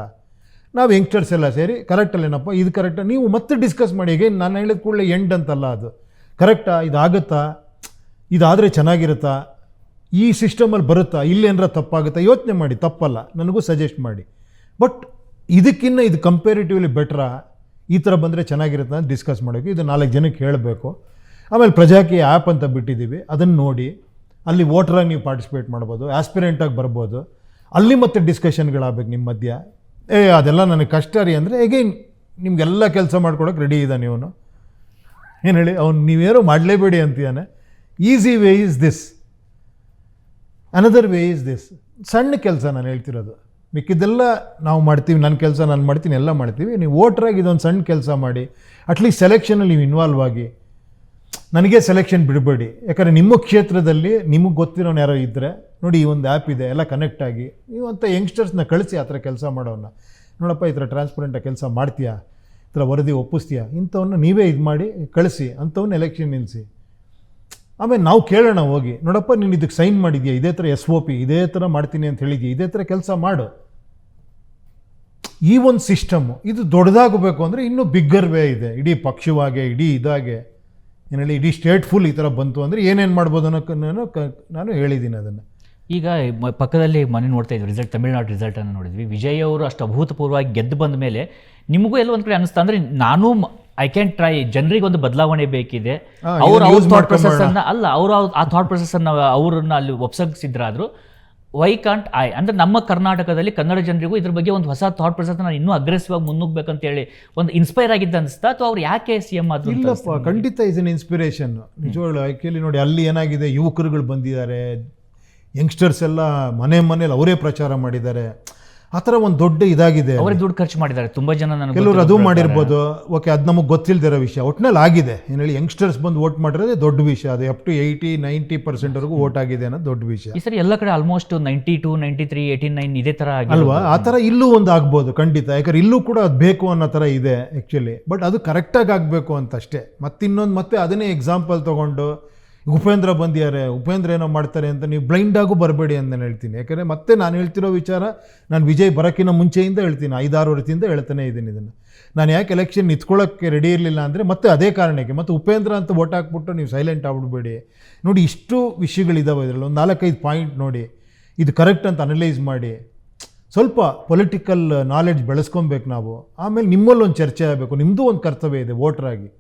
ನಾವು ಯಂಗ್ಸ್ಟರ್ಸ್ ಎಲ್ಲ ಸೇರಿ ಕರೆಕ್ಟಲ್ಲೇನಪ್ಪ ಇದು ಕರೆಕ್ಟಾ, ನೀವು ಮತ್ತೆ ಡಿಸ್ಕಸ್ ಮಾಡಿ. ಈಗ ನಾನು ಹೇಳಿದ ಕೂಡಲೇ ಎಂಡ್ ಅಂತಲ್ಲ, ಅದು ಕರೆಕ್ಟಾ, ಇದಾಗುತ್ತಾ, ಇದಾದರೆ ಚೆನ್ನಾಗಿರುತ್ತಾ, ಈ ಸಿಸ್ಟಮಲ್ಲಿ ಬರುತ್ತಾ, ಇಲ್ಲೇನಾರ ತಪ್ಪಾಗುತ್ತಾ, ಯೋಚನೆ ಮಾಡಿ, ತಪ್ಪಲ್ಲ, ನನಗೂ ಸಜೆಸ್ಟ್ ಮಾಡಿ. ಬಟ್ ಇದಕ್ಕಿಂತ ಇದು ಕಂಪೇರಿಟಿವ್ಲಿ ಬೆಟ್ರಾ, ಈ ಥರ ಬಂದರೆ ಚೆನ್ನಾಗಿರುತ್ತೆ ಅಂತ ಡಿಸ್ಕಸ್ ಮಾಡೋಕ್ಕೆ ಇದು 4 ಜನಕ್ಕೆ ಹೇಳಬೇಕು. ಆಮೇಲೆ ಪ್ರಜಾಕೀಯ ಆ್ಯಪ್ ಅಂತ ಬಿಟ್ಟಿದ್ದೀವಿ, ಅದನ್ನು ನೋಡಿ ಅಲ್ಲಿ ವೋಟ್ರಾಗಿ ನೀವು ಪಾರ್ಟಿಸಿಪೇಟ್ ಮಾಡ್ಬೋದು, ಆಸ್ಪಿರೆಂಟಾಗಿ ಬರ್ಬೋದು. ಅಲ್ಲಿ ಮತ್ತೆ ಡಿಸ್ಕಷನ್ಗಳಾಗಬೇಕು ನಿಮ್ಮ ಮಧ್ಯ. ಅದೆಲ್ಲ ನನಗೆ ಕಷ್ಟ ರೀ ಅಂದರೆ ಎಗೈನ್ ನಿಮಗೆಲ್ಲ ಕೆಲಸ ಮಾಡ್ಕೊಡೋಕೆ ರೆಡಿ ಇದ್ದಾನೆ ಇವನು. ಏನು ಹೇಳಿ, ಅವ್ನು ನೀವೇನೋ ಮಾಡಲೇಬೇಡಿ ಅಂತೀಯಾನೆ. Easy way is this, another way is this. ಸಣ್ಣ ಕೆಲಸ ನಾನು ಹೇಳ್ತಿರೋದು, ಮಿಕ್ಕಿದ್ದೆಲ್ಲ ನಾವು ಮಾಡ್ತೀವಿ, ನನ್ನ ಕೆಲಸ ನಾನು ಮಾಡ್ತೀನಿ, ಎಲ್ಲ ಮಾಡ್ತೀವಿ. ನೀವು ವೋಟ್ರಾಗಿ ಇದೊಂದು ಸಣ್ಣ ಕೆಲಸ ಮಾಡಿ, ಅಟ್ಲೀಸ್ಟ್ ಸೆಲೆಕ್ಷನಲ್ಲಿ ನೀವು ಇನ್ವಾಲ್ವ್ ಆಗಿ. ನನಗೆ ಸೆಲೆಕ್ಷನ್ ಬಿಡಬೇಡಿ. ಯಾಕಂದರೆ ನಿಮ್ಮ ಕ್ಷೇತ್ರದಲ್ಲಿ ನಿಮಗೆ ಗೊತ್ತಿರೋನು ಯಾರೋ ಇದ್ದರೆ ನೋಡಿ, ಈ ಒಂದು ಆ್ಯಪ್ ಇದೆ, ಎಲ್ಲ ಕನೆಕ್ಟ್ ಆಗಿ ನೀವು ಅಂಥ ಯಂಗ್ಸ್ಟರ್ಸ್ನ ಕಳಿಸಿ ಆ ಥರ ಕೆಲಸ ಮಾಡೋನ್ನ. ನೋಡಪ್ಪ, ಈ ಥರ ಟ್ರಾನ್ಸ್ಪರೆಂಟಾಗಿ ಕೆಲಸ ಮಾಡ್ತೀಯಾ, ಈ ಥರ ವರದಿ ಒಪ್ಪಿಸ್ತೀಯಾ, ಇಂಥವನ್ನ ನೀವೇ ಇದು ಮಾಡಿ ಕಳಿಸಿ, ಅಂಥವನ್ನ ಎಲೆಕ್ಷನ್ ನಿಲ್ಲಿಸಿ. ಆಮೇಲೆ ನಾವು ಕೇಳೋಣ ಹೋಗಿ, ನೋಡಪ್ಪ ನೀನು ಇದಕ್ಕೆ ಸೈನ್ ಮಾಡಿದ್ಯಾ, ಇದೇ ಥರ SOP ಇದೇ ಥರ ಮಾಡ್ತೀನಿ ಅಂತ ಹೇಳಿದ್ಯಾ, ಇದೇ ಥರ ಕೆಲಸ ಮಾಡು. ಈ ಒಂದು ಸಿಸ್ಟಮ್ಮು ಇದು ದೊಡ್ಡದಾಗಬೇಕು ಅಂದರೆ ಇನ್ನೂ ಬಿಗ್ಗರ್ ವೇ ಇದೆ. ಇಡೀ ಪಕ್ಷವಾಗೆ, ಇಡೀ ಇದಾಗೆ ಏನು ಹೇಳಿ, ಇಡೀ ಸ್ಟೇಟ್ ಫುಲ್ ಈ ಥರ ಬಂತು ಅಂದರೆ ಏನೇನು ಮಾಡ್ಬೋದು ಅನ್ನೋಕ್ಕೆ ನಾನು ಹೇಳಿದ್ದೀನಿ ಅದನ್ನು. ಈಗ ಪಕ್ಕದಲ್ಲಿ ಮನೆ ನೋಡ್ತಾ ಇದ್ವಿ, ರಿಸಲ್ಟ್ ತಮಿಳ್ನಾಡು ರಿಸಲ್ಟನ್ನು ನೋಡಿದ್ವಿ. ವಿಜಯ್ ಅವರು ಅಷ್ಟು ಅಭೂತಪೂರ್ವವಾಗಿ ಗೆದ್ದು ಬಂದ ಮೇಲೆ ನಿಮಗೂ ಎಲ್ಲ ಒಂದು ಕಡೆ ಅನಿಸ್ತಾ, ಅಂದರೆ ನಾನು ಐ ಕ್ಯಾನ್ ಟ್ರೈ, ಜನರಿಗೆ ಒಂದು ಬದಲಾವಣೆ ಬೇಕಿದೆ, ಅವ್ರ ಥಾಟ್ ಪ್ರೊಸೆಸನ್ನು ಅವರು ಆ ಥಾಟ್ ಪ್ರೊಸೆಸನ್ನು ಅವ್ರನ್ನ ಅಲ್ಲಿ ಒಪ್ಸಕ್ಸಿದ್ರಾದ್ರು, ವೈ ಕಾಂಟ್ ಐ, ಅಂದರೆ ನಮ್ಮ ಕರ್ನಾಟಕದಲ್ಲಿ ಕನ್ನಡ ಜನರಿಗೂ ಇದ್ರ ಬಗ್ಗೆ ಒಂದು ಹೊಸ ಥಾಟ್ ಪ್ರೊಸೆಸ್ ನಾನು ಇನ್ನೂ ಅಗ್ರೆಸಿವ್ ಆಗಿ ಮುನ್ನುಗ್ಬೇಕಂತ ಹೇಳಿ ಒಂದು ಇನ್ಸ್ಪೈರ್ ಆಗಿದ್ದ ಅನಿಸ್ತಾ, ಅಥವಾ ಅವ್ರು ಯಾಕೆ CM ಆದ್ರು? ಇಲ್ಲಪ್ಪ, ಖಂಡಿತ ಇಸ್ ಎನ್ ಇನ್ಸ್ಪಿರೇಷನ್. ನಿಜವಾಗ್ಲೂ ಆ್ಯಕ್ಚುಲಿ ನೋಡಿ, ಅಲ್ಲಿ ಏನಾಗಿದೆ, ಯುವಕರುಗಳು ಬಂದಿದ್ದಾರೆ, ಯಂಗ್ಸ್ಟರ್ಸ್ ಎಲ್ಲ ಮನೇಲಿ ಅವರೇ ಪ್ರಚಾರ ಮಾಡಿದ್ದಾರೆ. ಆ ಥರ ಒಂದು ದೊಡ್ಡ ಇದಾಗಿದೆ. ಅವರೇ ದುಡ್ಡು ಖರ್ಚು ಮಾಡಿದ್ದಾರೆ, ತುಂಬ ಜನ ನನಗೆ ಕೆಲವರು ಅದು ಮಾಡಿರ್ಬೋದು. ಓಕೆ, ಅದು ನಮಗೆ ಗೊತ್ತಿಲ್ಲದಿರೋ ವಿಷಯ, ಒಟ್ಟಿನಲ್ಲಿ ಆಗಿದೆ. ಏನು ಹೇಳಿ, ಯಂಗ್ಸ್ಟರ್ಸ್ ಬಂದು ವೋಟ್ ಮಾಡಿರೋದೇ ದೊಡ್ಡ ವಿಷಯ. ಅದು ಅಪ್ ಟು 80-90% ವೋಟ್ ಆಗಿದೆ ಅನ್ನೋದು ದೊಡ್ಡ ವಿಷಯ. ಈ ಸರಿ ಎಲ್ಲ ಕಡೆ ಆಲ್ಮೋಸ್ಟ್ 92, 93, 89 ಇದೇ ಥರ ಅಲ್ವಾ? ಆ ಥರ ಇಲ್ಲೂ ಒಂದು ಆಗ್ಬೋದು ಖಂಡಿತ. ಯಾಕಂದ್ರೆ ಇಲ್ಲೂ ಕೂಡ ಅದು ಬೇಕು ಅನ್ನೋ ಥರ ಇದೆ ಆ್ಯಕ್ಚುಲಿ. ಬಟ್ ಅದು ಕರೆಕ್ಟಾಗಿ ಆಗಬೇಕು ಅಂತ ಅಷ್ಟೇ. ಮತ್ತೆ ಅದನ್ನೇ ಎಕ್ಸಾಂಪಲ್ ತೊಗೊಂಡು ಉಪೇಂದ್ರ ಬಂದಿದ್ದಾರೆ, ಉಪೇಂದ್ರ ಏನೋ ಮಾಡ್ತಾರೆ ಅಂತ ನೀವು ಬ್ಲೈಂಡಾಗೂ ಬರಬೇಡಿ ಅಂತ ನಾನು ಹೇಳ್ತೀನಿ. ಯಾಕಂದರೆ ಮತ್ತೆ ನಾನು ಹೇಳ್ತಿರೋ ವಿಚಾರ ನಾನು ವಿಜಯ್ ಬರೋಕ್ಕಿಂತ ಮುಂಚೆಯಿಂದ ಹೇಳ್ತೀನಿ, 5-6 ವರ್ಷದಿಂದ ಹೇಳ್ತಾನೆ ಇದ್ದೀನಿ ಇದನ್ನು. ನಾನು ಯಾಕೆ ಎಲೆಕ್ಷನ್ ನಿಂತ್ಕೊಳ್ಳೋಕ್ಕೆ ರೆಡಿ ಇರಲಿಲ್ಲ ಅಂದರೆ ಮತ್ತೆ ಅದೇ ಕಾರಣಕ್ಕೆ. ಮತ್ತು ಉಪೇಂದ್ರ ಅಂತ ವೋಟ್ ಹಾಕ್ಬಿಟ್ಟು ನೀವು ಸೈಲೆಂಟ್ ಆಗ್ಬಿಡ್ಬೇಡಿ. ನೋಡಿ, ಇಷ್ಟು ವಿಷಯಗಳಿದ್ದಾವೆ ಇದರಲ್ಲಿ, ಒಂದು 4-5 ಪಾಯಿಂಟ್ ನೋಡಿ, ಇದು ಕರೆಕ್ಟ್ ಅಂತ ಅನಲೈಸ್ ಮಾಡಿ, ಸ್ವಲ್ಪ ಪೊಲಿಟಿಕಲ್ ನಾಲೆಡ್ಜ್ ಬೆಳೆಸ್ಕೊಬೇಕು ನಾವು. ಆಮೇಲೆ ನಿಮ್ಮಲ್ಲೊಂದು ಚರ್ಚೆ ಆಗಬೇಕು, ನಿಮ್ಮದು ಒಂದು ಕರ್ತವ್ಯ ಇದೆ ವೋಟ್ರಾಗಿ.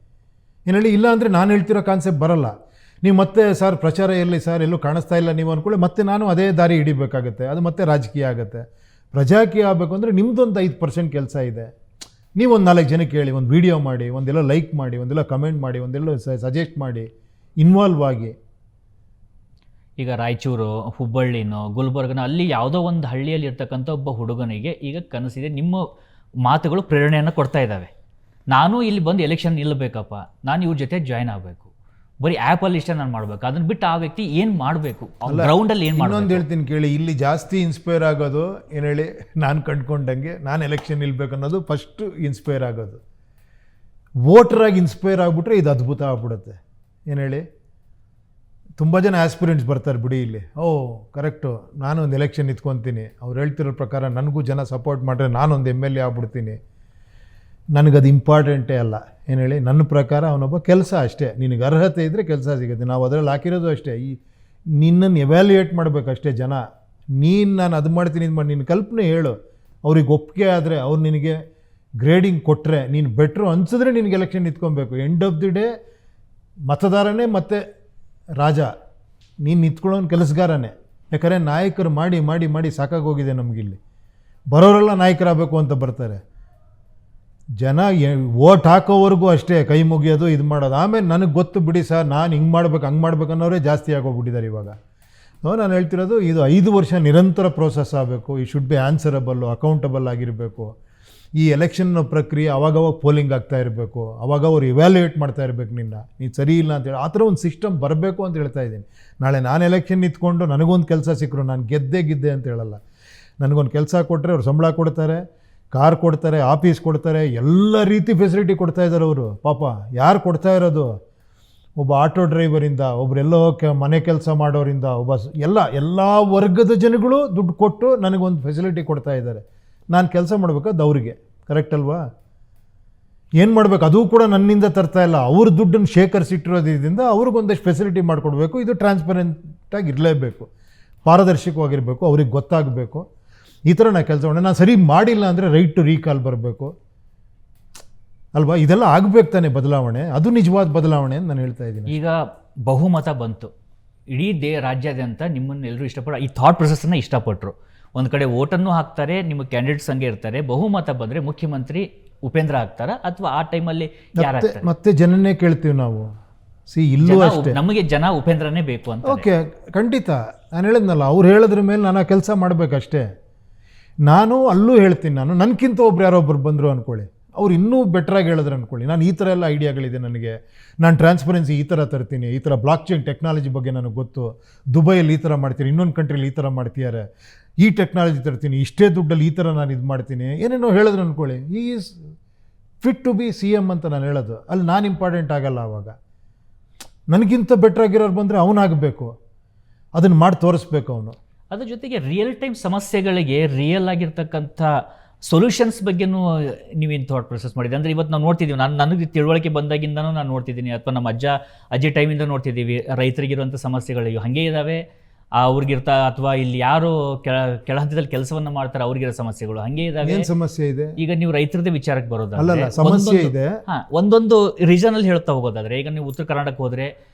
ಏನು ಹೇಳಿ, ಇಲ್ಲ ಅಂದರೆ ನಾನು ಹೇಳ್ತಿರೋ ಕಾನ್ಸೆಪ್ಟ್ ಬರಲ್ಲ. ನೀವು ಮತ್ತೆ ಸರ್ ಪ್ರಚಾರ ಎಲ್ಲಿ ಸರ್, ಎಲ್ಲೂ ಕಾಣಿಸ್ತಾ ಇಲ್ಲ ನೀವು ಅಂದ್ಕೊಳ್ಳಿ, ಮತ್ತೆ ನಾನು ಅದೇ ದಾರಿ ಹಿಡಿಬೇಕಾಗತ್ತೆ. ಅದು ಮತ್ತೆ ರಾಜಕೀಯ ಆಗುತ್ತೆ. ಪ್ರಜಾಕೀಯ ಆಗಬೇಕು ಅಂದರೆ ನಿಮ್ಮದೊಂದು 5% ಕೆಲಸ ಇದೆ. ನೀವೊಂದು 4 ಜನಕ್ಕೆ ಹೇಳಿ, ಒಂದು ವೀಡಿಯೋ ಮಾಡಿ, ಒಂದೆಲ್ಲ ಲೈಕ್ ಮಾಡಿ, ಒಂದೆಲ್ಲ ಕಮೆಂಟ್ ಮಾಡಿ, ಒಂದೆಲ್ಲ ಸಜೆಸ್ಟ್ ಮಾಡಿ, ಇನ್ವಾಲ್ವ್ ಆಗಿ. ಈಗ ರಾಯಚೂರು, ಹುಬ್ಬಳ್ಳಿನೋ, ಗುಲ್ಬರ್ಗನೋ, ಅಲ್ಲಿ ಯಾವುದೋ ಒಂದು ಹಳ್ಳಿಯಲ್ಲಿ ಇರ್ತಕ್ಕಂಥ ಒಬ್ಬ ಹುಡುಗನಿಗೆ ಈಗ ಕನಸಿದೆ. ನಿಮ್ಮ ಮಾತುಗಳು ಪ್ರೇರಣೆಯನ್ನು ಕೊಡ್ತಾ ಇದ್ದಾವೆ. ನಾನು ಇಲ್ಲಿ ಬಂದು ಎಲೆಕ್ಷನ್ ನಿಲ್ಲಬೇಕಪ್ಪ, ನಾನು ಇವ್ರ ಜೊತೆ ಜಾಯ್ನ್ ಆಗಬೇಕು, ಬರೀ ಆ್ಯಪಲ್ಲಿ ಇಷ್ಟ ನಾನು ಮಾಡಬೇಕು, ಅದನ್ನು ಬಿಟ್ಟು ಆ ವ್ಯಕ್ತಿ ಏನು ಮಾಡಬೇಕು, ಗ್ರೌಂಡಲ್ಲಿ ಏನು ಮಾಡಬೇಕು. ಇನ್ನೊಂದು ಹೇಳ್ತೀನಿ ಕೇಳಿ, ಇಲ್ಲಿ ಜಾಸ್ತಿ ಇನ್ಸ್ಪೈರ್ ಆಗೋದು ಏನು ಹೇಳಿ, ನಾನು ಕಂಡ್ಕೊಂಡಂಗೆ ನಾನು ಎಲೆಕ್ಷನ್ ನಿಲ್ಬೇಕು ಅನ್ನೋದು ಫಸ್ಟು ಇನ್ಸ್ಪೈರ್ ಆಗೋದು. ವೋಟರಾಗಿ ಇನ್ಸ್ಪೈರ್ ಆಗಿಬಿಟ್ರೆ ಇದು ಅದ್ಭುತ ಆಗ್ಬಿಡುತ್ತೆ. ಏನು ಹೇಳಿ, ತುಂಬ ಜನ ಆಸ್ಪಿರೆಂಟ್ಸ್ ಬರ್ತಾರೆ ಬಿಡಿ ಇಲ್ಲಿ, ಕರೆಕ್ಟು, ನಾನು ಒಂದು ಎಲೆಕ್ಷನ್ ನಿಂತ್ಕೊತೀನಿ, ಅವ್ರು ಹೇಳ್ತಿರೋ ಪ್ರಕಾರ ನನಗೂ ಜನ ಸಪೋರ್ಟ್ ಮಾಡಿದ್ರೆ ನಾನೊಂದು MLA ಆಗ್ಬಿಡ್ತೀನಿ. ನನಗದು ಇಂಪಾರ್ಟೆಂಟೇ ಅಲ್ಲ. ಏನು ಹೇಳಿ, ನನ್ನ ಪ್ರಕಾರ ಅವನೊಬ್ಬ ಕೆಲಸ ಅಷ್ಟೇ. ನಿನಗೆ ಅರ್ಹತೆ ಇದ್ದರೆ ಕೆಲಸ ಸಿಗುತ್ತೆ. ನಾವು ಅದರಲ್ಲಿ ಹಾಕಿರೋದು ಅಷ್ಟೇ. ನಿನ್ನನ್ನು ಎವ್ಯಾಲ್ಯೂಯೇಟ್ ಮಾಡಬೇಕಷ್ಟೇ ಜನ. ನಾನು ಅದು ಮಾಡ್ತೀನಿ, ಇದು ಮಾಡಿ, ನಿನ್ನ ಕಲ್ಪನೆ ಹೇಳು. ಅವ್ರಿಗೆ ಒಪ್ಪಿಗೆ ಆದರೆ, ಅವ್ರು ನಿನಗೆ ಗ್ರೇಡಿಂಗ್ ಕೊಟ್ಟರೆ, ನೀನು ಬೆಟ್ರು ಅನಿಸಿದ್ರೆ ನಿನಗೆ ಎಲೆಕ್ಷನ್ ನಿಂತ್ಕೊಬೇಕು. ಎಂಡ್ ಆಫ್ ದಿ ಡೇ ಮತದಾರನೇ ಮತ್ತು ರಾಜ, ನೀನು ನಿಂತ್ಕೊಳ್ಳೋನು ಕೆಲಸಗಾರನೇ. ಯಾಕಂದರೆ ನಾಯಕರು ಮಾಡಿ ಮಾಡಿ ಮಾಡಿ ಸಾಕಾಗೋಗಿದೆ ನಮಗಿಲ್ಲಿ. ಬರೋರೆಲ್ಲ ನಾಯಕರಾಗಬೇಕು ಅಂತ ಬರ್ತಾರೆ. ಜನ ವೋಟ್ ಹಾಕೋವರೆಗೂ ಅಷ್ಟೇ ಕೈ ಮುಗಿಯೋದು, ಇದು ಮಾಡೋದು. ಆಮೇಲೆ ನನಗೆ ಗೊತ್ತು ಬಿಡಿ ಸರ್, ನಾನು ಹಿಂಗೆ ಮಾಡ್ಬೇಕು ಹಂಗೆ ಮಾಡ್ಬೇಕು ಅನ್ನೋರೇ ಜಾಸ್ತಿ ಆಗೋಗ್ಬಿಟ್ಟಿದ್ದಾರೆ ಇವಾಗ. ನಾನು ಹೇಳ್ತಿರೋದು, ಇದು 5 ವರ್ಷ ನಿರಂತರ ಪ್ರೋಸೆಸ್ ಆಗಬೇಕು. ಈ ಶುಡ್ ಬಿ ಆನ್ಸರಬಲ್ಲು, ಅಕೌಂಟಬಲ್ ಆಗಿರಬೇಕು. ಈ ಎಲೆಕ್ಷನ್ ಪ್ರಕ್ರಿಯೆ ಅವಾಗವಾಗ ಪೋಲಿಂಗ್ ಆಗ್ತಾ ಇರಬೇಕು, ಅವಾಗ ಅವ್ರು ಇವ್ಯಾಲ್ಯೂಯೇಟ್ ಮಾಡ್ತಾ ಇರಬೇಕು, ನೀನು ಸರಿ ಇಲ್ಲ ಅಂತೇಳಿ. ಆ ಥರ ಒಂದು ಸಿಸ್ಟಮ್ ಬರಬೇಕು ಅಂತ ಹೇಳ್ತಾ ಇದ್ದೀನಿ. ನಾಳೆ ನಾನು ಎಲೆಕ್ಷನ್ ನಿಂತ್ಕೊಂಡು ನನಗೊಂದು ಕೆಲಸ ಸಿಕ್ಕರು, ನಾನು ಗೆದ್ದೆ ಅಂತ ಹೇಳಲ್ಲ. ನನಗೊಂದು ಕೆಲಸ ಕೊಟ್ಟರೆ ಅವ್ರು ಸಂಬಳ ಕೊಡ್ತಾರೆ, ಕಾರ್ ಕೊಡ್ತಾರೆ, ಆಫೀಸ್ ಕೊಡ್ತಾರೆ, ಎಲ್ಲ ರೀತಿ ಫೆಸಿಲಿಟಿ ಕೊಡ್ತಾ ಇದ್ದಾರೆ ಅವರು. ಪಾಪ ಯಾರು ಕೊಡ್ತಾ ಇರೋದು? ಒಬ್ಬ ಆಟೋ ಡ್ರೈವರಿಂದ, ಒಬ್ಬರೆಲ್ಲೋ ಮನೆ ಕೆಲಸ ಮಾಡೋರಿಂದ, ಎಲ್ಲ ವರ್ಗದ ಜನಗಳು ದುಡ್ಡು ಕೊಟ್ಟು ನನಗೊಂದು ಫೆಸಿಲಿಟಿ ಕೊಡ್ತಾ ಇದ್ದಾರೆ. ನಾನು ಕೆಲಸ ಮಾಡಬೇಕಾದ ಅವ್ರಿಗೆ, ಕರೆಕ್ಟ್ ಅಲ್ವಾ? ಏನು ಮಾಡಬೇಕು, ಅದು ಕೂಡ ನನ್ನಿಂದ ತರ್ತಾ ಇಲ್ಲ. ಅವ್ರ ದುಡ್ಡನ್ನು ಶೇಖರಿಸಿಟ್ಟಿರೋದ್ರಿಂದ ಅವ್ರಿಗೊಂದಷ್ಟು ಫೆಸಿಲಿಟಿ ಮಾಡಿಕೊಡ್ಬೇಕು. ಇದು ಟ್ರಾನ್ಸ್ಪರೆಂಟಾಗಿ ಇರಲೇಬೇಕು, ಪಾರದರ್ಶಕವಾಗಿರಬೇಕು, ಅವ್ರಿಗೆ ಗೊತ್ತಾಗಬೇಕು. ಈ ಥರ ನಾನು ಕೆಲಸ ಮಾಡಿ, ನಾನು ಸರಿ ಮಾಡಿಲ್ಲ ಅಂದರೆ ರೈಟ್ ಟು ರೀಕಾಲ್ ಬರಬೇಕು ಅಲ್ವಾ? ಇದೆಲ್ಲ ಆಗಬೇಕು ತಾನೇ ಬದಲಾವಣೆ. ಅದು ನಿಜವಾದ ಬದಲಾವಣೆ ಅಂತ ನಾನು ಹೇಳ್ತಾ ಇದ್ದೀನಿ. ಈಗ ಬಹುಮತ ಬಂತು, ಇಡೀ ರಾಜ್ಯಾದ್ಯಂತ ನಿಮ್ಮನ್ನು ಎಲ್ಲರೂ ಇಷ್ಟಪಟ್ಟು ಈ ಥಾಟ್ ಪ್ರೊಸೆಸನ್ನು ಇಷ್ಟಪಟ್ಟರು. ಒಂದು ಕಡೆ ವೋಟನ್ನು ಹಾಕ್ತಾರೆ, ನಿಮ್ಮ ಕ್ಯಾಂಡಿಡೇಟ್ಸ್ ಹಂಗೆ ಇರ್ತಾರೆ. ಬಹುಮತ ಬಂದರೆ ಮುಖ್ಯಮಂತ್ರಿ ಉಪೇಂದ್ರ ಆಗ್ತಾರ ಅಥವಾ ಆ ಟೈಮಲ್ಲಿ ಯಾರಾಗ್ತಾರೆ? ಮತ್ತೆ ಜನನ್ನೇ ಕೇಳ್ತೀವಿ ನಾವು. ಇಲ್ಲೂ ಅಷ್ಟೇ, ನಮಗೆ ಜನ ಉಪೇಂದ್ರನೇ ಬೇಕು ಅಂತ. ಓಕೆ, ಖಂಡಿತ. ನಾನು ಹೇಳಿದ್ನಲ್ಲ, ಅವ್ರು ಹೇಳಿದ್ರ ಮೇಲೆ ನಾನು ಆ ಕೆಲಸ ಮಾಡಬೇಕಷ್ಟೇ. ನಾನು ಅಲ್ಲೂ ಹೇಳ್ತೀನಿ, ನನಗಿಂತ ಒಬ್ರು ಯಾರೊಬ್ಬರು ಬಂದರು ಅಂದ್ಕೊಳ್ಳಿ, ಅವ್ರು ಇನ್ನೂ ಬೆಟ್ರಾಗಿ ಹೇಳಿದ್ರು ಅಂದ್ಕೊಳ್ಳಿ, ನಾನು ಈ ಥರ ಎಲ್ಲ ಐಡಿಯಾಗಳಿದೆ ನನಗೆ, ನಾನು ಟ್ರಾನ್ಸ್ಪರೆನ್ಸಿ ಈ ಥರ ತರ್ತೀನಿ, ಈ ಥರ ಬ್ಲಾಕ್ ಚೈನ್ ಟೆಕ್ನಾಲಜಿ ಬಗ್ಗೆ ನನಗೆ ಗೊತ್ತು, ದುಬೈಯಲ್ಲಿ ಈ ಥರ ಮಾಡ್ತೀನಿ, ಇನ್ನೊಂದು ಕಂಟ್ರಿಲಿ ಈ ಥರ ಮಾಡ್ತಿದ್ದಾರೆ, ಈ ಟೆಕ್ನಾಲಜಿ ತರ್ತೀನಿ, ಇಷ್ಟೇ ದುಡ್ಡಲ್ಲಿ ಈ ಥರ ನಾನು ಇದು ಮಾಡ್ತೀನಿ, ಏನೇನೋ ಹೇಳಿದ್ರು ಅಂದ್ಕೊಳ್ಳಿ. ಈ is fit to be CM ಅಂತ ನಾನು ಹೇಳೋದು. ಅಲ್ಲಿ ನಾನು ಇಂಪಾರ್ಟೆಂಟ್ ಆಗಲ್ಲ. ಆವಾಗ ನನಗಿಂತ ಬೆಟ್ರಾಗಿರೋರು ಬಂದರೆ ಅವನಾಗಬೇಕು, ಅದನ್ನು ಮಾಡಿ ತೋರಿಸ್ಬೇಕು ಅವನು. ಅದ್ರ ಜೊತೆಗೆ ರಿಯಲ್ ಟೈಮ್ ಸಮಸ್ಯೆಗಳಿಗೆ ರಿಯಲ್ ಆಗಿರ್ತಕ್ಕಂಥ ಸೊಲ್ಯೂಷನ್ಸ್ ಬಗ್ಗೆನೂ ನೀವೇನು ಥಾಟ್ ಪ್ರೊಸೆಸ್ ಮಾಡಿದೆ? ಅಂದರೆ ಇವತ್ತು ನಾವು ನೋಡ್ತಿದ್ದೀವಿ, ನನಗೆ ತಿಳುವಳಿಕೆ ಬಂದಾಗಿಂದನೂ ನಾನು ನೋಡ್ತಿದ್ದೀನಿ, ಅಥವಾ ನಮ್ಮ ಅಜ್ಜಿ ಟೈಮಿಂದ ನೋಡ್ತಿದ್ದೀವಿ, ರೈತರಿಗಿರುವಂಥ ಸಮಸ್ಯೆಗಳು ಹಾಗೇ ಇದ್ದಾವೆ, ಅವ್ರಿಗಿರ್ತಾ ಅಥವಾ ಇಲ್ಲಿ ಯಾರು ಕೆಳ ಹಂತದಲ್ಲಿ ಕೆಲಸವನ್ನು ಮಾಡ್ತಾರೆ ಅವ್ರಿಗಿರೋ ಸಮಸ್ಯೆಗಳು ಹಾಗೇ ಇದ್ದಾವೆ. ಏನು ಸಮಸ್ಯೆ ಇದೆ? ಈಗ ನೀವು ರೈತರದೇ ವಿಚಾರಕ್ಕೆ ಬರೋದಾದ್ರೆ ಅಲ್ಲಲ್ಲ, ಸಮಸ್ಯೆ ಇದೆ. ಒಂದೊಂದು ರೀಜನಲ್ಲಿ ಹೇಳ್ತಾ ಹೋಗೋದಾದ್ರೆ, ಈಗ ನೀವು ಉತ್ತರ ಕರ್ನಾಟಕ ಹೋದ್ರೆ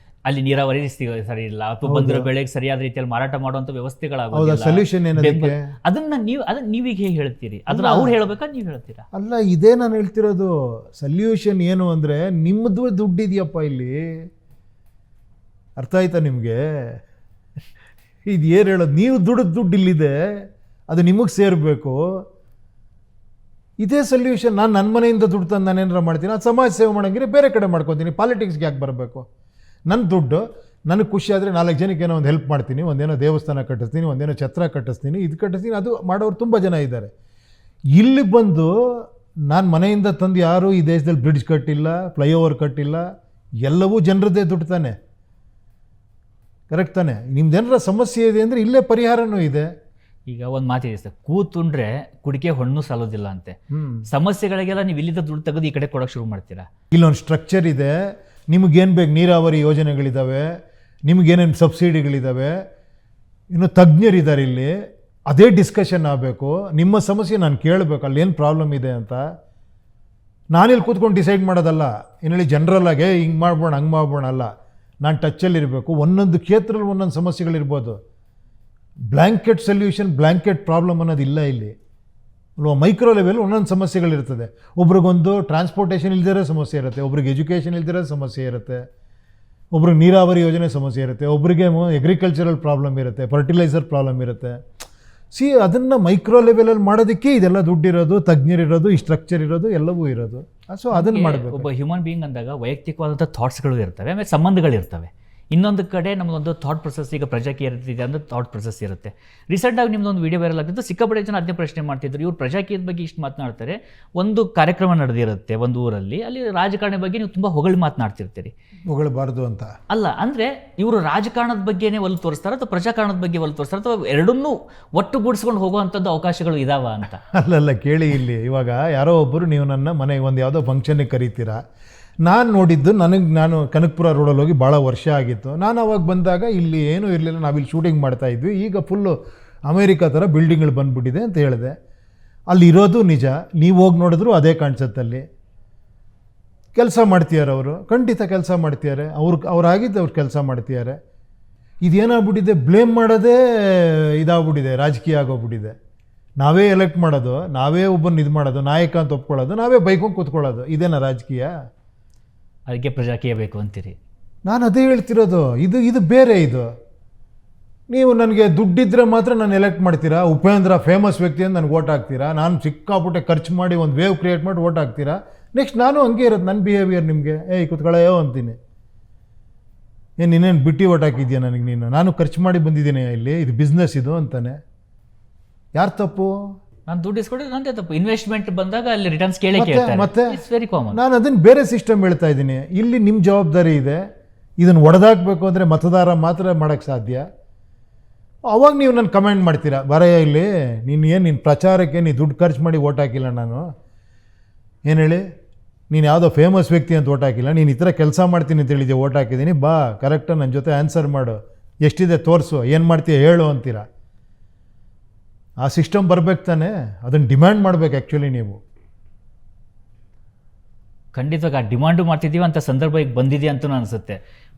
ಅಲ್ಲಿ ನೀರಾವರಿ ಸರಿ ಇಲ್ಲ, ಅಥವಾ ಬಂದಿರೋ ಬೆಳೆಗೆ ಸರಿಯಾದ ರೀತಿಯಲ್ಲಿ ಮಾರಾಟ ಮಾಡುವಂತ ವ್ಯವಸ್ಥೆಗಳಾಗೋದಿಲ್ಲ. ಸೊಲ್ಯೂಷನ್ ಏನದಕ್ಕೆ? ಅದನ್ನ ನೀವೀಗ ಹೇಗೆ ಹೇಳ್ತೀರಿ? ಅದನ್ನ ಅವ್ರು ಹೇಳ್ಬೇಕಾ, ನೀವು ಹೇಳ್ತೀರಾ? ಅಲ್ಲ, ಇದೇ ನಾನು ಹೇಳ್ತಿರೋದು. ಸೊಲ್ಯೂಷನ್ ಏನು ಅಂದರೆ, ನಿಮ್ಮದು ದುಡ್ಡಿದೆಯಪ್ಪ ಇಲ್ಲಿ, ಅರ್ಥ ಆಯ್ತಾ ನಿಮಗೆ? ಇದು ಏನು ಹೇಳೋದು, ನೀವು ದುಡ್ಡು ಇಲ್ಲಿದೆ, ಅದು ನಿಮಗೆ ಸೇರಬೇಕು. ಇದೇ ಸೊಲ್ಯೂಷನ್. ನಾನು ನನ್ನ ಮನೆಯಿಂದ ದುಡ್ಡು ತಂದು ನಾನೇನಾರ ಮಾಡ್ತೀನಿ, ಅದು ಸಮಾಜ ಸೇವೆ ಮಾಡೋಂಗಿದ್ರೆ ಬೇರೆ ಕಡೆ ಮಾಡ್ಕೊತೀನಿ, ಪಾಲಿಟಿಕ್ಸ್ಗೆ ಯಾಕೆ ಬರಬೇಕು? ನನ್ನ ದುಡ್ಡು ನನಗೆ ಖುಷಿ ಆದರೆ 4 ಜನಕ್ಕೆ ಏನೋ ಒಂದು ಹೆಲ್ಪ್ ಮಾಡ್ತೀನಿ, ಒಂದೇನೋ ದೇವಸ್ಥಾನ ಕಟ್ಟಿಸ್ತೀನಿ, ಒಂದೇನೋ ಛತ್ರ ಕಟ್ಟಿಸ್ತೀನಿ, ಇದು ಕಟ್ಟಿಸ್ತೀನಿ, ಅದು ಮಾಡೋರು ತುಂಬ ಜನ ಇದ್ದಾರೆ. ಇಲ್ಲಿ ಬಂದು ನಾನು ಮನೆಯಿಂದ ತಂದು ಯಾರೂ ಈ ದೇಶದಲ್ಲಿ ಬ್ರಿಡ್ಜ್ ಕಟ್ಟಿಲ್ಲ, ಫ್ಲೈಓವರ್ ಕಟ್ಟಿಲ್ಲ, ಎಲ್ಲವೂ ಜನರದ್ದೇ ದುಡ್ಡು ತಾನೆ, ಕರೆಕ್ಟ್ ತಾನೆ? ನಿಮ್ದೇನಾರ ಸಮಸ್ಯೆ ಇದೆ ಅಂದರೆ ಇಲ್ಲೇ ಪರಿಹಾರನೂ ಇದೆ. ಈಗ ಒಂದು ಮಾತಿದೆ ಸರ್, ಕೂತುಂಡ್ರೆ ಕುಡಿಕೆ ಹೊಣ್ಣು ಸಾಲೋದಿಲ್ಲ ಅಂತೆ. ಸಮಸ್ಯೆಗಳಿಗೆಲ್ಲ ನೀವು ಇಲ್ಲಿದ್ದ ದುಡ್ಡು ತೆಗೆದು ಈ ಕಡೆ ಕೊಡೋಕೆ ಶುರು ಮಾಡ್ತೀರಾ. ಇಲ್ಲೊಂದು ಸ್ಟ್ರಕ್ಚರ್ ಇದೆ, ನಿಮಗೇನು ಬೇಕು, ನೀರಾವರಿ ಯೋಜನೆಗಳಿದ್ದಾವೆ, ನಿಮಗೇನೇನು ಸಬ್ಸಿಡಿಗಳಿದ್ದಾವೆ, ಇನ್ನು ತಜ್ಞರಿದ್ದಾರೆ ಇಲ್ಲಿ, ಅದೇ ಡಿಸ್ಕಷನ್ ಆಗಬೇಕು. ನಿಮ್ಮ ಸಮಸ್ಯೆ ನಾನು ಕೇಳಬೇಕು, ಅಲ್ಲಿ ಏನು ಪ್ರಾಬ್ಲಮ್ ಇದೆ ಅಂತ. ನಾನಿಲ್ಲಿ ಕೂತ್ಕೊಂಡು ಡಿಸೈಡ್ ಮಾಡೋದಲ್ಲ, ಇನ್ನೇಳಿ ಜನರಲ್ಲಾಗೆ ಹಿಂಗೆ ಮಾಡ್ಬೋಣ ಹಂಗೆ ಮಾಡ್ಬೋಣ ಅಲ್ಲ. ನಾನು ಟಚ್ಚಲ್ಲಿರಬೇಕು. ಒಂದೊಂದು ಕ್ಷೇತ್ರದಲ್ಲಿ ಒಂದೊಂದು ಸಮಸ್ಯೆಗಳಿರ್ಬೋದು. ಬ್ಲ್ಯಾಂಕೆಟ್ ಸೊಲ್ಯೂಷನ್, ಬ್ಲ್ಯಾಂಕೆಟ್ ಪ್ರಾಬ್ಲಮ್ ಅನ್ನೋದಿಲ್ಲ ಇಲ್ಲಿ ಅಲ್ವಾ? ಮೈಕ್ರೋ ಲೆವೆಲ್ ಒಂದೊಂದು ಸಮಸ್ಯೆಗಳಿರ್ತದೆ. ಒಬ್ರಿಗೊಂದು ಟ್ರಾನ್ಸ್ಪೋರ್ಟೇಷನ್ ಇಲ್ದಿರೋ ಸಮಸ್ಯೆ ಇರುತ್ತೆ, ಒಬ್ರಿಗೆ ಎಜುಕೇಷನ್ ಇಲ್ದಿರೋ ಸಮಸ್ಯೆ ಇರುತ್ತೆ, ಒಬ್ರಿಗೆ ನೀರಾವರಿ ಯೋಜನೆ ಸಮಸ್ಯೆ ಇರುತ್ತೆ, ಒಬ್ರಿಗೆ ಎಗ್ರಿಕಲ್ಚರಲ್ ಪ್ರಾಬ್ಲಮ್ ಇರುತ್ತೆ, ಫರ್ಟಿಲೈಸರ್ ಪ್ರಾಬ್ಲಮ್ ಇರುತ್ತೆ. ಅದನ್ನು ಮೈಕ್ರೋ ಲೆವೆಲಲ್ಲಿ ಮಾಡೋದಕ್ಕೆ ಇದೆಲ್ಲ ದುಡ್ಡಿರೋದು, ತಜ್ಞರಿರೋದು, ಈ ಸ್ಟ್ರಕ್ಚರ್ ಇರೋದು, ಎಲ್ಲವೂ ಇರೋದು. ಸೊ ಅದನ್ನು ಮಾಡಬೇಕು. ಒಬ್ಬ ಹ್ಯೂಮನ್ ಬೀಯಿಂಗ್ ಅಂದಾಗ ವೈಯಕ್ತಿಕವಾದಂಥ ಥಾಟ್ಸ್ಗಳು ಇರ್ತವೆ, ಆಮೇಲೆ ಸಂಬಂಧಗಳಿರ್ತವೆ. ಇನ್ನೊಂದು ಕಡೆ ನಮ್ಮದೊಂದು ಥಾಟ್ ಪ್ರೊಸೆಸ್, ಈಗ ಪ್ರಜಾಕೀಯ ಇರ್ತಿದೆ ಅಂದರೆ ಥಾಟ್ ಪ್ರೊಸೆಸ್ ಇರುತ್ತೆ. ರೀಸೆಂಟಾಗಿ ನಿಮ್ಮದೊಂದು ವಿಡಿಯೋ ವೈರಲ್ ಆಗಿದ್ದು, ಸಿಕ್ಕಾಪಟ್ಟೆ ಜನ ಅದೇ ಪ್ರಶ್ನೆ ಮಾಡ್ತಿದ್ರು, ಇವ್ರು ಪ್ರಜಾಕೀಯದ ಬಗ್ಗೆ ಇಷ್ಟು ಮಾತನಾಡ್ತಾರೆ, ಒಂದು ಕಾರ್ಯಕ್ರಮ ನಡೆದಿರುತ್ತೆ ಒಂದು ಊರಲ್ಲಿ, ಅಲ್ಲಿ ರಾಜಕಾರಣ ಬಗ್ಗೆ ನೀವು ತುಂಬ ಹೊಗಳು ಮಾತನಾಡ್ತಿರ್ತೀರಿ. ಹೊಗಳಬಾರ್ದು ಅಂತ ಅಲ್ಲ, ಅಂದರೆ ಇವರು ರಾಜಕಾರಣದ ಬಗ್ಗೆನೇ ಒಲು ತೋರಿಸ್ತಾರೆ ಅಥವಾ ಪ್ರಜಾಕಾರಣದ ಬಗ್ಗೆ ಒಲು ತೋರಿಸ್ತಾರೆ, ಅಥವಾ ಎರಡನ್ನೂ ಒಟ್ಟುಗೂಡಿಸ್ಕೊಂಡು ಹೋಗುವಂಥದ್ದು ಅವಕಾಶಗಳು ಇದಾವ ಅಂತ? ಅಲ್ಲಲ್ಲ, ಕೇಳಿ ಇಲ್ಲಿ. ಇವಾಗ ಯಾರೋ ಒಬ್ಬರು ನೀವು ನನ್ನ ಮನೆಗೆ ಒಂದು ಯಾವುದೋ ಫಂಕ್ಷನ್ನಿಗೆ ಕರೀತೀರಾ, ನಾನು ನೋಡಿದ್ದು, ನಾನು ಕನಕಪುರ ರೋಡಲ್ಲಿ ಹೋಗಿ ಭಾಳ ವರ್ಷ ಆಗಿತ್ತು. ನಾನು ಅವಾಗ ಬಂದಾಗ ಇಲ್ಲಿ ಏನೂ ಇರಲಿಲ್ಲ, ನಾವಿಲ್ಲಿ ಶೂಟಿಂಗ್ ಮಾಡ್ತಾಯಿದ್ವಿ. ಈಗ ಫುಲ್ಲು ಅಮೇರಿಕಾ ಥರ ಬಿಲ್ಡಿಂಗ್ಗಳು ಬಂದುಬಿಟ್ಟಿದೆ ಅಂತ ಹೇಳಿದೆ. ಅಲ್ಲಿ ಇರೋದು ನಿಜ, ನೀವು ಹೋಗಿ ನೋಡಿದ್ರು ಅದೇ ಕಾಣಿಸುತ್ತಲ್ಲಿ. ಕೆಲಸ ಮಾಡ್ತಿದ್ದಾರೆ ಅವರು, ಖಂಡಿತ ಕೆಲಸ ಮಾಡ್ತಿದ್ದಾರೆ, ಅವ್ರಾಗಿದ್ದು ಅವ್ರು ಕೆಲಸ ಮಾಡ್ತಿದ್ದಾರೆ. ಇದೇನಾಗ್ಬಿಟ್ಟಿದೆ, ಬ್ಲೇಮ್ ಮಾಡೋದೇ ಇದಾಗ್ಬಿಟ್ಟಿದೆ, ರಾಜಕೀಯ ಆಗೋಗ್ಬಿಟ್ಟಿದೆ. ನಾವೇ ಎಲೆಕ್ಟ್ ಮಾಡೋದು, ನಾವೇ ಒಬ್ಬನ ಇದು ಮಾಡೋದು, ನಾಯಕ ಅಂತ ಒಪ್ಕೊಳ್ಳೋದು, ನಾವೇ ಬೈಕೊಂಡು ಕೂತ್ಕೊಳ್ಳೋದು, ಇದೇನಾ ರಾಜಕೀಯ? ಅದಕ್ಕೆ ಪ್ರಜಾಕೀಯ ಬೇಕು ಅಂತೀರಿ? ನಾನು ಅದೇ ಹೇಳ್ತಿರೋದು. ಇದು ಬೇರೆ. ಇದು ನೀವು ನನಗೆ ದುಡ್ಡಿದ್ರೆ ಮಾತ್ರ ನಾನು ಎಲೆಕ್ಟ್ ಮಾಡ್ತೀರಾ, ಉಪೇಂದ್ರ ಫೇಮಸ್ ವ್ಯಕ್ತಿ ಅಂತ ನನಗೆ ಓಟ್ ಹಾಕ್ತೀರಾ, ನಾನು ಸಿಕ್ಕಾಪಟ್ಟೆ ಖರ್ಚು ಮಾಡಿ ಒಂದು ವೇವ್ ಕ್ರಿಯೇಟ್ ಮಾಡಿ ಓಟ್ ಹಾಕ್ತೀರಾ. ನೆಕ್ಸ್ಟ್ ನಾನು ಹಂಗೆ ಇರೋದು, ನನ್ನ ಬಿಹೇವಿಯರ್ ನಿಮಗೆ ಕೂತ್ಕೊಳ್ಳೋ ಅಂತೀನಿ. ನೀನೇನು ಬಿಟ್ಟು ಓಟ್ ಹಾಕಿದ್ಯಾ ನನಗೆ? ನಾನು ಖರ್ಚು ಮಾಡಿ ಬಂದಿದ್ದೀನಿ ಇಲ್ಲಿ, ಇದು ಬಿಸ್ನೆಸ್ ಇದು ಅಂತಾನೆ. ಯಾರು ತಪ್ಪು? ನಾನು ದುಡ್ಡು ಇಸ್ಕೊಂಡ್ರೆ ನಂದೇ ತಪ್ಪು. ಇನ್ವೆಸ್ಟ್ಮೆಂಟ್ ಬಂದಾಗ ಅಲ್ಲಿ ರಿಟರ್ನ್ಸ್ ಕೇಳಕ್ಕೆ ಮತ್ತೆ ಇಟ್ಸ್ ವೆರಿ ಕಾಮನ್. ನಾನು ಅದನ್ನು ಬೇರೆ ಸಿಸ್ಟಮ್ ಹೇಳ್ತಾ ಇದ್ದೀನಿ. ಇಲ್ಲಿ ನಿಮ್ಮ ಜವಾಬ್ದಾರಿ ಇದೆ. ಇದನ್ನು ಒಡೆದಾಕಬೇಕು ಅಂದರೆ ಮತದಾರ ಮಾತ್ರ ಮಾಡೋಕ್ಕೆ ಸಾಧ್ಯ. ಅವಾಗ ನೀವು ನಾನು ಕಮೆಂಟ್ ಮಾಡ್ತೀರಾ, ಬರಯ್ಯ ಇಲ್ಲಿ ನಿನ್ನ ಪ್ರಚಾರಕ್ಕೆ ನೀನು ದುಡ್ಡು ಖರ್ಚು ಮಾಡಿ ಓಟ್ ಹಾಕಿಲ್ಲ, ನಾನು ಏನು ಹೇಳಿ, ನೀನು ಯಾವುದೋ ಫೇಮಸ್ ವ್ಯಕ್ತಿ ಅಂತ ಓಟ್ ಹಾಕಿಲ್ಲ, ನೀನು ಈ ಥರ ಕೆಲಸ ಮಾಡ್ತೀನಿ ಅಂತ ಹೇಳಿದ್ದೆ ಓಟ್ ಹಾಕಿದ್ದೀನಿ, ಬಾ ಕರೆಕ್ಟಾಗಿ ನನ್ನ ಜೊತೆ ಆನ್ಸರ್ ಮಾಡು, ಎಷ್ಟಿದೆ ತೋರಿಸು, ಏನು ಮಾಡ್ತೀಯ ಹೇಳು ಅಂತೀರಾ. ಆ ಸಿಸ್ಟಮ್ ಬರ್ಬೇಕು ತಾನೆ, ಅದನ್ನು ಡಿಮ್ಯಾಂಡ್ ಮಾಡಬೇಕು ಆ್ಯಕ್ಚುಲಿ ನೀವು. ಖಂಡಿತವಾಗಿ ಆ ಡಿಮಾಂಡು ಮಾಡ್ತಿದ್ದೀವಿ ಅಂತ ಸಂದರ್ಭ ಈಗ ಬಂದಿದೆ ಅಂತಲೂ ಅನಿಸುತ್ತೆ.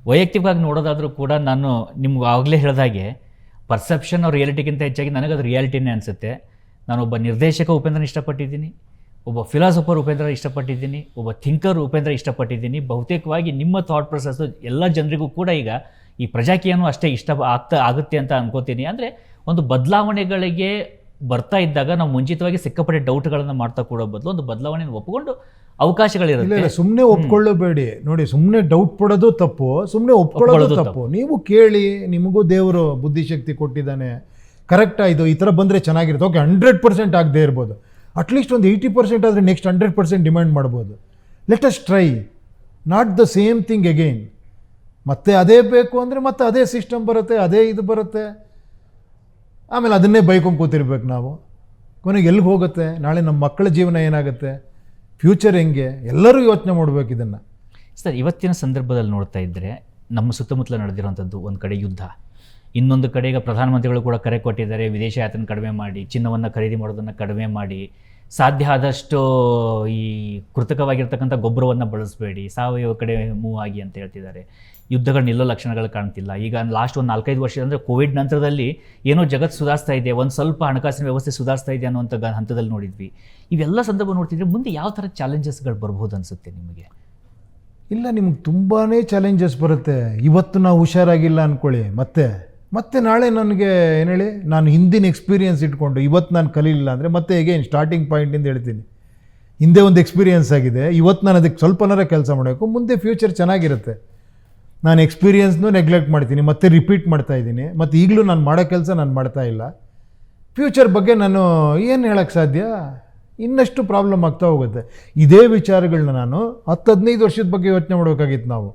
ವೈಯಕ್ತಿಕವಾಗಿ ನೋಡೋದಾದರೂ ಕೂಡ ನಾನು ನಿಮ್ಗೆ ಆಗಲೇ ಹೇಳಿದಾಗೆ ಪರ್ಸೆಪ್ಷನ್ ಅವ್ರ ರಿಯಾಲಿಟಿಗಿಂತ ಹೆಚ್ಚಾಗಿ ನನಗದು ರಿಯಾಲಿಟಿನೇ ಅನಿಸುತ್ತೆ. ನಾನೊಬ್ಬ ನಿರ್ದೇಶಕ ಉಪೇಂದ್ರನ ಇಷ್ಟಪಟ್ಟಿದ್ದೀನಿ, ಒಬ್ಬ ಫಿಲಾಸಫರ್ ಉಪೇಂದ್ರ ಇಷ್ಟಪಟ್ಟಿದ್ದೀನಿ, ಒಬ್ಬ ಥಿಂಕರ್ ಉಪೇಂದ್ರ ಇಷ್ಟಪಟ್ಟಿದ್ದೀನಿ. ಬಹುತೇಕವಾಗಿ ನಿಮ್ಮ ಥಾಟ್ ಪ್ರೊಸೆಸ್ಸು ಎಲ್ಲ ಜನರಿಗೂ ಕೂಡ ಈಗ ಈ ಪ್ರಜಾಕೀಯನೂ ಅಷ್ಟೇ ಆಗುತ್ತೆ ಅಂತ ಅನ್ಕೋತೀನಿ. ಅಂದರೆ ಒಂದು ಬದಲಾವಣೆಗಳಿಗೆ ಬರ್ತಾ ಇದ್ದಾಗ ನಾವು ಮುಂಚಿತವಾಗಿ ಸಿಕ್ಕಾಪಟ್ಟೆ ಡೌಟ್ಗಳನ್ನು ಮಾಡ್ತಾ ಕೂಡೋ ಬದಲು ಒಂದು ಬದಲಾವಣೆಯನ್ನು ಒಪ್ಪಿಕೊಂಡು ಅವಕಾಶಗಳಿರುತ್ತೆ. ಇಲ್ಲ ಸುಮ್ಮನೆ ಒಪ್ಕೊಳ್ಳಬೇಡಿ ನೋಡಿ, ಸುಮ್ಮನೆ ಡೌಟ್ ಪಡೋದು ತಪ್ಪು, ಸುಮ್ಮನೆ ಒಪ್ಕೊಳ್ಳೋದು ತಪ್ಪು. ನೀವು ಕೇಳಿ, ನಿಮಗೂ ದೇವರು ಬುದ್ಧಿಶಕ್ತಿ ಕೊಟ್ಟಿದ್ದಾನೆ, ಕರೆಕ್ಟ್ ಆಯಿತು, ಈ ಥರ ಬಂದರೆ ಚೆನ್ನಾಗಿರುತ್ತೆ. ಓಕೆ 100% ಆಗದೆ ಇರ್ಬೋದು, ಅಟ್ಲೀಸ್ಟ್ ಒಂದು 80% ಆದರೆ ನೆಕ್ಸ್ಟ್ 100% ಡಿಮ್ಯಾಂಡ್ ಮಾಡ್ಬೋದು. Let us try, not the same thing again. ಮತ್ತೆ ಅದೇ ಬೇಕು ಅಂದರೆ ಮತ್ತೆ ಅದೇ ಸಿಸ್ಟಮ್ ಬರುತ್ತೆ, ಅದೇ ಇದು ಬರುತ್ತೆ, ಆಮೇಲೆ ಅದನ್ನೇ ಬೈಕೊಂಡು ಕೂತಿರ್ಬೇಕು ನಾವು. ಕೊನೆಗೆ ಎಲ್ಲಿಗೆ ಹೋಗುತ್ತೆ? ನಾಳೆ ನಮ್ಮ ಮಕ್ಕಳ ಜೀವನ ಏನಾಗುತ್ತೆ, ಫ್ಯೂಚರ್ ಹೆಂಗೆ, ಎಲ್ಲರೂ ಯೋಚನೆ ಮಾಡಬೇಕು ಇದನ್ನು. ಸರ್, ಇವತ್ತಿನ ಸಂದರ್ಭದಲ್ಲಿ ನೋಡ್ತಾ ಇದ್ದರೆ ನಮ್ಮ ಸುತ್ತಮುತ್ತಲ ನಡೆದಿರುವಂಥದ್ದು, ಒಂದು ಕಡೆ ಯುದ್ಧ, ಇನ್ನೊಂದು ಕಡೆ ಈಗ ಪ್ರಧಾನಮಂತ್ರಿಗಳು ಕೂಡ ಕರೆ ಕೊಟ್ಟಿದ್ದಾರೆ ವಿದೇಶ ಯಾತ್ರೆ ಕಡಿಮೆ ಮಾಡಿ, ಚಿನ್ನವನ್ನು ಖರೀದಿ ಮಾಡೋದನ್ನು ಕಡಿಮೆ ಮಾಡಿ, ಸಾಧ್ಯ ಆದಷ್ಟು ಈ ಕೃತಕವಾಗಿರ್ತಕ್ಕಂಥ ಗೊಬ್ಬರವನ್ನು ಬಳಸಬೇಡಿ, ಸಾವಯವ ಕಡೆ ಮೂವ್ ಆಗಿ ಅಂತ ಹೇಳ್ತಿದ್ದಾರೆ. ಯುದ್ಧಗಳು ನಿಲ್ಲೋ ಲಕ್ಷಣಗಳು ಕಾಣ್ತಿಲ್ಲ. ಈಗ ಲಾಸ್ಟ್ ಒಂದು 4-5 ವರ್ಷ ಅಂದರೆ ಕೋವಿಡ್ ನಂತರದಲ್ಲಿ ಏನೋ ಜಗತ್ತು ಸುಧಾರಿಸ್ತಾ ಇದೆ, ಒಂದು ಸ್ವಲ್ಪ ಹಣಕಾಸಿನ ವ್ಯವಸ್ಥೆ ಸುಧಾರಿಸ್ತಾ ಇದೆ ಅನ್ನುವಂಥ ಹಂತದಲ್ಲಿ ನೋಡಿದ್ವಿ. ಇವೆಲ್ಲ ಸಂದರ್ಭ ನೋಡ್ತಿದ್ರೆ ಮುಂದೆ ಯಾವ ಥರ ಚಾಲೆಂಜಸ್ಗಳು ಬರ್ಬೋದು ಅನಿಸುತ್ತೆ ನಿಮಗೆ? ಇಲ್ಲ, ನಿಮ್ಗೆ ತುಂಬಾ ಚಾಲೆಂಜಸ್ ಬರುತ್ತೆ. ಇವತ್ತು ನಾವು ಹುಷಾರಾಗಿಲ್ಲ ಅಂದ್ಕೊಳ್ಳಿ, ಮತ್ತೆ ನಾಳೆ ನನಗೆ ಏನು ಹೇಳಿ, ನಾನು ಹಿಂದಿನ ಎಕ್ಸ್ಪೀರಿಯನ್ಸ್ ಇಟ್ಕೊಂಡು ಇವತ್ತು ನಾನು ಕಲೀಲಿಲ್ಲ ಅಂದರೆ ಮತ್ತೆ ಹೇಗೆ ಸ್ಟಾರ್ಟಿಂಗ್ ಪಾಯಿಂಟಿಂದ ಹೇಳ್ತೀನಿ. ಹಿಂದೆ ಒಂದು ಎಕ್ಸ್ಪೀರಿಯನ್ಸ್ ಆಗಿದೆ, ಇವತ್ತು ನಾನು ಅದಕ್ಕೆ ಸ್ವಲ್ಪನಾರ ಕೆಲಸ ಮಾಡಬೇಕು, ಮುಂದೆ ಫ್ಯೂಚರ್ ಚೆನ್ನಾಗಿರುತ್ತೆ. ನಾನು ಎಕ್ಸ್ಪೀರಿಯನ್ಸ್ನೂ ನೆಗ್ಲೆಕ್ಟ್ ಮಾಡ್ತೀನಿ, ಮತ್ತೆ ರಿಪೀಟ್ ಮಾಡ್ತಾ ಇದ್ದೀನಿ, ಮತ್ತು ಈಗಲೂ ನಾನು ಮಾಡೋ ಕೆಲಸ ನಾನು ಮಾಡ್ತಾ ಇಲ್ಲ. ಫ್ಯೂಚರ್ ಬಗ್ಗೆ ನಾನು ಏನು ಹೇಳೋಕ್ಕೆ ಸಾಧ್ಯ? ಇನ್ನಷ್ಟು ಪ್ರಾಬ್ಲಮ್ ಆಗ್ತಾ ಹೋಗುತ್ತೆ. ಇದೇ ವಿಚಾರಗಳನ್ನ ನಾನು 10-15 ವರ್ಷದ ಬಗ್ಗೆ ಯೋಚನೆ ಮಾಡಬೇಕಾಗಿತ್ತು. ನಾವು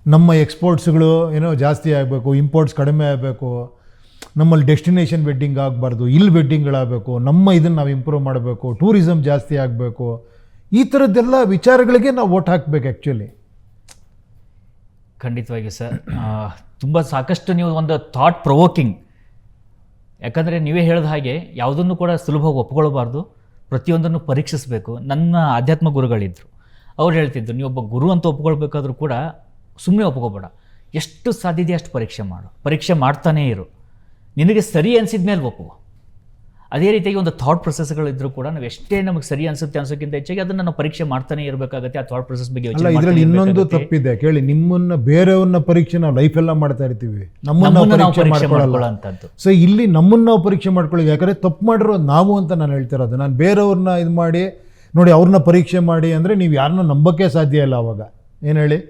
ನಮ್ಮ ಎಕ್ಸ್ಪೋರ್ಟ್ಸ್ಗಳು ಏನೋ ಜಾಸ್ತಿ ಆಗಬೇಕು, ಇಂಪೋರ್ಟ್ಸ್ ಕಡಿಮೆ ಆಗಬೇಕು, ನಮ್ಮಲ್ಲಿ ಡೆಸ್ಟಿನೇಷನ್ ವೆಡ್ಡಿಂಗ್ ಆಗಬಾರ್ದು, ಇಲ್ಲಿ ವೆಡ್ಡಿಂಗ್ಗಳಾಗಬೇಕು, ನಮ್ಮ ಇದನ್ನು ನಾವು ಇಂಪ್ರೂವ್ ಮಾಡಬೇಕು, ಟೂರಿಸಮ್ ಜಾಸ್ತಿ ಆಗಬೇಕು, ಈ ಥರದ್ದೆಲ್ಲ ವಿಚಾರಗಳಿಗೆ ನಾವು ವೋಟ್ ಹಾಕಬೇಕು ಆ್ಯಕ್ಚುಲಿ. ಖಂಡಿತವಾಗಿ ಸರ್, ತುಂಬ ಸಾಕಷ್ಟು ನೀವು ಒಂದು ಥಾಟ್ ಪ್ರೊವೋಕಿಂಗ್. ಯಾಕಂದರೆ ನೀವೇ ಹೇಳಿದ ಹಾಗೆ ಯಾವುದನ್ನು ಕೂಡ ಸುಲಭವಾಗಿ ಒಪ್ಕೊಳ್ಬಾರ್ದು, ಪ್ರತಿಯೊಂದನ್ನು ಪರೀಕ್ಷಿಸಬೇಕು. ನನ್ನ ಆಧ್ಯಾತ್ಮ ಗುರುಗಳಿದ್ದರು, ಅವ್ರು ಹೇಳ್ತಿದ್ರು, ನೀವೊಬ್ಬ ಗುರು ಅಂತ ಒಪ್ಕೊಳ್ಬೇಕಾದ್ರೂ ಕೂಡ ಸುಮ್ಮನೆ ಒಪ್ಕೋಬೇಡ, ಎಷ್ಟು ಸಾಧ್ಯತೆ ಅಷ್ಟು ಪರೀಕ್ಷೆ ಮಾಡು, ಪರೀಕ್ಷೆ ಮಾಡ್ತಾನೇ ಇರು, ನಿನಗೆ ಸರಿ ಅನಿಸಿದ ಮೇಲೆ ಒಪ್ಪು. ಅದೇ ರೀತಿಯಾಗಿ ಒಂದು ಥಾಟ್ ಪ್ರೊಸೆಸ್ಗಳಿದ್ರೂ ಕೂಡ ನಾವು ಎಷ್ಟೇ ನಮಗೆ ಸರಿ ಅನಿಸುತ್ತೆ ಅನ್ಸೋಕ್ಕಿಂತ ಹೆಚ್ಚಾಗಿ ಅದನ್ನು ನಾವು ಪರೀಕ್ಷೆ ಮಾಡ್ತಾನೆ ಇರಬೇಕಾಗುತ್ತೆ. ಆ ಥಾಟ್ ಪ್ರೊಸೆಸ್ ಬಗ್ಗೆ ಅಲ್ಲ, ಇದರಲ್ಲಿ ಇನ್ನೊಂದು ತಪ್ಪಿದೆ ಕೇಳಿ. ನಿಮ್ಮನ್ನ ಬೇರೆಯವ್ರನ್ನ ಪರೀಕ್ಷೆ ನಾವು ಲೈಫೆಲ್ಲ ಮಾಡ್ತಾ ಇರ್ತೀವಿ, ನಮ್ಮನ್ನ ನಾವು ಪರೀಕ್ಷೆ ಮಾಡ್ಕೊಳ್ಳೋಂಥದ್ದು. ಸೊ ಇಲ್ಲಿ ನಮ್ಮನ್ನು ನಾವು ಪರೀಕ್ಷೆ ಮಾಡ್ಕೊಳ್ಳೋದು, ಯಾಕಂದರೆ ತಪ್ಪು ಮಾಡಿರೋದು ನಾವು ಅಂತ ನಾನು ಹೇಳ್ತಿರೋದು. ನಾನು ಬೇರೆಯವ್ರನ್ನ ಇದು ಮಾಡಿ ನೋಡಿ ಅವ್ರನ್ನ ಪರೀಕ್ಷೆ ಮಾಡಿ ಅಂದರೆ ನೀವು ಯಾರನ್ನ ನಂಬೋಕ್ಕೆ ಸಾಧ್ಯ ಇಲ್ಲ. ಅವಾಗ ಏನು ಹೇಳಿ,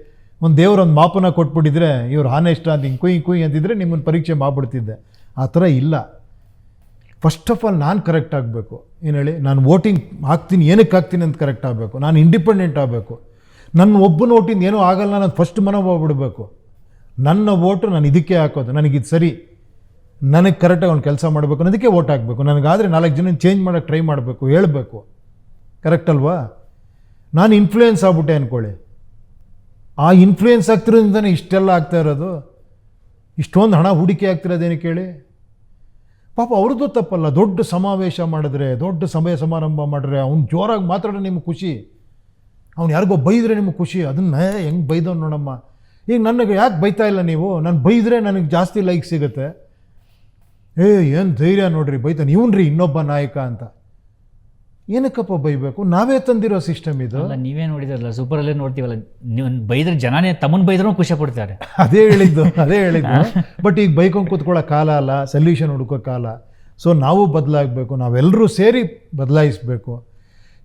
ಒಂದು ದೇವ್ರೊಂದು ಮಾಪನ ಕೊಟ್ಬಿಟ್ಟಿದ್ರೆ ಇವ್ರು ಹಾನೆಸ್ಟ್ ಅಂತ ಹಿಂಗೆ ಕುಯ್ ಅಂತಿದ್ರೆ ನಿಮ್ಮನ್ನು ಪರೀಕ್ಷೆ ಮಾಡಿಬಿಡ್ತಿದ್ದೆ. ಆ ಥರ ಇಲ್ಲ. ಫಸ್ಟ್ ಆಫ್ ಆಲ್ ನಾನು ಕರೆಕ್ಟ್ ಆಗಬೇಕು. ಏನು ಹೇಳಿ, ನಾನು ವೋಟಿಂಗ್ ಹಾಕ್ತೀನಿ, ಏನಕ್ಕೆ ಹಾಕ್ತೀನಿ ಅಂತ ಕರೆಕ್ಟ್ ಆಗಬೇಕು. ನಾನು ಇಂಡಿಪೆಂಡೆಂಟ್ ಆಗಬೇಕು. ನನ್ನ ಒಬ್ಬನ ಓಟಿಂದ ಏನೂ ಆಗಲ್ಲ, ನಾನು ಫಸ್ಟ್ ಮನೋಭಾವ ನನ್ನ ವೋಟು ನಾನು ಇದಕ್ಕೆ ಹಾಕೋದು, ನನಗಿದು ಸರಿ, ನನಗೆ ಕರೆಕ್ಟಾಗಿ ಅವ್ನು ಕೆಲಸ ಮಾಡಬೇಕು ಅನ್ನೋದಕ್ಕೆ ವೋಟ್ ಹಾಕಬೇಕು. ನನಗಾದರೆ 4 ಜನ ಚೇಂಜ್ ಮಾಡೋಕ್ಕೆ ಟ್ರೈ ಮಾಡಬೇಕು, ಹೇಳಬೇಕು. ಕರೆಕ್ಟ್ ಅಲ್ವಾ? ನಾನು ಇನ್ಫ್ಲೂಯೆನ್ಸ್ ಆಗ್ಬಿಟ್ಟೆ ಅಂದ್ಕೊಳ್ಳಿ, ಆ ಇನ್ಫ್ಲೂಯೆನ್ಸ್ ಆಗ್ತಿರೋದ್ರಿಂದನೇ ಇಷ್ಟೆಲ್ಲ ಆಗ್ತಾ ಇರೋದು. ಇಷ್ಟೊಂದು ಹಣ ಹೂಡಿಕೆ ಆಗ್ತಿರೋದೇನು ಕೇಳಿ. ಪಾಪ ಅವ್ರದ್ದು ತಪ್ಪಲ್ಲ. ದೊಡ್ಡ ಸಮಾವೇಶ ಮಾಡಿದ್ರೆ, ದೊಡ್ಡ ಸಭೆ ಸಮಾರಂಭ ಮಾಡಿದ್ರೆ, ಅವ್ನು ಜೋರಾಗಿ ಮಾತಾಡೋ ನಿಮ್ಗೆ ಖುಷಿ, ಅವ್ನು ಯಾರಿಗೋ ಬೈದರೆ ನಿಮ್ಗೆ ಖುಷಿ. ಅದನ್ನ ಹೆಂಗೆ ಬೈದವ್ ನೋಡಮ್ಮ. ಈಗ ನನಗೆ ಯಾಕೆ ಬೈತಾ ಇಲ್ಲ ನೀವು? ನಾನು ಬೈದರೆ ನನಗೆ ಜಾಸ್ತಿ ಲೈಕ್ ಸಿಗುತ್ತೆ. ಏನು ಧೈರ್ಯ ನೋಡ್ರಿ ಬೈತಾನೆ, ಇವನ್ರಿ ಇನ್ನೊಬ್ಬ ನಾಯಕ ಅಂತ. ಏನಕ್ಕಪ್ಪ ಬೈಬೇಕು? ನಾವೇ ತಂದಿರೋ ಸಿಸ್ಟಮ್ ಇದು. ಅಲ್ಲ, ನೀವೇ ನೋಡಿದ್ರಲ್ಲ, ಸೂಪರಲ್ಲೇ ನೋಡ್ತೀವಲ್ಲ, ನೀವು ಬೈದ್ರೆ ಜನನೇ ತಮ್ಮನ್ನು ಬೈದ್ರೂ ಖುಷಿ ಪಡ್ತಾರೆ. ಅದೇ ಹೇಳಿದ್ದು. ಬಟ್ ಈಗ ಬೈಕೊಂಡು ಕೂತ್ಕೊಳ್ಳೋ ಕಾಲ ಅಲ್ಲ, ಸೊಲ್ಯೂಷನ್ ಹುಡುಕೋ ಕಾಲ. ಸೊ ನಾವು ಬದಲಾಗಬೇಕು, ನಾವೆಲ್ಲರೂ ಸೇರಿ ಬದಲಾಯಿಸಬೇಕು.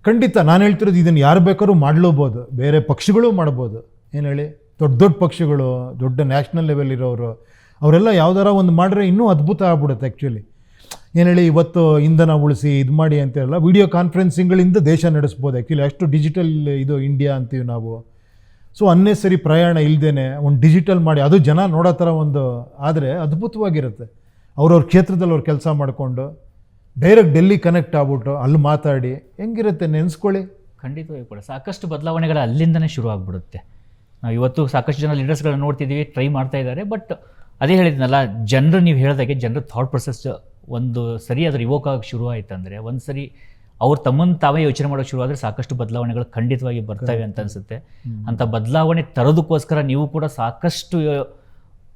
ಖಂಡಿತ ನಾನು ಹೇಳ್ತಿರೋದು, ಇದನ್ನು ಯಾರು ಬೇಕಾದ್ರೂ ಮಾಡಲೂಬೋದು, ಬೇರೆ ಪಕ್ಷಗಳು ಮಾಡ್ಬೋದು. ಏನು ಹೇಳಿ, ದೊಡ್ಡ ಪಕ್ಷಗಳು, ದೊಡ್ಡ ನ್ಯಾಷನಲ್ ಲೆವೆಲ್ ಇರೋರು, ಅವರೆಲ್ಲ ಯಾವ್ದಾರ ಒಂದು ಮಾಡಿದ್ರೆ ಇನ್ನೂ ಅದ್ಭುತ ಆಗ್ಬಿಡುತ್ತೆ ಆ್ಯಕ್ಚುಲಿ. ಏನು ಹೇಳಿ, ಇವತ್ತು ಇಂಧನ ಉಳಿಸಿ ಇದು ಮಾಡಿ ಅಂತೆಲ್ಲ ವಿಡಿಯೋ ಕಾನ್ಫರೆನ್ಸಿಂಗ್ಗಳಿಂದ ದೇಶ ನಡೆಸ್ಬೋದು ಆ್ಯಕ್ಚುಲಿ. ಅಷ್ಟು ಡಿಜಿಟಲ್ ಇದು ಇಂಡಿಯಾ ಅಂತೀವಿ ನಾವು. ಸೊ ಅನ್ನೆಸರಿ ಪ್ರಯಾಣ ಇಲ್ಲದೇ ಒಂದು ಡಿಜಿಟಲ್ ಮಾಡಿ ಅದು ಜನ ನೋಡೋ ಥರ ಒಂದು ಆದರೆ ಅದ್ಭುತವಾಗಿರುತ್ತೆ. ಅವ್ರವ್ರ ಕ್ಷೇತ್ರದಲ್ಲಿ ಅವ್ರು ಕೆಲಸ ಮಾಡಿಕೊಂಡು ಡೈರೆಕ್ಟ್ ಡೆಲ್ಲಿ ಕನೆಕ್ಟ್ ಆಗ್ಬಿಟ್ಟು ಅಲ್ಲಿ ಮಾತಾಡಿ ಹೆಂಗಿರುತ್ತೆ ನೆನೆಸ್ಕೊಳ್ಳಿ. ಖಂಡಿತವಾಗಿ ಕೂಡ ಸಾಕಷ್ಟು ಬದಲಾವಣೆಗಳು ಅಲ್ಲಿಂದನೇ ಶುರು ಆಗಿಬಿಡುತ್ತೆ. ನಾವು ಇವತ್ತು ಸಾಕಷ್ಟು ಜನ ಲೀಡರ್ಸ್ಗಳನ್ನ ನೋಡ್ತಿದ್ದೀವಿ, ಟ್ರೈ ಮಾಡ್ತಾ ಇದ್ದಾರೆ. ಬಟ್ ಅದೇ ಹೇಳಿದ್ನಲ್ಲ, ಜನರು ನೀವು ಹೇಳಿದಾಗೆ ಜನರ ಥಾಟ್ ಪ್ರೊಸೆಸ್ ಒಂದು ಸರಿ ಅದು ರಿವೋಕ್ ಆಗೋಕ್ಕೆ ಶುರು ಆಯ್ತು ಅಂದರೆ, ಒಂದು ಸರಿ ಅವ್ರು ತಮ್ಮನ್ನು ತಾವೇ ಯೋಚನೆ ಮಾಡೋಕ್ಕೆ ಶುರು ಆದರೆ ಸಾಕಷ್ಟು ಬದಲಾವಣೆಗಳು ಖಂಡಿತವಾಗಿ ಬರ್ತವೆ ಅಂತ ಅನಿಸುತ್ತೆ. ಅಂಥ ಬದಲಾವಣೆ ತರೋದಕ್ಕೋಸ್ಕರ ನೀವು ಕೂಡ ಸಾಕಷ್ಟು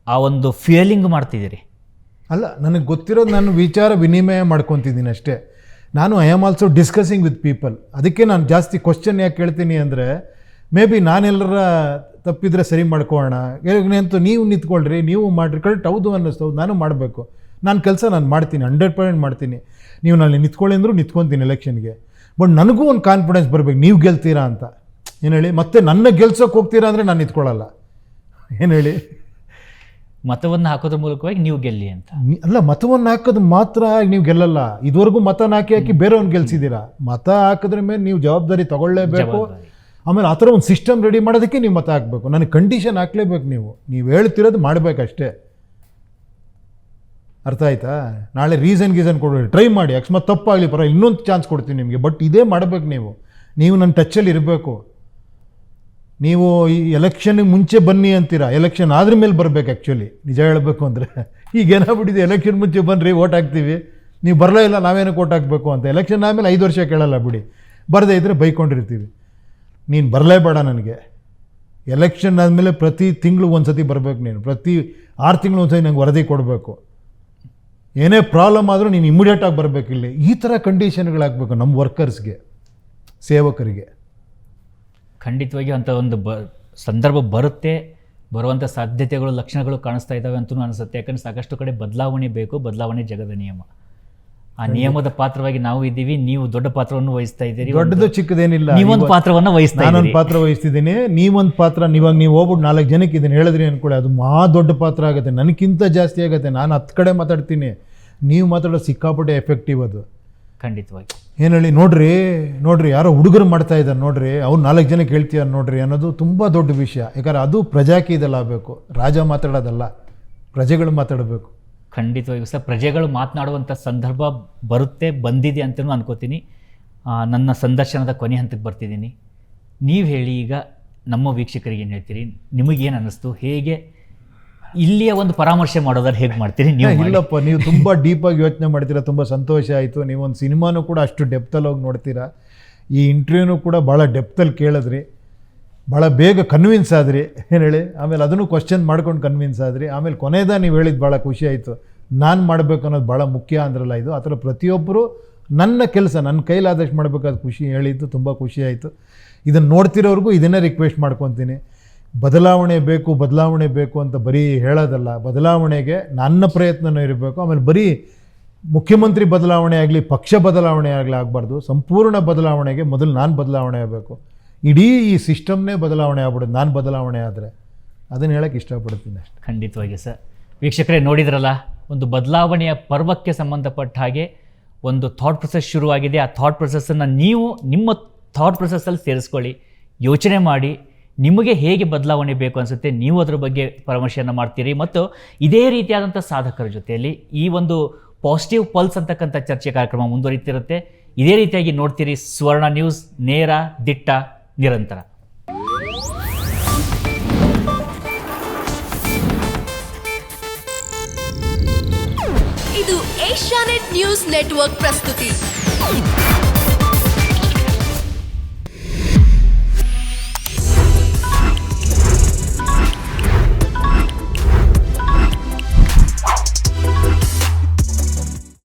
ಆ ಒಂದು ಫೀಲಿಂಗ್ ಮಾಡ್ತಿದ್ದೀರಿ. ಅಲ್ಲ, ನನಗೆ ಗೊತ್ತಿರೋದು ನಾನು ವಿಚಾರ ವಿನಿಮಯ ಮಾಡ್ಕೊತಿದ್ದೀನಿ ಅಷ್ಟೇ. ನಾನು I am also discussing with people. ಅದಕ್ಕೆ ನಾನು ಜಾಸ್ತಿ ಕ್ವಶನ್ ಯಾಕೆ ಕೇಳ್ತೀನಿ ಅಂದರೆ, ಮೇ ಬಿ ನಾನೆಲ್ಲರ ತಪ್ಪಿದ್ರೆ ಸರಿ ಮಾಡ್ಕೊಳ್ಳೋಣ, ಅಂತೂ ನೀವು ನಿಂತ್ಕೊಳ್ರಿ, ನೀವು ಮಾಡಿರಿ, ಕರೆಕ್ಟ್ ಹೌದು ಅನ್ನಿಸ್ತವ್ದು, ನಾನು ಮಾಡಬೇಕು. ನಾನು ಕೆಲಸ ನಾನು ಮಾಡ್ತೀನಿ, 100% ಮಾಡ್ತೀನಿ. ನೀವು ನಾನು ನಿಂತ್ಕೊಳ್ಳಿ ಅಂದರೂ ನಿಂತ್ಕೊತೀನಿ ಎಲೆಕ್ಷನ್ಗೆ. ಬಟ್ ನನಗೂ ಒಂದು ಕಾನ್ಫಿಡೆನ್ಸ್ ಬರಬೇಕು, ನೀವು ಗೆಲ್ತೀರಾ ಅಂತ. ಏನು ಹೇಳಿ, ಮತ್ತೆ ನನ್ನ ಗೆಲ್ಸೋಕೆ ಹೋಗ್ತೀರಾ ಅಂದರೆ ನಾನು ನಿಂತ್ಕೊಳ್ಳಲ್ಲ. ಏನು ಹೇಳಿ, ಮತವನ್ನು ಹಾಕೋದ್ರ ಮೂಲಕವಾಗಿ ನೀವು ಗೆಲ್ಲಿ ಅಂತ ಅಲ್ಲ, ಮತವನ್ನು ಹಾಕೋದು ಮಾತ್ರ ನೀವು ಗೆಲ್ಲಲ್ಲ. ಇದುವರೆಗೂ ಮತನ ಹಾಕಿ ಬೇರೆಯವ್ರನ್ನ ಗೆಲ್ಸಿದ್ದೀರಾ. ಮತ ಹಾಕಿದ್ರ ಮೇಲೆ ನೀವು ಜವಾಬ್ದಾರಿ ತಗೊಳ್ಳೇಬೇಕು. ಆಮೇಲೆ ಆ ಥರ ಒಂದು ಸಿಸ್ಟಮ್ ರೆಡಿ ಮಾಡೋದಕ್ಕೆ ನೀವು ಮತ ಹಾಕಬೇಕು. ನನಗೆ ಕಂಡೀಷನ್ ಹಾಕ್ಲೇಬೇಕು. ನೀವು ಹೇಳ್ತಿರೋದು ಮಾಡಬೇಕಷ್ಟೇ. ಅರ್ಥ ಆಯ್ತಾ? ನಾಳೆ ಗೀಸನ್ ಕೊಡಬೇಡಿ, ಟ್ರೈ ಮಾಡಿ, ಅಕಸ್ಮಾತ್ ತಪ್ಪಾಗಲಿ ಪರವಾಗಿಲ್ಲ, ಇನ್ನೊಂದು ಚಾನ್ಸ್ ಕೊಡ್ತೀನಿ ನಿಮಗೆ. ಬಟ್ ಇದೇ ಮಾಡಬೇಕು. ನೀವು ನನ್ನ ಟಚ್ಚಲ್ಲಿ ಇರಬೇಕು. ನೀವು ಈ ಎಲೆಕ್ಷನ್ಗೆ ಮುಂಚೆ ಬನ್ನಿ ಅಂತೀರಾ, ಎಲೆಕ್ಷನ್ ಆದ್ರ ಮೇಲೆ ಬರಬೇಕು. ಆ್ಯಕ್ಚುಲಿ ನಿಜ ಹೇಳಬೇಕು ಅಂದರೆ ಈಗ ಏನಾಗ್ಬಿಟ್ಟಿದೆ, ಎಲೆಕ್ಷನ್ ಮುಂಚೆ ಬನ್ನಿರಿ ಓಟ್ ಹಾಕ್ತೀವಿ, ನೀವು ಬರಲೇ ಇಲ್ಲ, ನಾವೇನಕ್ಕೆ ಓಟ್ ಹಾಕಬೇಕು ಅಂತ. ಎಲೆಕ್ಷನ್ ಆದಮೇಲೆ 5 ವರ್ಷ ಕೇಳಲ್ಲ ಬಿಡಿ, ಬರದೇ ಇದ್ದರೆ ಬೈಕೊಂಡಿರ್ತೀವಿ. ನೀನು ಬರಲೇಬೇಡ ನನಗೆ. ಎಲೆಕ್ಷನ್ ಆದಮೇಲೆ ಪ್ರತಿ ತಿಂಗಳು ಒಂದು ಸತಿ ಬರಬೇಕು. ನೀನು ಪ್ರತಿ 6 ತಿಂಗಳು ಒಂದು ಸತಿ ನಂಗೆ ವರದಿ ಕೊಡಬೇಕು. ಏನೇ ಪ್ರಾಬ್ಲಮ್ ಆದರೂ ನೀನು ಇಮಿಡಿಯೇಟಾಗಿ ಬರಬೇಕು. ಇಲ್ಲಿ ಈ ಥರ ಕಂಡೀಷನ್ಗಳಾಗಬೇಕು ನಮ್ಮ ವರ್ಕರ್ಸ್ಗೆ, ಸೇವಕರಿಗೆ. ಖಂಡಿತವಾಗಿ ಅಂಥ ಒಂದು ಸಂದರ್ಭ ಬರುವಂಥ ಸಾಧ್ಯತೆಗಳು, ಲಕ್ಷಣಗಳು ಕಾಣಿಸ್ತಾ ಇದ್ದಾವೆ ಅಂತಲೂ ಅನಿಸುತ್ತೆ. ಯಾಕಂದರೆ ಸಾಕಷ್ಟು ಕಡೆ ಬದಲಾವಣೆ ಬೇಕು, ಬದಲಾವಣೆ ಜಗದ ನಿಯಮ. ಆ ನಿಯಮದ ಪಾತ್ರವಾಗಿ ನಾವು ಇದ್ದೀವಿ, ನೀವು ದೊಡ್ಡ ಪಾತ್ರವನ್ನು ವಹಿಸ್ತಾ ಇದ್ದೀರಿ. ದೊಡ್ಡದು ಚಿಕ್ಕದೇನಿಲ್ಲ, ನೀವೊಂದು ಪಾತ್ರವನ್ನು ವಹಿಸ್ತಾ ಇದ್ದೀರಿ. ನಾನೊಂದು ಪಾತ್ರ ವಹಿಸ್ತಿದ್ದೀನಿ, ನೀವೊಂದು ಪಾತ್ರ. ಇವಾಗ ನೀವು ಹೋಗ್ಬಿಟ್ಟು 4 ಜನಕ್ಕೆ ಇದನ್ನು ಹೇಳಿದ್ರಿ ಅಂದ್ಕೊಳ್ಳಿ, ಅದು ದೊಡ್ಡ ಪಾತ್ರ ಆಗುತ್ತೆ, ನನಗಿಂತ ಜಾಸ್ತಿ ಆಗುತ್ತೆ. ನಾನು 10 ಕಡೆ ಮಾತಾಡ್ತೀನಿ, ನೀವು ಮಾತಾಡೋದು ಸಿಕ್ಕಾಪಟ್ಟೆ ಎಫೆಕ್ಟಿವ್. ಅದು ಖಂಡಿತವಾಗಿ. ಏನು ಹೇಳಿ, ನೋಡ್ರಿ ಯಾರೋ ಹುಡುಗರು ಮಾಡ್ತಾ ಇದ್ದಾರೆ ನೋಡ್ರಿ, ಅವ್ರು 4 ಜನಕ್ಕೆ ಹೇಳ್ತೀಯಾರ ನೋಡ್ರಿ ಅನ್ನೋದು ತುಂಬ ದೊಡ್ಡ ವಿಷಯ. ಯಾಕಂದ್ರೆ ಅದು ಪ್ರಜಾಕಿ ಇದೆಲ್ಲ ಆಗಬೇಕು. ರಾಜ ಮಾತಾಡೋದಲ್ಲ, ಪ್ರಜೆಗಳು ಮಾತಾಡಬೇಕು. ಖಂಡಿತವಾಗಿಯೂ ಸರ್, ಪ್ರಜೆಗಳು ಮಾತನಾಡುವಂಥ ಸಂದರ್ಭ ಬಂದಿದೆ ಅಂತಲೂ ಅನ್ಕೋತೀನಿ. ನನ್ನ ಸಂದರ್ಶನದ ಕೊನೆ ಹಂತಕ್ಕೆ ಬರ್ತಿದ್ದೀನಿ. ನೀವು ಹೇಳಿ, ಈಗ ನಮ್ಮ ವೀಕ್ಷಕರಿಗೆ ಏನು ಹೇಳ್ತೀರಿ? ನಿಮಗೇನು ಅನ್ನಿಸ್ತು? ಹೇಗೆ ಇಲ್ಲಿಯ ಒಂದು ಪರಾಮರ್ಶೆ ಮಾಡೋದಾದ್ರೆ ಹೇಗೆ ಮಾಡ್ತೀರಿ ನೀವು? ಇಲ್ಲಪ್ಪ, ನೀವು ತುಂಬ ಡೀಪಾಗಿ ಯೋಚನೆ ಮಾಡ್ತೀರಾ, ತುಂಬ ಸಂತೋಷ ಆಯಿತು. ನೀವೊಂದು ಸಿನಿಮಾನೂ ಕೂಡ ಅಷ್ಟು ಡೆಪ್ತಲ್ಲಿ ಹೋಗಿ ನೋಡ್ತೀರಾ. ಈ ಇಂಟರ್ವ್ಯೂನೂ ಕೂಡ ಭಾಳ ಡೆಪ್ತಲ್ಲಿ ಕೇಳಿದ್ರಿ, ಭಾಳ ಬೇಗ ಕನ್ವಿನ್ಸ್ ಆದ್ರಿ. ಏನು ಹೇಳಿ, ಆಮೇಲೆ ಅದನ್ನು ಕ್ವಶನ್ ಮಾಡ್ಕೊಂಡು ಕನ್ವಿನ್ಸ್ ಆದ್ರಿ. ಆಮೇಲೆ ಕೊನೆಯದ ನೀವು ಹೇಳಿದ್ದು ಭಾಳ ಖುಷಿ ಆಯಿತು. ನಾನು ಮಾಡಬೇಕು ಅನ್ನೋದು ಭಾಳ ಮುಖ್ಯ ಅಂದ್ರಲ್ಲ, ಇದು ಆ ಥರ ಪ್ರತಿಯೊಬ್ಬರು ನನ್ನ ಕೆಲಸ ನನ್ನ ಕೈಲಾದಷ್ಟು ಮಾಡಬೇಕಾದ ಖುಷಿ ಹೇಳಿದ್ದು ತುಂಬ ಖುಷಿ ಆಯಿತು. ಇದನ್ನು ನೋಡ್ತಿರೋರ್ಗೂ ಇದನ್ನೇ ರಿಕ್ವೆಸ್ಟ್ ಮಾಡ್ಕೊತೀನಿ. ಬದಲಾವಣೆ ಬೇಕು ಅಂತ ಬರೀ ಹೇಳೋದಲ್ಲ, ಬದಲಾವಣೆಗೆ ನನ್ನ ಪ್ರಯತ್ನವೂ ಇರಬೇಕು. ಆಮೇಲೆ ಬರೀ ಮುಖ್ಯಮಂತ್ರಿ ಬದಲಾವಣೆ ಆಗಲಿ, ಪಕ್ಷ ಬದಲಾವಣೆ ಆಗಲಿ ಆಗಬಾರ್ದು. ಸಂಪೂರ್ಣ ಬದಲಾವಣೆಗೆ ಮೊದಲು ನಾನು ಬದಲಾವಣೆ ಆಗಬೇಕು. ಇಡೀ ಈ ಸಿಸ್ಟಮ್ನೇ ಬದಲಾವಣೆ ಆಗ್ಬಿಡೋದು ನಾನು ಬದಲಾವಣೆ ಆದರೆ. ಅದನ್ನು ಹೇಳೋಕ್ಕೆ ಇಷ್ಟಪಡ್ತೀನಿ ಅಷ್ಟೇ. ಖಂಡಿತವಾಗಿ ಸರ್. ವೀಕ್ಷಕರೇ, ನೋಡಿದ್ರಲ್ಲ, ಒಂದು ಬದಲಾವಣೆಯ ಪರ್ವಕ್ಕೆ ಸಂಬಂಧಪಟ್ಟ ಹಾಗೆ ಒಂದು ಥಾಟ್ ಪ್ರೊಸೆಸ್ ಶುರುವಾಗಿದೆ. ಆ ಥಾಟ್ ಪ್ರೊಸೆಸ್ಸನ್ನು ನೀವು ನಿಮ್ಮ ಥಾಟ್ ಪ್ರೊಸೆಸ್ಸಲ್ಲಿ ಸೇರಿಸ್ಕೊಳ್ಳಿ, ಯೋಚನೆ ಮಾಡಿ. ನಿಮಗೆ ಹೇಗೆ ಬದಲಾವಣೆ ಬೇಕು ಅನಿಸುತ್ತೆ, ನೀವು ಅದರ ಬಗ್ಗೆ ಪರಾಮರ್ಶೆಯನ್ನು ಮಾಡ್ತೀರಿ. ಮತ್ತು ಇದೇ ರೀತಿಯಾದಂಥ ಸಾಧಕರ ಜೊತೆಯಲ್ಲಿ ಈ ಒಂದು ಪಾಸಿಟಿವ್ ಪಲ್ಸ್ ಅಂತಕ್ಕಂಥ ಚರ್ಚೆ ಕಾರ್ಯಕ್ರಮ ಮುಂದುವರಿತಿರುತ್ತೆ. ಇದೇ ರೀತಿಯಾಗಿ ನೋಡ್ತೀರಿ ಸುವರ್ಣ ನ್ಯೂಸ್, ನೇರ, ದಿಟ್ಟ, ನಿರಂತರ. ಇದು ಏಷ್ಯಾನೆಟ್ ನ್ಯೂಸ್ ನೆಟ್ವರ್ಕ್ ಪ್ರಸ್ತುತಿ.